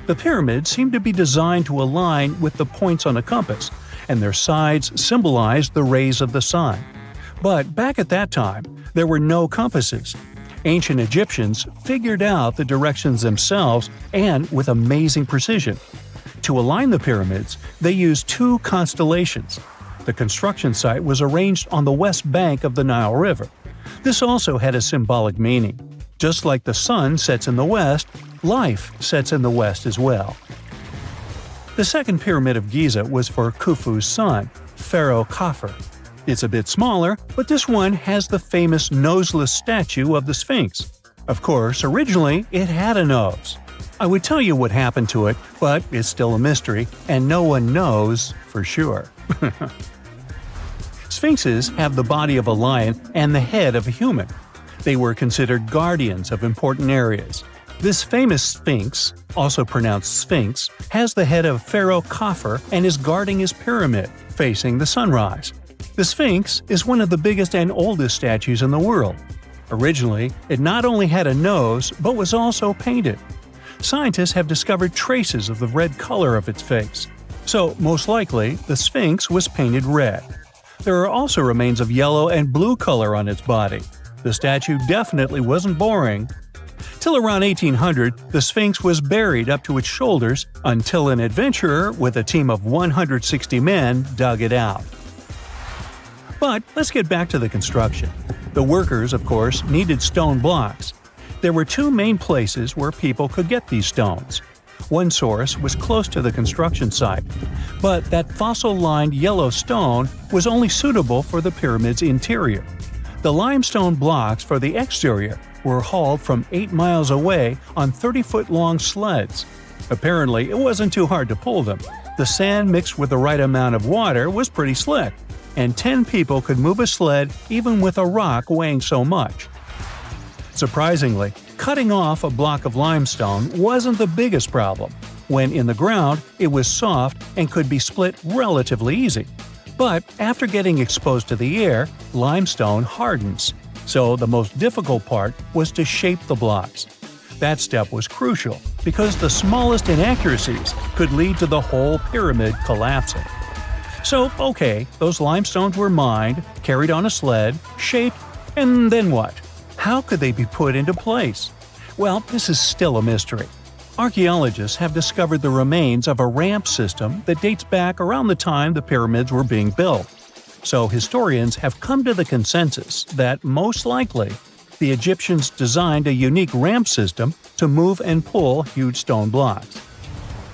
The pyramids seemed to be designed to align with the points on a compass, and their sides symbolized the rays of the sun. But back at that time, there were no compasses. Ancient Egyptians figured out the directions themselves and with amazing precision. To align the pyramids, they used 2 constellations. The construction site was arranged on the west bank of the Nile River. This also had a symbolic meaning. Just like the sun sets in the west, life sets in the west as well. The second pyramid of Giza was for Khufu's son, Pharaoh Khafre. It's a bit smaller, but this one has the famous noseless statue of the Sphinx. Of course, originally it had a nose. I would tell you what happened to it, but it's still a mystery, and no one knows for sure. Sphinxes have the body of a lion and the head of a human. They were considered guardians of important areas. This famous sphinx, also pronounced sphinx, has the head of Pharaoh Khafre and is guarding his pyramid, facing the sunrise. The sphinx is one of the biggest and oldest statues in the world. Originally, it not only had a nose, but was also painted. Scientists have discovered traces of the red color of its face. So, most likely, the sphinx was painted red. There are also remains of yellow and blue color on its body. The statue definitely wasn't boring. Till around 1800, the Sphinx was buried up to its shoulders until an adventurer with a team of 160 men dug it out. But let's get back to the construction. The workers, of course, needed stone blocks. There were two main places where people could get these stones. One source was close to the construction site, but that fossil-lined yellow stone was only suitable for the pyramid's interior. The limestone blocks for the exterior were hauled from 8 miles away on 30-foot-long sleds. Apparently, it wasn't too hard to pull them. The sand mixed with the right amount of water was pretty slick, and 10 people could move a sled even with a rock weighing so much. Surprisingly, cutting off a block of limestone wasn't the biggest problem. When in the ground, it was soft and could be split relatively easy. But after getting exposed to the air, limestone hardens. So the most difficult part was to shape the blocks. That step was crucial because the smallest inaccuracies could lead to the whole pyramid collapsing. So, okay, those limestones were mined, carried on a sled, shaped, and then what? How could they be put into place? Well, this is still a mystery. Archaeologists have discovered the remains of a ramp system that dates back around the time the pyramids were being built. So historians have come to the consensus that, most likely, the Egyptians designed a unique ramp system to move and pull huge stone blocks.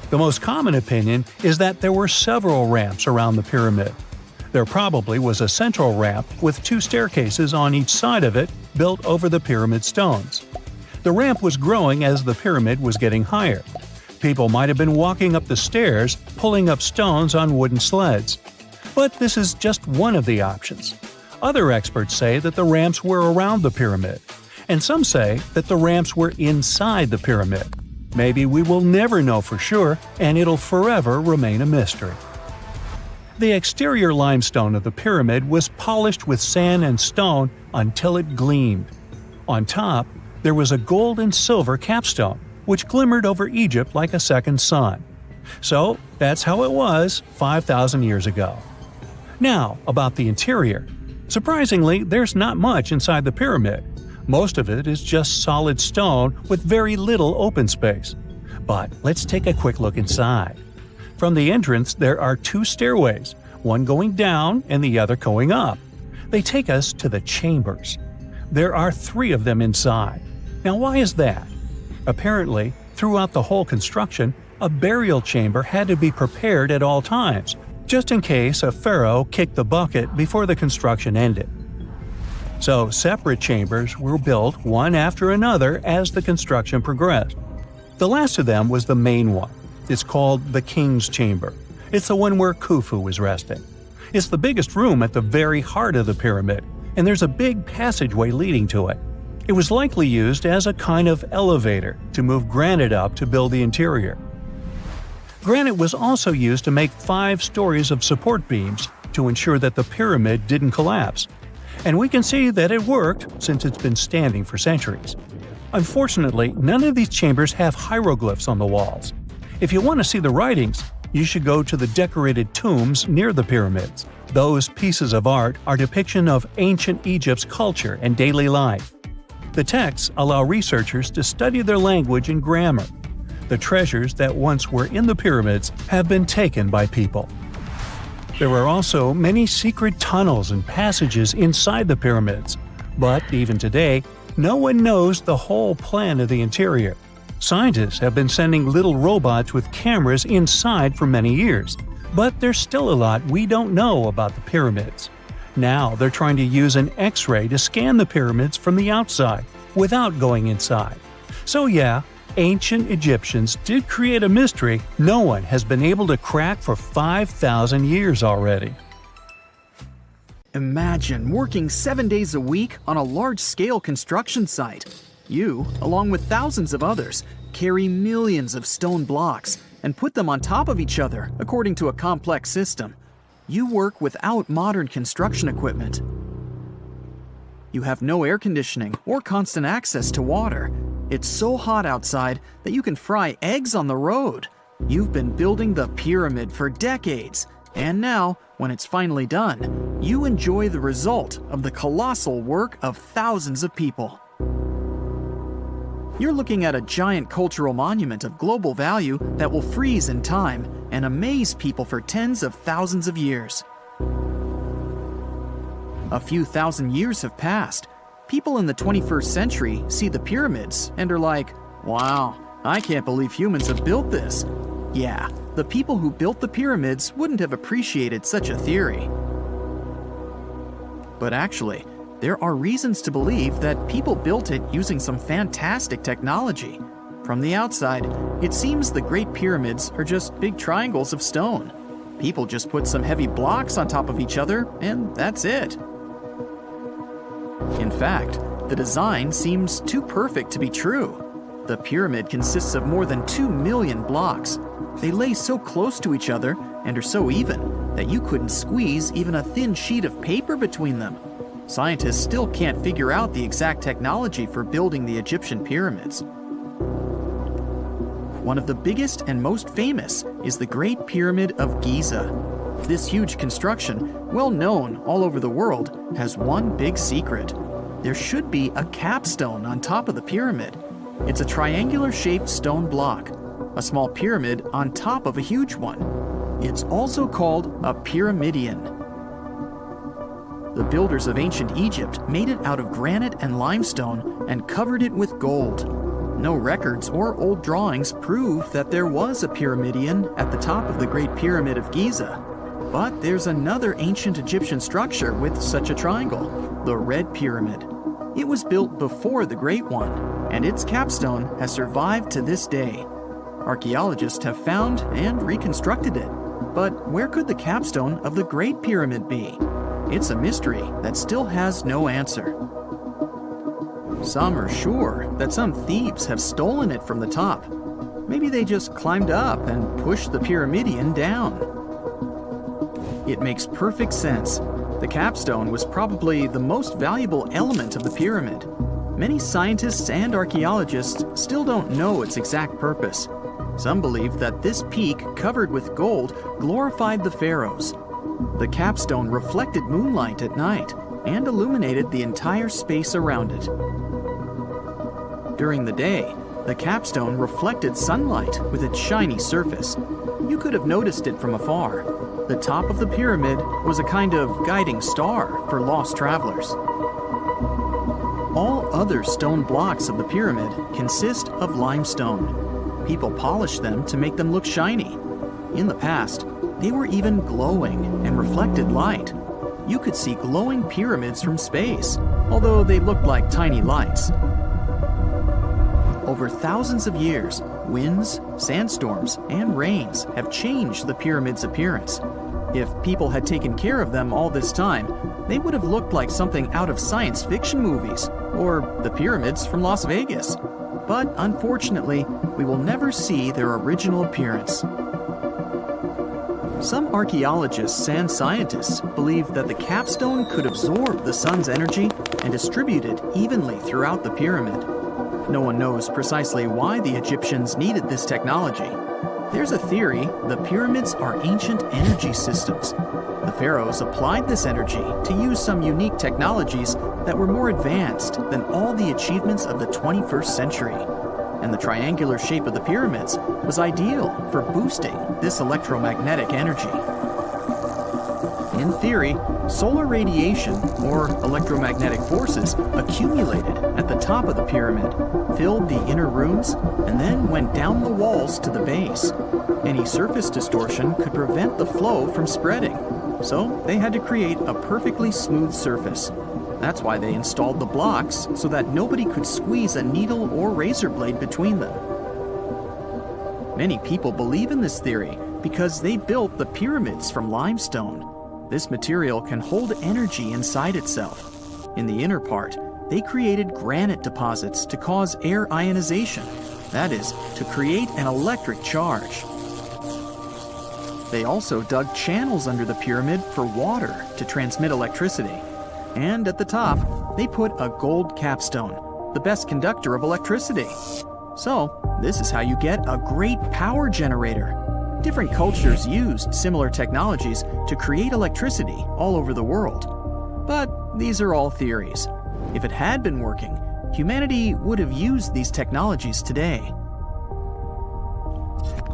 The most common opinion is that there were several ramps around the pyramid. There probably was a central ramp with 2 staircases on each side of it built over the pyramid stones. The ramp was growing as the pyramid was getting higher. People might have been walking up the stairs, pulling up stones on wooden sleds. But this is just one of the options. Other experts say that the ramps were around the pyramid, and some say that the ramps were inside the pyramid. Maybe we will never know for sure, and it'll forever remain a mystery. The exterior limestone of the pyramid was polished with sand and stone until it gleamed. On top, there was a gold and silver capstone, which glimmered over Egypt like a second sun. So, that's how it was 5,000 years ago. Now, about the interior. Surprisingly, there's not much inside the pyramid. Most of it is just solid stone with very little open space. But let's take a quick look inside. From the entrance, there are 2 stairways, one going down and the other going up. They take us to the chambers. There are 3 of them inside. Now, why is that? Apparently, throughout the whole construction, a burial chamber had to be prepared at all times, just in case a pharaoh kicked the bucket before the construction ended. So, separate chambers were built one after another as the construction progressed. The last of them was the main one. It's called the King's Chamber. It's the one where Khufu was resting. It's the biggest room at the very heart of the pyramid, and there's a big passageway leading to it. It was likely used as a kind of elevator to move granite up to build the interior. Granite was also used to make 5 stories of support beams to ensure that the pyramid didn't collapse. And we can see that it worked since it's been standing for centuries. Unfortunately, none of these chambers have hieroglyphs on the walls. If you want to see the writings, you should go to the decorated tombs near the pyramids. Those pieces of art are depiction of ancient Egypt's culture and daily life. The texts allow researchers to study their language and grammar. The treasures that once were in the pyramids have been taken by people. There are also many secret tunnels and passages inside the pyramids, but even today, no one knows the whole plan of the interior. Scientists have been sending little robots with cameras inside for many years, but there's still a lot we don't know about the pyramids. Now they're trying to use an X-ray to scan the pyramids from the outside, without going inside. So yeah, Ancient Egyptians did create a mystery no one has been able to crack for 5,000 years already. Imagine working 7 days a week on a large-scale construction site. You, along with thousands of others, carry millions of stone blocks and put them on top of each other according to a complex system. You work without modern construction equipment. You have no air conditioning or constant access to water. It's so hot outside that you can fry eggs on the road. You've been building the pyramid for decades, and now, when it's finally done, you enjoy the result of the colossal work of thousands of people. You're looking at a giant cultural monument of global value that will freeze in time and amaze people for tens of thousands of years. A few thousand years have passed. People in the 21st century see the pyramids and are like, wow, I can't believe humans have built this. Yeah, the people who built the pyramids wouldn't have appreciated such a theory. But actually, there are reasons to believe that people built it using some fantastic technology. From the outside, it seems the Great Pyramids are just big triangles of stone. People just put some heavy blocks on top of each other, and that's it. In fact, the design seems too perfect to be true. The pyramid consists of more than 2 million blocks. They lay so close to each other and are so even that you couldn't squeeze even a thin sheet of paper between them. Scientists still can't figure out the exact technology for building the Egyptian pyramids. One of the biggest and most famous is the Great Pyramid of Giza. This huge construction, well known all over the world, has one big secret. There should be a capstone on top of the pyramid. It's a triangular-shaped stone block, a small pyramid on top of a huge one. It's also called a pyramidion. The builders of ancient Egypt made it out of granite and limestone and covered it with gold. No records or old drawings prove that there was a pyramidion at the top of the Great Pyramid of Giza. But there's another ancient Egyptian structure with such a triangle, the Red Pyramid. It was built before the Great One, and its capstone has survived to this day. Archaeologists have found and reconstructed it. But where could the capstone of the Great Pyramid be? It's a mystery that still has no answer. Some are sure that some thieves have stolen it from the top. Maybe they just climbed up and pushed the pyramidion down. It makes perfect sense. The capstone was probably the most valuable element of the pyramid. Many scientists and archaeologists still don't know its exact purpose. Some believe that this peak covered with gold glorified the pharaohs. The capstone reflected moonlight at night and illuminated the entire space around it. During the day, the capstone reflected sunlight with its shiny surface. You could have noticed it from afar. The top of the pyramid was a kind of guiding star for lost travelers. All other stone blocks of the pyramid consist of limestone. People polished them to make them look shiny. In the past, they were even glowing and reflected light. You could see glowing pyramids from space, although they looked like tiny lights. Over thousands of years, winds, sandstorms, and rains have changed the pyramid's appearance. If people had taken care of them all this time, they would have looked like something out of science fiction movies, or the pyramids from Las Vegas. But unfortunately, we will never see their original appearance. Some archaeologists and scientists believe that the capstone could absorb the sun's energy and distribute it evenly throughout the pyramid. No one knows precisely why the Egyptians needed this technology. There's a theory the pyramids are ancient energy systems. The pharaohs applied this energy to use some unique technologies that were more advanced than all the achievements of the 21st century. And the triangular shape of the pyramids was ideal for boosting this electromagnetic energy. In theory, solar radiation, or electromagnetic forces, accumulated at the top of the pyramid, filled the inner rooms, and then went down the walls to the base. Any surface distortion could prevent the flow from spreading, so they had to create a perfectly smooth surface. That's why they installed the blocks so that nobody could squeeze a needle or razor blade between them. Many people believe in this theory because they built the pyramids from limestone. This material can hold energy inside itself. In the inner part, they created granite deposits to cause air ionization, that is, to create an electric charge. They also dug channels under the pyramid for water to transmit electricity. And at the top, they put a gold capstone, the best conductor of electricity. So, this is how you get a great power generator. Different cultures used similar technologies to create electricity all over the world. But these are all theories. If it had been working, humanity would have used these technologies today.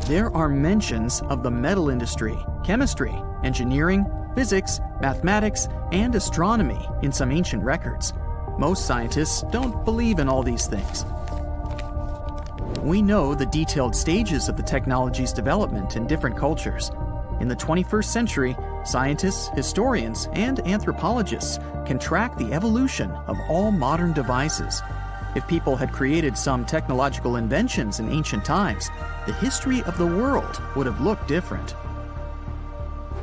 There are mentions of the metal industry, chemistry, engineering, physics, mathematics, and astronomy in some ancient records. Most scientists don't believe in all these things. We know the detailed stages of the technology's development in different cultures. In the 21st century, scientists, historians, and anthropologists can track the evolution of all modern devices. If people had created some technological inventions in ancient times, the history of the world would have looked different.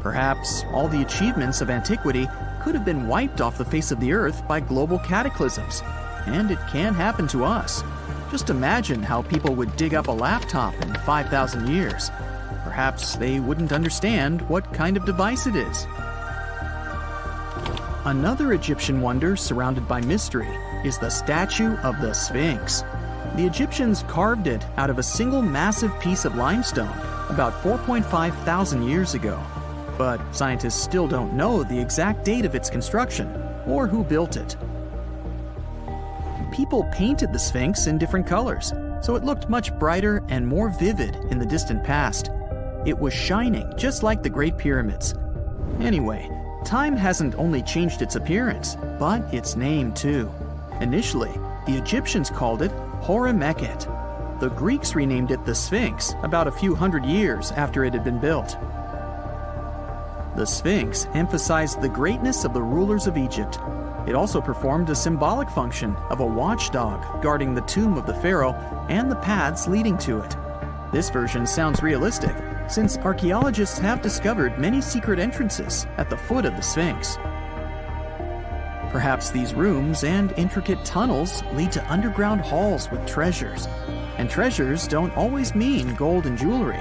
Perhaps all the achievements of antiquity could have been wiped off the face of the earth by global cataclysms, and it can happen to us. Just imagine how people would dig up a laptop in 5,000 years. Perhaps they wouldn't understand what kind of device it is. Another Egyptian wonder surrounded by mystery is the statue of the Sphinx. The Egyptians carved it out of a single massive piece of limestone about 4.5 thousand years ago. But scientists still don't know the exact date of its construction or who built it. People painted the Sphinx in different colors, so it looked much brighter and more vivid in the distant past. It was shining just like the Great Pyramids. Anyway, time hasn't only changed its appearance, but its name too. Initially, the Egyptians called it Hora-Mekhet. The Greeks renamed it the Sphinx about a few hundred years after it had been built. The Sphinx emphasized the greatness of the rulers of Egypt. It also performed a symbolic function of a watchdog guarding the tomb of the pharaoh and the paths leading to it. This version sounds realistic, since archaeologists have discovered many secret entrances at the foot of the Sphinx. Perhaps these rooms and intricate tunnels lead to underground halls with treasures. And treasures don't always mean gold and jewelry.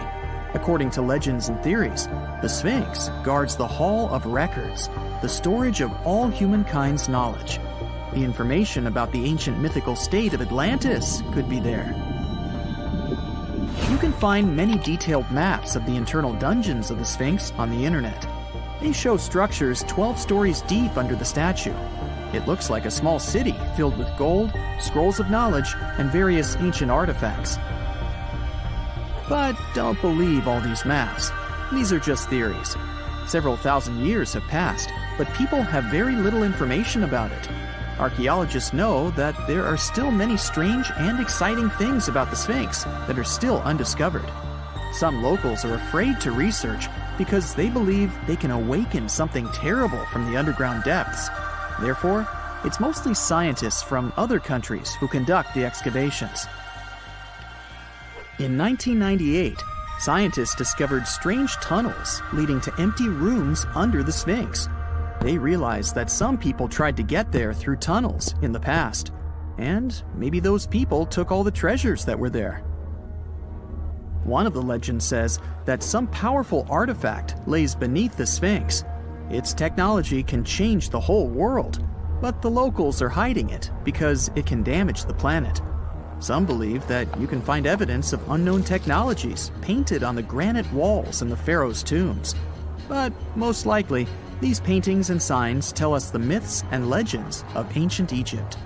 According to legends and theories, the Sphinx guards the Hall of Records, the storage of all humankind's knowledge. The information about the ancient mythical state of Atlantis could be there. You can find many detailed maps of the internal dungeons of the Sphinx on the internet. They show structures 12 stories deep under the statue. It looks like a small city filled with gold, scrolls of knowledge, and various ancient artifacts. But don't believe all these maps. These are just theories. Several thousand years have passed, but people have very little information about it. Archaeologists know that there are still many strange and exciting things about the Sphinx that are still undiscovered. Some locals are afraid to research because they believe they can awaken something terrible from the underground depths. Therefore, it's mostly scientists from other countries who conduct the excavations. In 1998, scientists discovered strange tunnels leading to empty rooms under the Sphinx. They realized that some people tried to get there through tunnels in the past, and maybe those people took all the treasures that were there. One of the legends says that some powerful artifact lays beneath the Sphinx. Its technology can change the whole world, but the locals are hiding it because it can damage the planet. Some believe that you can find evidence of unknown technologies painted on the granite walls in the pharaoh's tombs. But most likely, these paintings and signs tell us the myths and legends of ancient Egypt.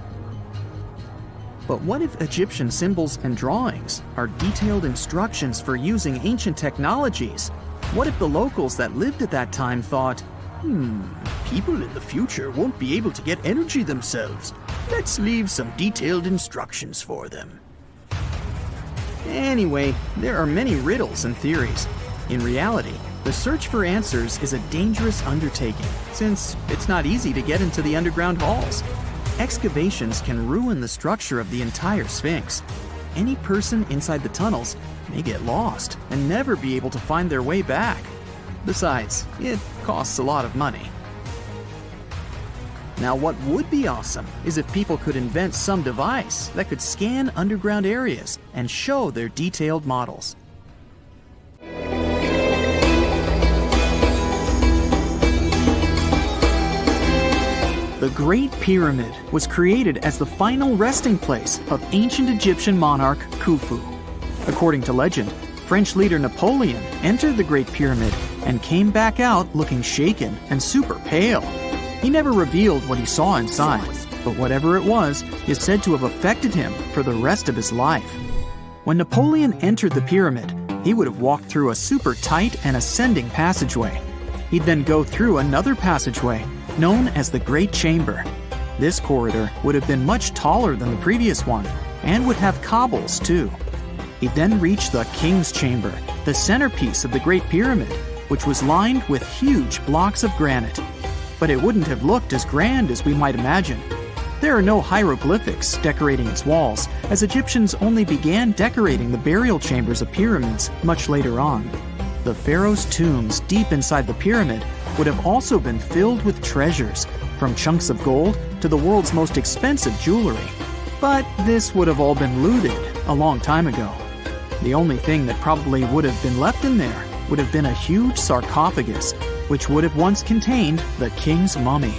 But what if Egyptian symbols and drawings are detailed instructions for using ancient technologies? What if the locals that lived at that time thought, people in the future won't be able to get energy themselves. Let's leave some detailed instructions for them. Anyway, there are many riddles and theories. In reality, the search for answers is a dangerous undertaking, since it's not easy to get into the underground halls. Excavations can ruin the structure of the entire Sphinx. any person inside the tunnels may get lost and never be able to find their way back. Besides, it costs a lot of money. Now, what would be awesome is if people could invent some device that could scan underground areas and show their detailed models. The Great Pyramid was created as the final resting place of ancient Egyptian monarch Khufu. According to legend, French leader Napoleon entered the Great Pyramid and came back out looking shaken and super pale. He never revealed what he saw inside, but whatever it was is said to have affected him for the rest of his life. When Napoleon entered the pyramid, he would have walked through a super tight and ascending passageway. He'd then go through another passageway, known as the Great Chamber. This corridor would have been much taller than the previous one, and would have cobbles too. He'd then reach the King's Chamber, the centerpiece of the Great Pyramid, which was lined with huge blocks of granite. But it wouldn't have looked as grand as we might imagine. There are no hieroglyphics decorating its walls, as Egyptians only began decorating the burial chambers of pyramids much later on. The pharaoh's tombs deep inside the pyramid would have also been filled with treasures, from chunks of gold to the world's most expensive jewelry. But this would have all been looted a long time ago. The only thing that probably would have been left in there would have been a huge sarcophagus, which would have once contained the king's mummy.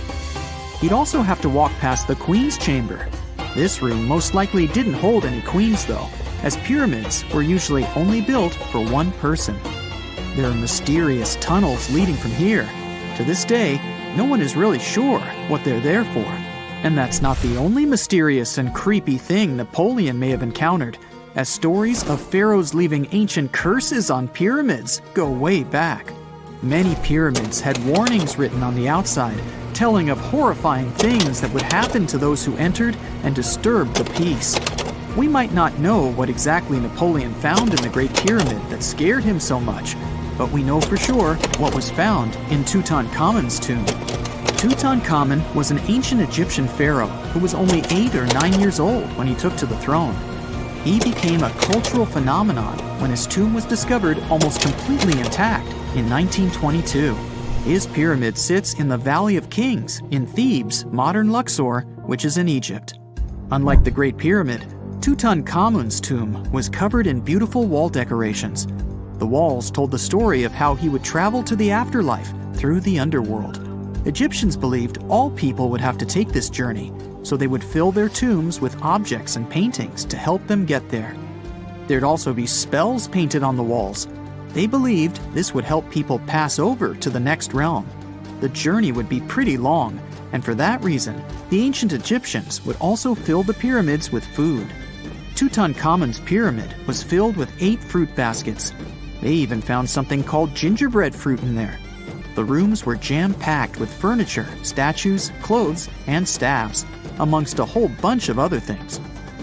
He'd also have to walk past the queen's chamber. This room most likely didn't hold any queens though, as pyramids were usually only built for one person. There are mysterious tunnels leading from here. To this day, no one is really sure what they're there for. And that's not the only mysterious and creepy thing Napoleon may have encountered, as stories of pharaohs leaving ancient curses on pyramids go way back. Many pyramids had warnings written on the outside, telling of horrifying things that would happen to those who entered and disturbed the peace. We might not know what exactly Napoleon found in the Great Pyramid that scared him so much, but we know for sure what was found in Tutankhamun's tomb. Tutankhamun was an ancient Egyptian pharaoh who was only 8 or 9 years old when he took to the throne. He became a cultural phenomenon when his tomb was discovered almost completely intact in 1922. His pyramid sits in the Valley of Kings in Thebes, modern Luxor, which is in Egypt. Unlike the Great Pyramid, Tutankhamun's tomb was covered in beautiful wall decorations. The walls told the story of how he would travel to the afterlife through the underworld. Egyptians believed all people would have to take this journey, so they would fill their tombs with objects and paintings to help them get there. There'd also be spells painted on the walls. They believed this would help people pass over to the next realm. The journey would be pretty long, and for that reason, the ancient Egyptians would also fill the pyramids with food. Tutankhamun's pyramid was filled with 8 fruit baskets. They even found something called gingerbread fruit in there. The rooms were jam-packed with furniture, statues, clothes, and staffs, amongst a whole bunch of other things.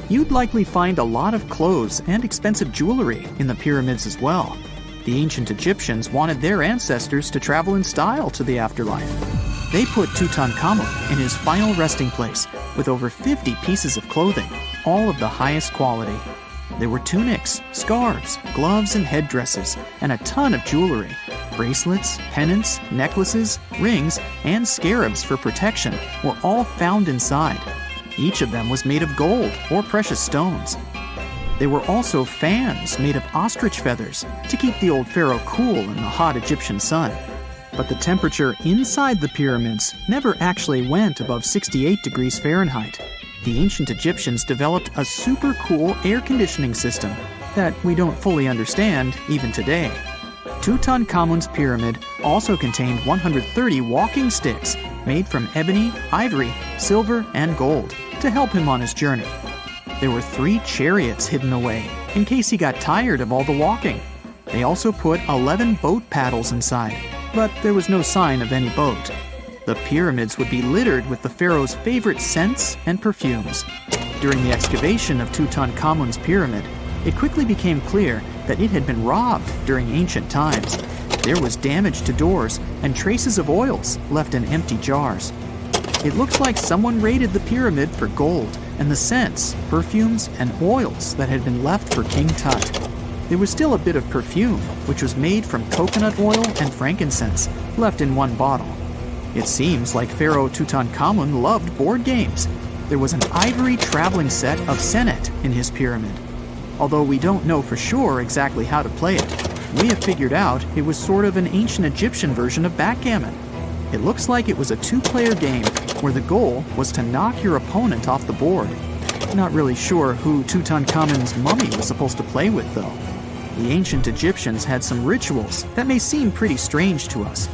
You'd likely find a lot of clothes and expensive jewelry in the pyramids as well. The ancient Egyptians wanted their ancestors to travel in style to the afterlife. They put Tutankhamun in his final resting place with over 50 pieces of clothing, all of the highest quality. There were tunics, scarves, gloves, and headdresses, and a ton of jewelry. Bracelets, pendants, necklaces, rings, and scarabs for protection were all found inside. Each of them was made of gold or precious stones. There were also fans made of ostrich feathers to keep the old pharaoh cool in the hot Egyptian sun. But the temperature inside the pyramids never actually went above 68 degrees Fahrenheit. The ancient Egyptians developed a super cool air conditioning system that we don't fully understand even today. Tutankhamun's pyramid also contained 130 walking sticks made from ebony, ivory, silver, and gold to help him on his journey. There were 3 chariots hidden away in case he got tired of all the walking. They also put 11 boat paddles inside, but there was no sign of any boat. The pyramids would be littered with the pharaoh's favorite scents and perfumes. During the excavation of Tutankhamun's pyramid, it quickly became clear that it had been robbed during ancient times. There was damage to doors and traces of oils left in empty jars. It looks like someone raided the pyramid for gold and the scents, perfumes, and oils that had been left for King Tut. There was still a bit of perfume, which was made from coconut oil and frankincense, left in one bottle. It seems like Pharaoh Tutankhamun loved board games. There was an ivory traveling set of senet in his pyramid. Although we don't know for sure exactly how to play it, we have figured out it was sort of an ancient Egyptian version of backgammon. It looks like it was a two-player game where the goal was to knock your opponent off the board. Not really sure who Tutankhamun's mummy was supposed to play with, though. The ancient Egyptians had some rituals that may seem pretty strange to us.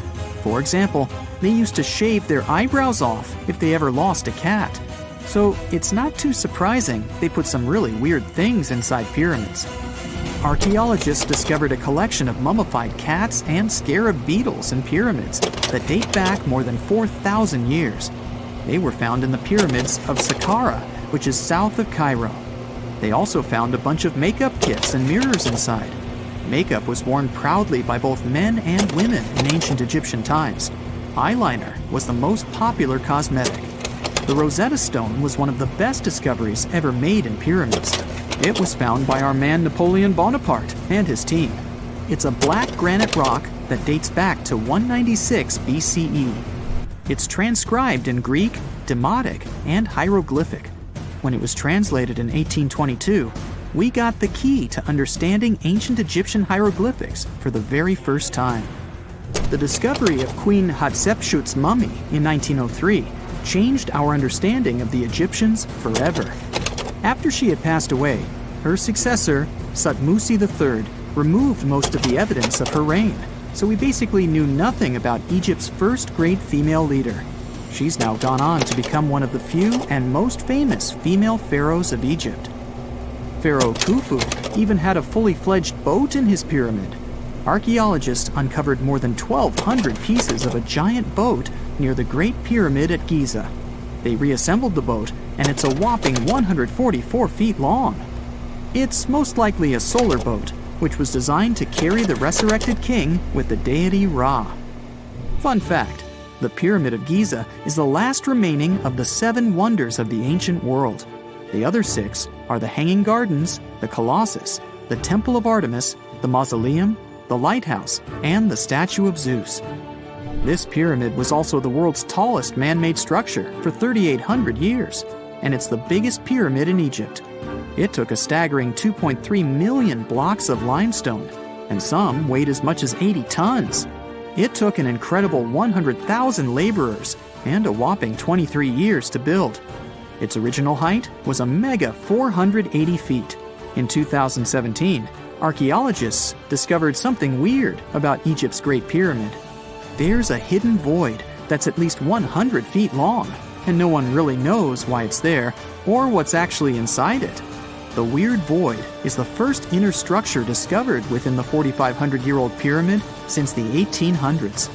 For example, they used to shave their eyebrows off if they ever lost a cat. So it's not too surprising they put some really weird things inside pyramids. Archaeologists discovered a collection of mummified cats and scarab beetles in pyramids that date back more than 4,000 years. They were found in the pyramids of Saqqara, which is south of Cairo. They also found a bunch of makeup kits and mirrors inside. Makeup was worn proudly by both men and women in ancient Egyptian times. Eyeliner was the most popular cosmetic. The Rosetta Stone was one of the best discoveries ever made in pyramids. It was found by our man Napoleon Bonaparte and his team. It's a black granite rock that dates back to 196 BCE. It's transcribed in Greek, Demotic, and hieroglyphic. When it was translated in 1822, we got the key to understanding ancient Egyptian hieroglyphics for the very first time. The discovery of Queen Hatshepsut's mummy in 1903 changed our understanding of the Egyptians forever. After she had passed away, her successor, Thutmose III, removed most of the evidence of her reign, so we basically knew nothing about Egypt's first great female leader. She's now gone on to become one of the few and most famous female pharaohs of Egypt. Pharaoh Khufu even had a fully fledged boat in his pyramid. Archaeologists uncovered more than 1,200 pieces of a giant boat near the Great Pyramid at Giza. They reassembled the boat, and it's a whopping 144 feet long. It's most likely a solar boat, which was designed to carry the resurrected king with the deity Ra. Fun fact, the Pyramid of Giza is the last remaining of the 7 wonders of the ancient world. The other 6 are the Hanging Gardens, the Colossus, the Temple of Artemis, the Mausoleum, the Lighthouse, and the Statue of Zeus. This pyramid was also the world's tallest man-made structure for 3,800 years, and it's the biggest pyramid in Egypt. It took a staggering 2.3 million blocks of limestone, and some weighed as much as 80 tons. It took an incredible 100,000 laborers and a whopping 23 years to build. Its original height was a mega 480 feet. In 2017, archaeologists discovered something weird about Egypt's Great Pyramid. There's a hidden void that's at least 100 feet long, and no one really knows why it's there or what's actually inside it. The weird void is the first inner structure discovered within the 4,500-year-old pyramid since the 1800s.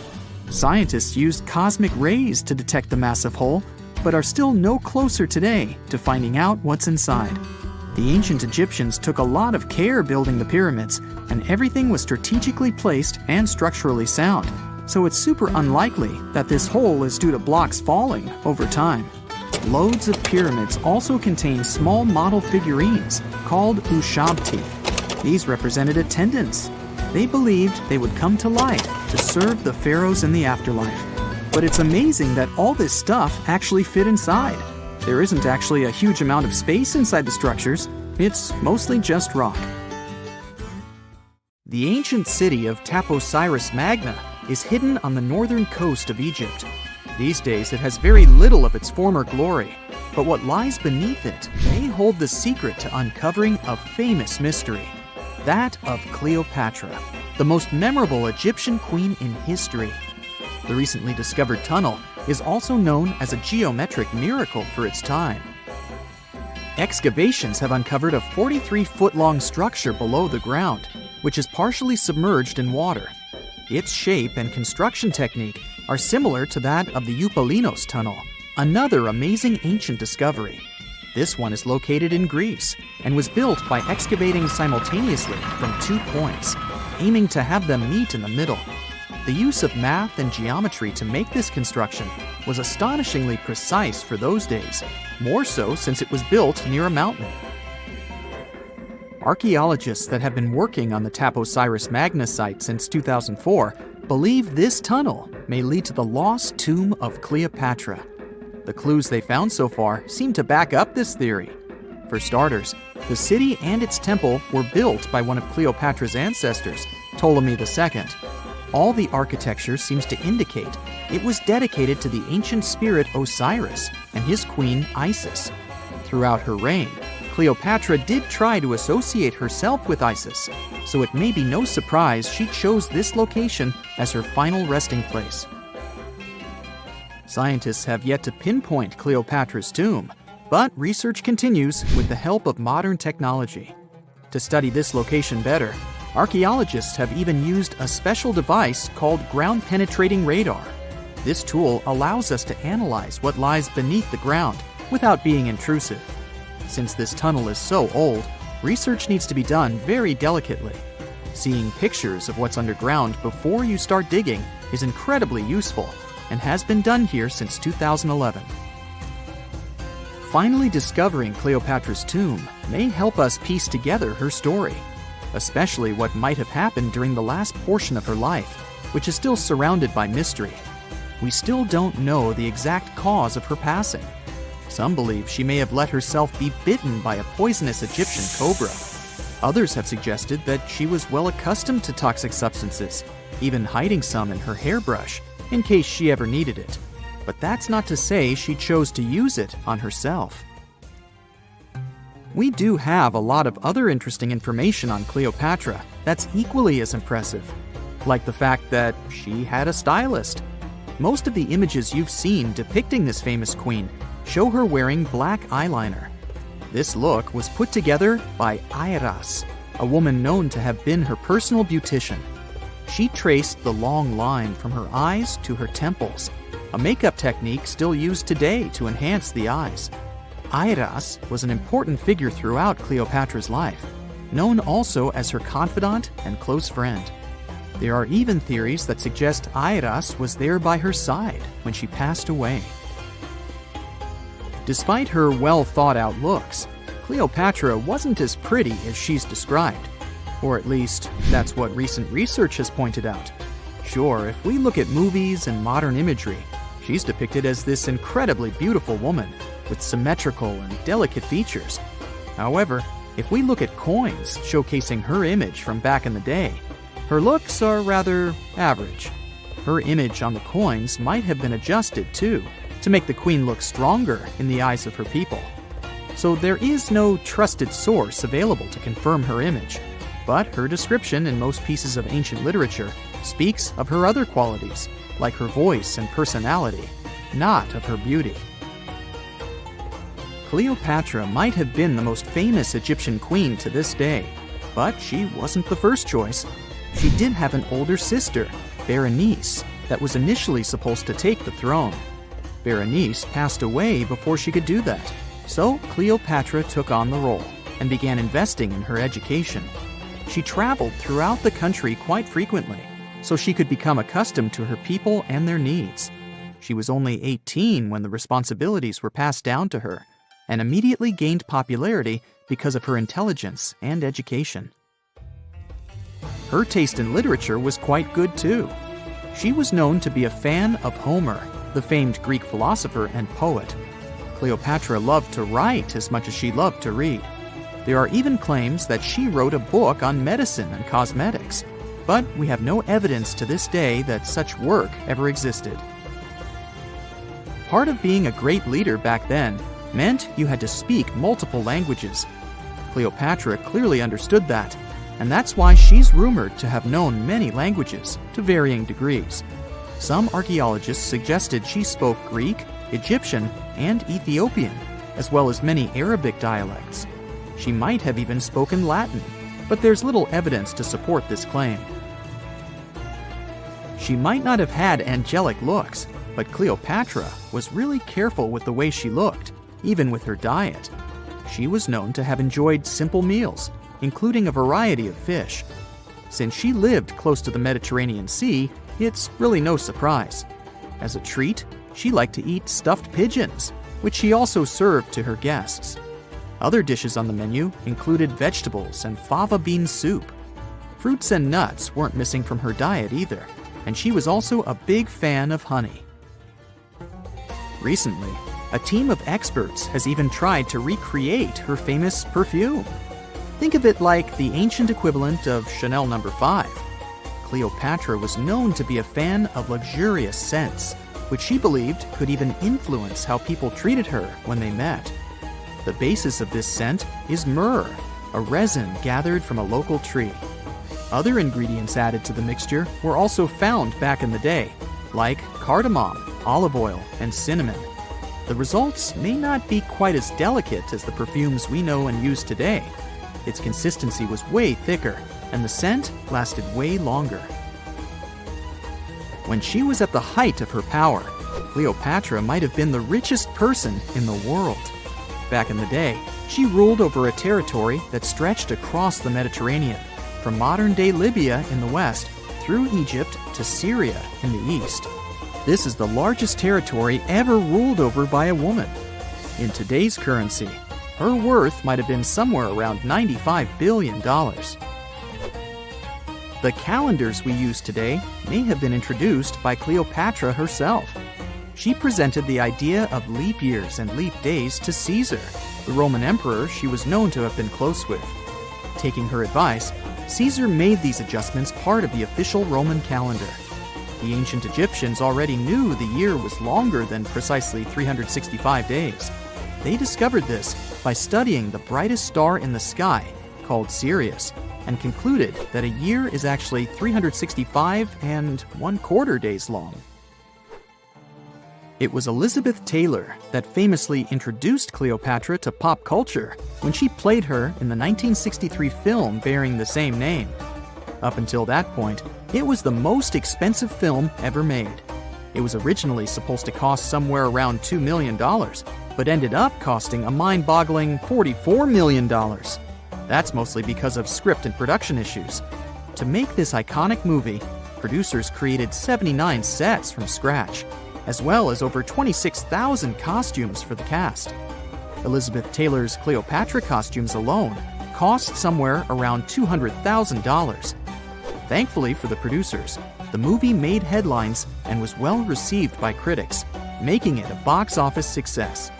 Scientists used cosmic rays to detect the massive hole, but are still no closer today to finding out what's inside. The ancient Egyptians took a lot of care building the pyramids, and everything was strategically placed and structurally sound, so it's super unlikely that this hole is due to blocks falling over time. Loads of pyramids also contain small model figurines called ushabti. These represented attendants. They believed they would come to life to serve the pharaohs in the afterlife. But it's amazing that all this stuff actually fit inside. There isn't actually a huge amount of space inside the structures. It's mostly just rock. The ancient city of Taposiris Magna is hidden on the northern coast of Egypt. These days, it has very little of its former glory, but what lies beneath it may hold the secret to uncovering a famous mystery, that of Cleopatra, the most memorable Egyptian queen in history. The recently discovered tunnel is also known as a geometric miracle for its time. Excavations have uncovered a 43-foot-long structure below the ground, which is partially submerged in water. Its shape and construction technique are similar to that of the Eupalinos Tunnel, another amazing ancient discovery. This one is located in Greece and was built by excavating simultaneously from 2 points, aiming to have them meet in the middle. The use of math and geometry to make this construction was astonishingly precise for those days, more so since it was built near a mountain. Archaeologists that have been working on the Taposiris Magna site since 2004 believe this tunnel may lead to the lost tomb of Cleopatra. The clues they found so far seem to back up this theory. For starters, the city and its temple were built by one of Cleopatra's ancestors, Ptolemy II. All the architecture seems to indicate it was dedicated to the ancient spirit Osiris and his queen Isis. Throughout her reign, Cleopatra did try to associate herself with Isis, so it may be no surprise she chose this location as her final resting place. Scientists have yet to pinpoint Cleopatra's tomb, but research continues with the help of modern technology. To study this location better, archaeologists have even used a special device called ground-penetrating radar. This tool allows us to analyze what lies beneath the ground without being intrusive. Since this tunnel is so old, research needs to be done very delicately. Seeing pictures of what's underground before you start digging is incredibly useful and has been done here since 2011. Finally discovering Cleopatra's tomb may help us piece together her story, especially what might have happened during the last portion of her life, which is still surrounded by mystery. We still don't know the exact cause of her passing. Some believe she may have let herself be bitten by a poisonous Egyptian cobra. Others have suggested that she was well accustomed to toxic substances, even hiding some in her hairbrush in case she ever needed it. But that's not to say she chose to use it on herself. We do have a lot of other interesting information on Cleopatra that's equally as impressive, like the fact that she had a stylist. Most of the images you've seen depicting this famous queen show her wearing black eyeliner. This look was put together by Airas, a woman known to have been her personal beautician. She traced the long line from her eyes to her temples, a makeup technique still used today to enhance the eyes. Airas was an important figure throughout Cleopatra's life, known also as her confidant and close friend. There are even theories that suggest Airas was there by her side when she passed away. Despite her well-thought-out looks, Cleopatra wasn't as pretty as she's described. Or at least, that's what recent research has pointed out. Sure, if we look at movies and modern imagery, she's depicted as this incredibly beautiful woman with symmetrical and delicate features. However, if we look at coins showcasing her image from back in the day, her looks are rather average. Her image on the coins might have been adjusted, too, to make the queen look stronger in the eyes of her people. So there is no trusted source available to confirm her image, but her description in most pieces of ancient literature speaks of her other qualities, like her voice and personality, not of her beauty. Cleopatra might have been the most famous Egyptian queen to this day, but she wasn't the first choice. She did have an older sister, Berenice, that was initially supposed to take the throne. Berenice passed away before she could do that, so Cleopatra took on the role and began investing in her education. She traveled throughout the country quite frequently, so she could become accustomed to her people and their needs. She was only 18 when the responsibilities were passed down to her, and immediately gained popularity because of her intelligence and education. Her taste in literature was quite good too. She was known to be a fan of Homer, the famed Greek philosopher and poet. Cleopatra loved to write as much as she loved to read. There are even claims that she wrote a book on medicine and cosmetics, but we have no evidence to this day that such work ever existed. Part of being a great leader back then meant you had to speak multiple languages. Cleopatra clearly understood that, and that's why she's rumored to have known many languages to varying degrees. Some archaeologists suggested she spoke Greek, Egyptian, and Ethiopian, as well as many Arabic dialects. She might have even spoken Latin, but there's little evidence to support this claim. She might not have had angelic looks, but Cleopatra was really careful with the way she looked, even with her diet. She was known to have enjoyed simple meals, including a variety of fish. Since she lived close to the Mediterranean Sea, it's really no surprise. As a treat, she liked to eat stuffed pigeons, which she also served to her guests. Other dishes on the menu included vegetables and fava bean soup. Fruits and nuts weren't missing from her diet either, and she was also a big fan of honey. Recently, a team of experts has even tried to recreate her famous perfume. Think of it like the ancient equivalent of Chanel No. 5. Cleopatra was known to be a fan of luxurious scents, which she believed could even influence how people treated her when they met. The basis of this scent is myrrh, a resin gathered from a local tree. Other ingredients added to the mixture were also found back in the day, like cardamom, olive oil, and cinnamon. The results may not be quite as delicate as the perfumes we know and use today. Its consistency was way thicker, and the scent lasted way longer. When she was at the height of her power, Cleopatra might have been the richest person in the world. Back in the day, she ruled over a territory that stretched across the Mediterranean, from modern-day Libya in the west through Egypt to Syria in the east. This is the largest territory ever ruled over by a woman. In today's currency, her worth might have been somewhere around $95 billion. The calendars we use today may have been introduced by Cleopatra herself. She presented the idea of leap years and leap days to Caesar, the Roman emperor she was known to have been close with. Taking her advice, Caesar made these adjustments part of the official Roman calendar. The ancient Egyptians already knew the year was longer than precisely 365 days. They discovered this by studying the brightest star in the sky, called Sirius, and concluded that a year is actually 365 and 1/4 days long. It was Elizabeth Taylor that famously introduced Cleopatra to pop culture when she played her in the 1963 film bearing the same name. Up until that point, it was the most expensive film ever made. It was originally supposed to cost somewhere around $2 million, but ended up costing a mind-boggling $44 million. That's mostly because of script and production issues. To make this iconic movie, producers created 79 sets from scratch, as well as over 26,000 costumes for the cast. Elizabeth Taylor's Cleopatra costumes alone cost somewhere around $200,000. Thankfully for the producers, the movie made headlines and was well received by critics, making it a box office success.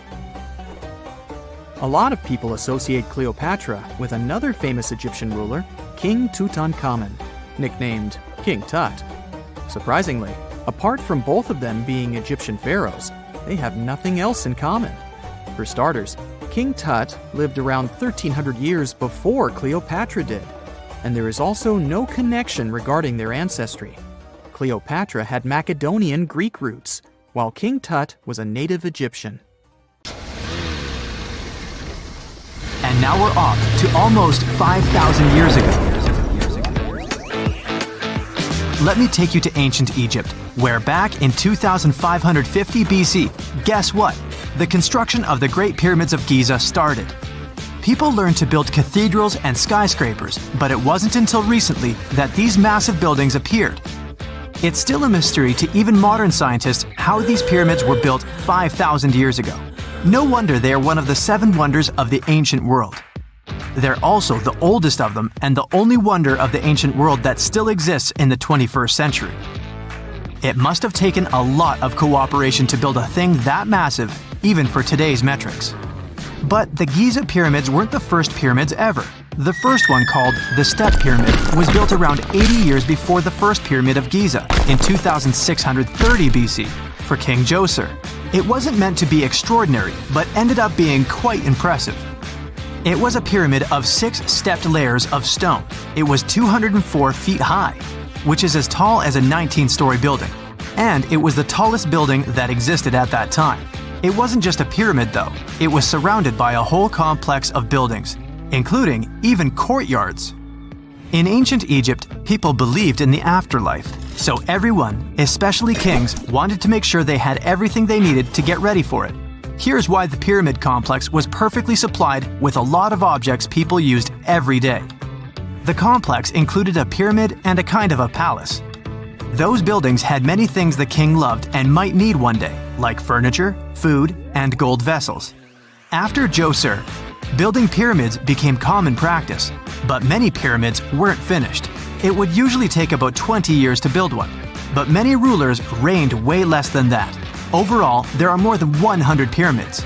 A lot of people associate Cleopatra with another famous Egyptian ruler, King Tutankhamun, nicknamed King Tut. Surprisingly, apart from both of them being Egyptian pharaohs, they have nothing else in common. For starters, King Tut lived around 1,300 years before Cleopatra did, and there is also no connection regarding their ancestry. Cleopatra had Macedonian Greek roots, while King Tut was a native Egyptian. And now we're off to almost 5,000 years ago. Let me take you to ancient Egypt, where back in 2550 BC, guess what? The construction of the Great Pyramids of Giza started. People learned to build cathedrals and skyscrapers, but it wasn't until recently that these massive buildings appeared. It's still a mystery to even modern scientists how these pyramids were built 5,000 years ago. No wonder they are one of the 7 wonders of the ancient world. They're also the oldest of them and the only wonder of the ancient world that still exists in the 21st century. It must have taken a lot of cooperation to build a thing that massive, even for today's metrics. But the Giza pyramids weren't the first pyramids ever. The first one, called the Step Pyramid, was built around 80 years before the first Pyramid of Giza in 2630 BC for King Djoser. It wasn't meant to be extraordinary, but ended up being quite impressive. It was a pyramid of 6 stepped layers of stone. It was 204 feet high, which is as tall as a 19-story building. And it was the tallest building that existed at that time. It wasn't just a pyramid though, it was surrounded by a whole complex of buildings, including even courtyards. In ancient Egypt, people believed in the afterlife, so everyone, especially kings, wanted to make sure they had everything they needed to get ready for it. Here's why the pyramid complex was perfectly supplied with a lot of objects people used every day. The complex included a pyramid and a kind of a palace. Those buildings had many things the king loved and might need one day, like furniture, food, and gold vessels. After Djoser, building pyramids became common practice, but many pyramids weren't finished. It would usually take about 20 years to build one, but many rulers reigned way less than that. Overall, there are more than 100 pyramids.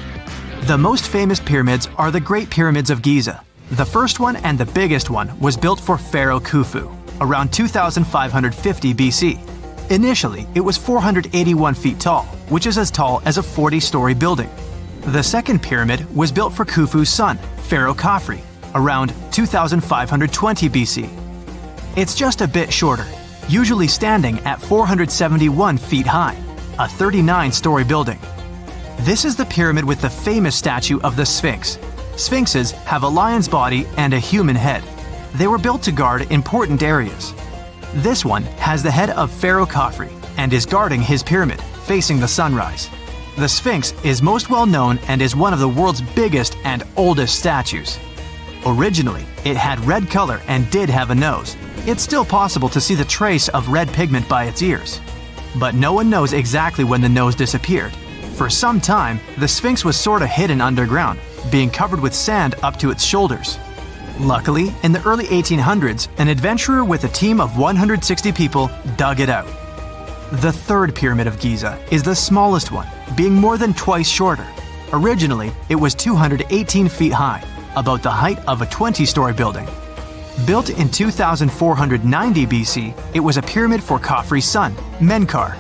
The most famous pyramids are the Great Pyramids of Giza. The first one and the biggest one was built for Pharaoh Khufu, around 2550 BC. Initially, it was 481 feet tall, which is as tall as a 40-story building. The second pyramid was built for Khufu's son, Pharaoh Khafre, around 2520 BC. It's just a bit shorter, usually standing at 471 feet high, a 39-story building. This is the pyramid with the famous statue of the Sphinx. Sphinxes have a lion's body and a human head. They were built to guard important areas. This one has the head of Pharaoh Khafre and is guarding his pyramid, facing the sunrise. The Sphinx is most well known and is one of the world's biggest and oldest statues. Originally, it had red color and did have a nose. It's still possible to see the trace of red pigment by its ears. But no one knows exactly when the nose disappeared. For some time, the Sphinx was sort of hidden underground, being covered with sand up to its shoulders. Luckily, in the early 1800s, an adventurer with a team of 160 people dug it out. The third pyramid of Giza is the smallest one, being more than twice shorter. Originally, it was 218 feet high, about the height of a 20-story building. Built in 2490 BC, it was a pyramid for Khafre's son, Menkaure.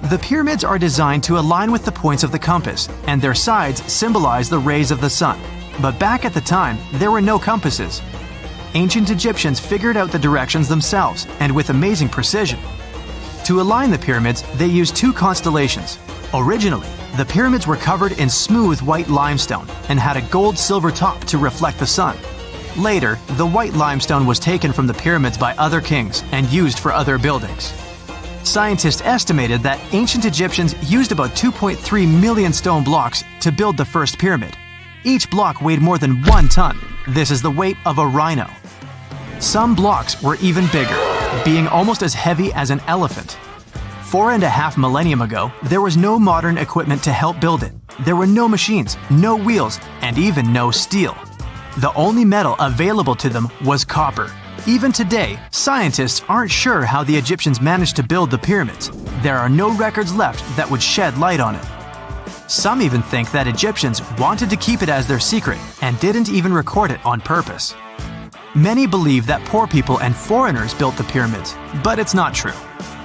The pyramids are designed to align with the points of the compass, and their sides symbolize the rays of the sun. But back at the time, there were no compasses. Ancient Egyptians figured out the directions themselves, and with amazing precision. To align the pyramids, they used two constellations. Originally, the pyramids were covered in smooth white limestone and had a gold-silver top to reflect the sun. Later, the white limestone was taken from the pyramids by other kings and used for other buildings. Scientists estimated that ancient Egyptians used about 2.3 million stone blocks to build the first pyramid. Each block weighed more than 1 ton. This is the weight of a rhino. Some blocks were even bigger, being almost as heavy as an elephant. 4.5 millennium ago, there was no modern equipment to help build it. There were no machines, no wheels, and even no steel. The only metal available to them was copper. Even today, scientists aren't sure how the Egyptians managed to build the pyramids. There are no records left that would shed light on it. Some even think that Egyptians wanted to keep it as their secret and didn't even record it on purpose. Many believe that poor people and foreigners built the pyramids, but it's not true.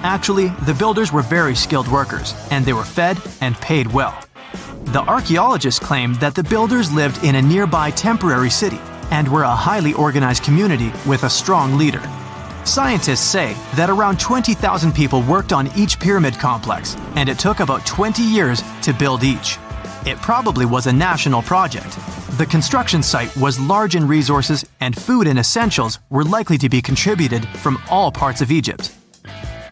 Actually, the builders were very skilled workers, and they were fed and paid well. The archaeologists claim that the builders lived in a nearby temporary city and were a highly organized community with a strong leader. Scientists say that around 20,000 people worked on each pyramid complex, and it took about 20 years to build each. It probably was a national project. The construction site was large in resources, and food and essentials were likely to be contributed from all parts of Egypt.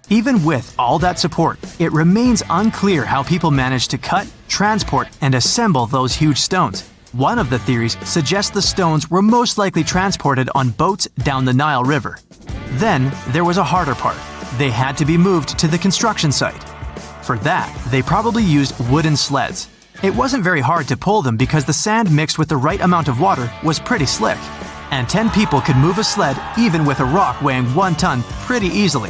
Even with all that support, it remains unclear how people managed to cut, transport, and assemble those huge stones. One of the theories suggests the stones were most likely transported on boats down the Nile River. Then, there was a harder part. They had to be moved to the construction site. For that, they probably used wooden sleds. It wasn't very hard to pull them because the sand mixed with the right amount of water was pretty slick. And 10 people could move a sled even with a rock weighing 1 ton pretty easily.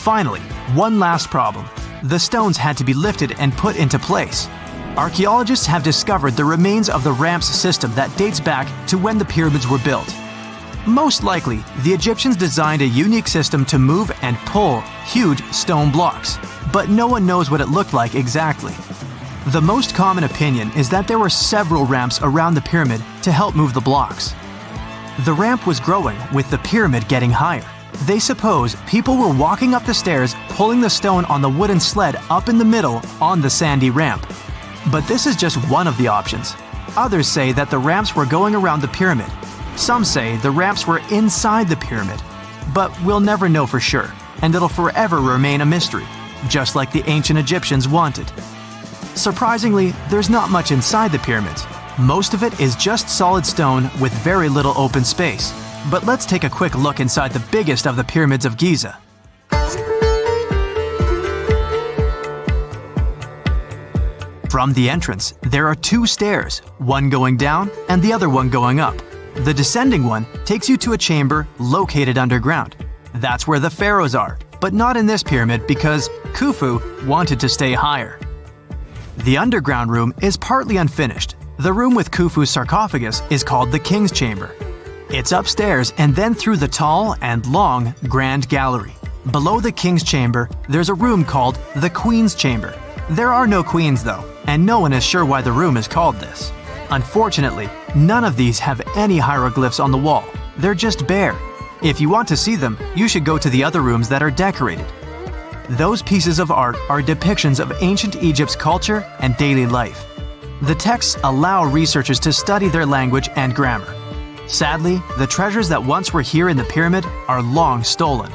Finally, one last problem. The stones had to be lifted and put into place. Archaeologists have discovered the remains of the ramps system that dates back to when the pyramids were built. Most likely, the Egyptians designed a unique system to move and pull huge stone blocks, but no one knows what it looked like exactly. The most common opinion is that there were several ramps around the pyramid to help move the blocks. The ramp was growing with the pyramid getting higher. They suppose people were walking up the stairs, pulling the stone on the wooden sled up in the middle on the sandy ramp. But this is just one of the options. Others say that the ramps were going around the pyramid. Some say the ramps were inside the pyramid. But we'll never know for sure, and it'll forever remain a mystery, just like the ancient Egyptians wanted. Surprisingly, there's not much inside the pyramids. Most of it is just solid stone with very little open space. But let's take a quick look inside the biggest of the pyramids of Giza. From the entrance, there are two stairs, one going down and the other one going up. The descending one takes you to a chamber located underground. That's where the pharaohs are, but not in this pyramid because Khufu wanted to stay higher. The underground room is partly unfinished. The room with Khufu's sarcophagus is called the King's Chamber. It's upstairs and then through the tall and long Grand Gallery. Below the King's Chamber, there's a room called the Queen's Chamber. There are no queens though, and no one is sure why the room is called this. Unfortunately, none of these have any hieroglyphs on the wall. They're just bare. If you want to see them, you should go to the other rooms that are decorated. Those pieces of art are depictions of ancient Egypt's culture and daily life. The texts allow researchers to study their language and grammar. Sadly, the treasures that once were here in the pyramid are long stolen.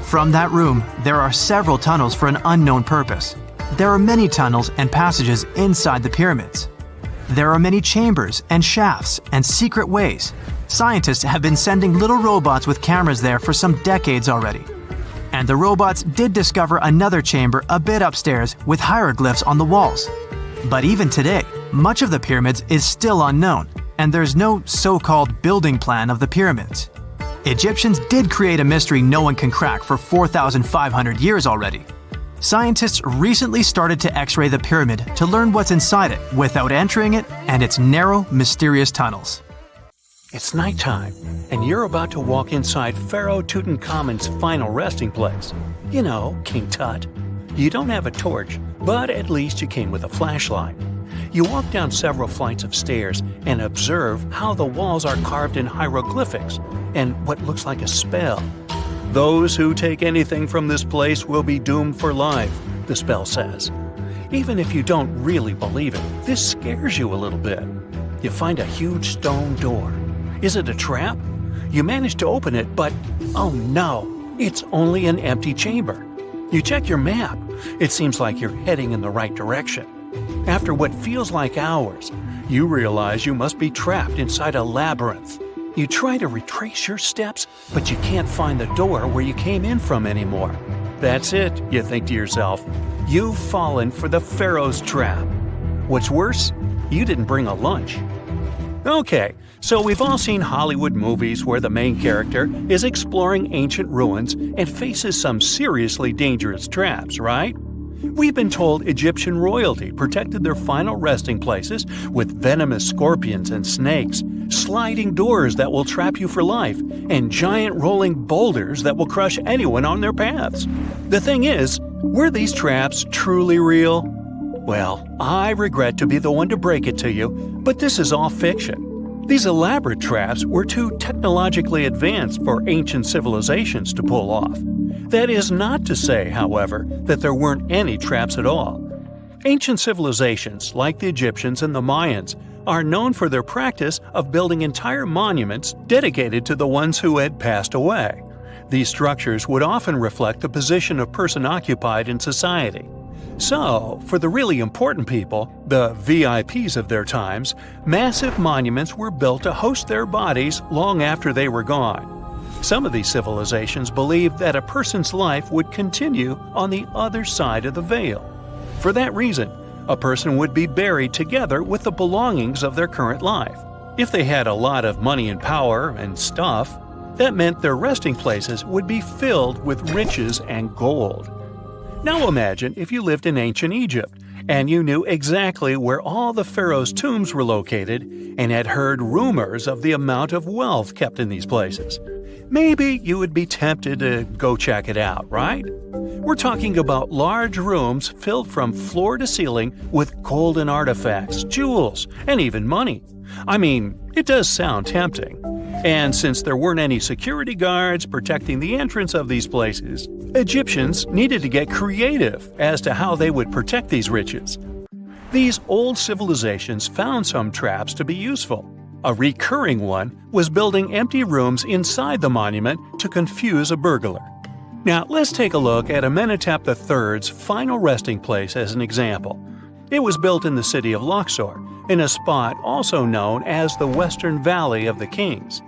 From that room, there are several tunnels for an unknown purpose. There are many tunnels and passages inside the pyramids. There are many chambers and shafts and secret ways. Scientists have been sending little robots with cameras there for some decades already. And the robots did discover another chamber a bit upstairs with hieroglyphs on the walls. But even today, much of the pyramids is still unknown, and there's no so-called building plan of the pyramids. Egyptians did create a mystery no one can crack for 4,500 years already. Scientists recently started to X-ray the pyramid to learn what's inside it without entering it and its narrow, mysterious tunnels. It's nighttime, and you're about to walk inside Pharaoh Tutankhamun's final resting place. You know, King Tut. You don't have a torch, but at least you came with a flashlight. You walk down several flights of stairs and observe how the walls are carved in hieroglyphics and what looks like a spell. Those who take anything from this place will be doomed for life, the spell says. Even if you don't really believe it, this scares you a little bit. You find a huge stone door. Is it a trap? You manage to open it, but oh no, it's only an empty chamber. You check your map. It seems like you're heading in the right direction. After what feels like hours, you realize you must be trapped inside a labyrinth. You try to retrace your steps, but you can't find the door where you came in from anymore. That's it, you think to yourself. You've fallen for the Pharaoh's trap. What's worse, you didn't bring a lunch. Okay, so we've all seen Hollywood movies where the main character is exploring ancient ruins and faces some seriously dangerous traps, right? We've been told Egyptian royalty protected their final resting places with venomous scorpions and snakes, sliding doors that will trap you for life, and giant rolling boulders that will crush anyone on their paths. The thing is, were these traps truly real? Well, I regret to be the one to break it to you, but this is all fiction. These elaborate traps were too technologically advanced for ancient civilizations to pull off. That is not to say, however, that there weren't any traps at all. Ancient civilizations, like the Egyptians and the Mayans, are known for their practice of building entire monuments dedicated to the ones who had passed away. These structures would often reflect the position of person occupied in society. So, for the really important people, the VIPs of their times, massive monuments were built to host their bodies long after they were gone. Some of these civilizations believed that a person's life would continue on the other side of the veil. For that reason, a person would be buried together with the belongings of their current life. If they had a lot of money and power and stuff, that meant their resting places would be filled with riches and gold. Now imagine if you lived in ancient Egypt and you knew exactly where all the pharaohs' tombs were located and had heard rumors of the amount of wealth kept in these places. Maybe you would be tempted to go check it out, right? We're talking about large rooms filled from floor to ceiling with golden artifacts, jewels, and even money. I mean, it does sound tempting. And since there weren't any security guards protecting the entrance of these places, Egyptians needed to get creative as to how they would protect these riches. These old civilizations found some traps to be useful. A recurring one was building empty rooms inside the monument to confuse a burglar. Now, let's take a look at Amenhotep III's final resting place as an example. It was built in the city of Luxor, in a spot also known as the Western Valley of the Kings.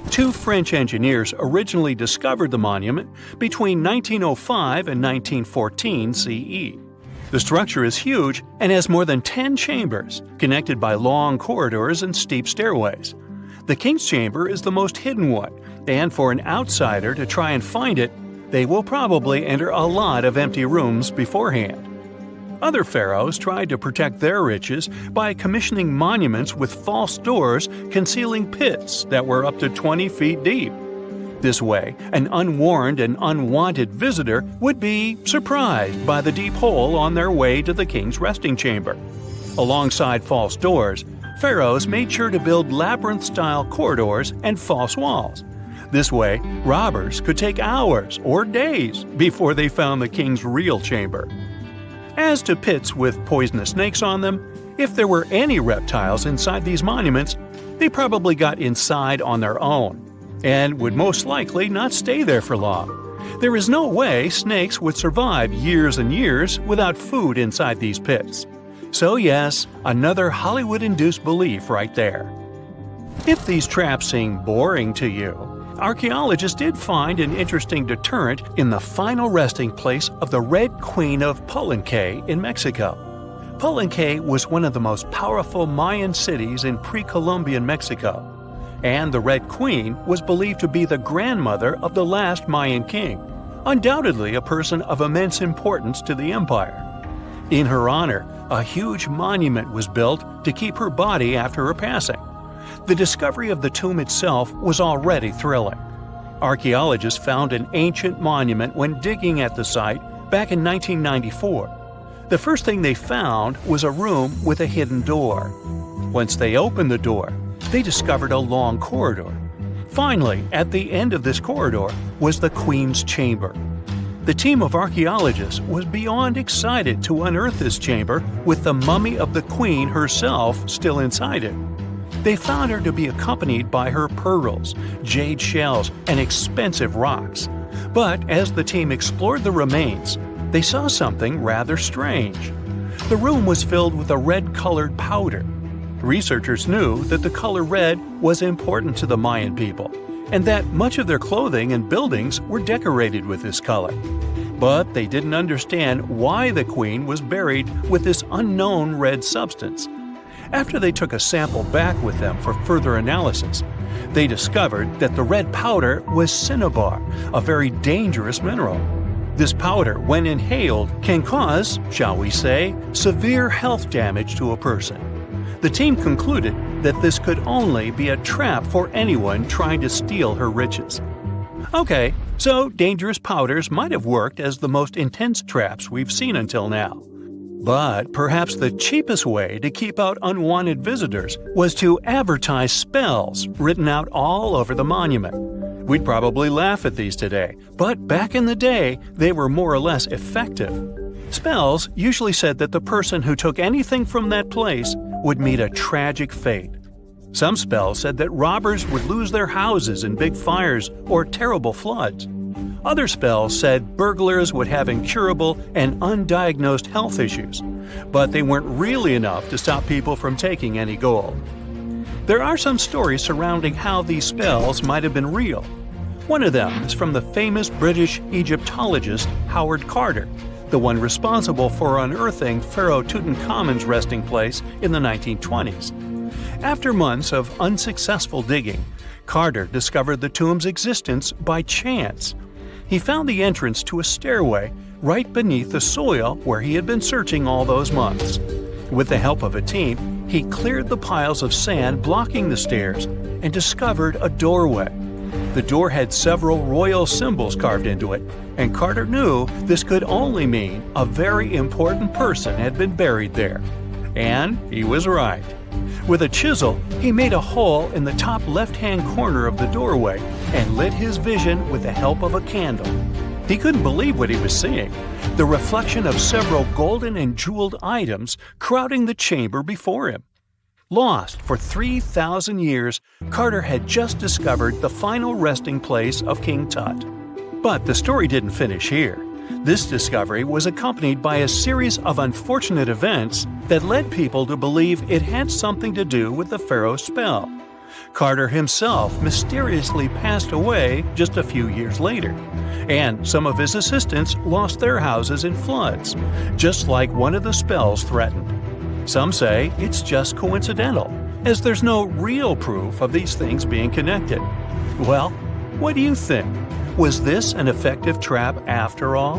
Two French engineers originally discovered the monument between 1905 and 1914 CE. The structure is huge and has more than 10 chambers, connected by long corridors and steep stairways. The king's chamber is the most hidden one, and for an outsider to try and find it, they will probably enter a lot of empty rooms beforehand. Other pharaohs tried to protect their riches by commissioning monuments with false doors concealing pits that were up to 20 feet deep. This way, an unwarned and unwanted visitor would be surprised by the deep hole on their way to the king's resting chamber. Alongside false doors, pharaohs made sure to build labyrinth-style corridors and false walls. This way, robbers could take hours or days before they found the king's real chamber. As to pits with poisonous snakes on them, if there were any reptiles inside these monuments, they probably got inside on their own, and would most likely not stay there for long. There is no way snakes would survive years and years without food inside these pits. So yes, another Hollywood-induced belief right there. If these traps seem boring to you, archaeologists did find an interesting deterrent in the final resting place of the Red Queen of Palenque in Mexico. Palenque was one of the most powerful Mayan cities in pre-Columbian Mexico, and the Red Queen was believed to be the grandmother of the last Mayan king, undoubtedly a person of immense importance to the empire. In her honor, a huge monument was built to keep her body after her passing. The discovery of the tomb itself was already thrilling. Archaeologists found an ancient monument when digging at the site back in 1994. The first thing they found was a room with a hidden door. Once they opened the door, they discovered a long corridor. Finally, at the end of this corridor was the Queen's chamber. The team of archaeologists was beyond excited to unearth this chamber with the mummy of the Queen herself still inside it. They found her to be accompanied by her pearls, jade shells, and expensive rocks. But as the team explored the remains, they saw something rather strange. The room was filled with a red-colored powder. Researchers knew that the color red was important to the Mayan people, and that much of their clothing and buildings were decorated with this color. But they didn't understand why the queen was buried with this unknown red substance. After they took a sample back with them for further analysis, they discovered that the red powder was cinnabar, a very dangerous mineral. This powder, when inhaled, can cause, shall we say, severe health damage to a person. The team concluded that this could only be a trap for anyone trying to steal her riches. Okay, so dangerous powders might have worked as the most intense traps we've seen until now. But perhaps the cheapest way to keep out unwanted visitors was to advertise spells written out all over the monument. We'd probably laugh at these today, but back in the day, they were more or less effective. Spells usually said that the person who took anything from that place would meet a tragic fate. Some spells said that robbers would lose their houses in big fires or terrible floods. Other spells said burglars would have incurable and undiagnosed health issues, but they weren't really enough to stop people from taking any gold. There are some stories surrounding how these spells might have been real. One of them is from the famous British Egyptologist Howard Carter, the one responsible for unearthing Pharaoh Tutankhamun's resting place in the 1920s. After months of unsuccessful digging, Carter discovered the tomb's existence by chance. He found the entrance to a stairway right beneath the soil where he had been searching all those months. With the help of a team, he cleared the piles of sand blocking the stairs and discovered a doorway. The door had several royal symbols carved into it, and Carter knew this could only mean a very important person had been buried there. And he was right. With a chisel, he made a hole in the top left-hand corner of the doorway and lit his vision with the help of a candle. He couldn't believe what he was seeing, the reflection of several golden and jeweled items crowding the chamber before him. Lost for 3,000 years, Carter had just discovered the final resting place of King Tut. But the story didn't finish here. This discovery was accompanied by a series of unfortunate events that led people to believe it had something to do with the pharaoh's spell. Carter himself mysteriously passed away just a few years later, and some of his assistants lost their houses in floods, just like one of the spells threatened. Some say it's just coincidental, as there's no real proof of these things being connected. Well, what do you think? Was this an effective trap after all?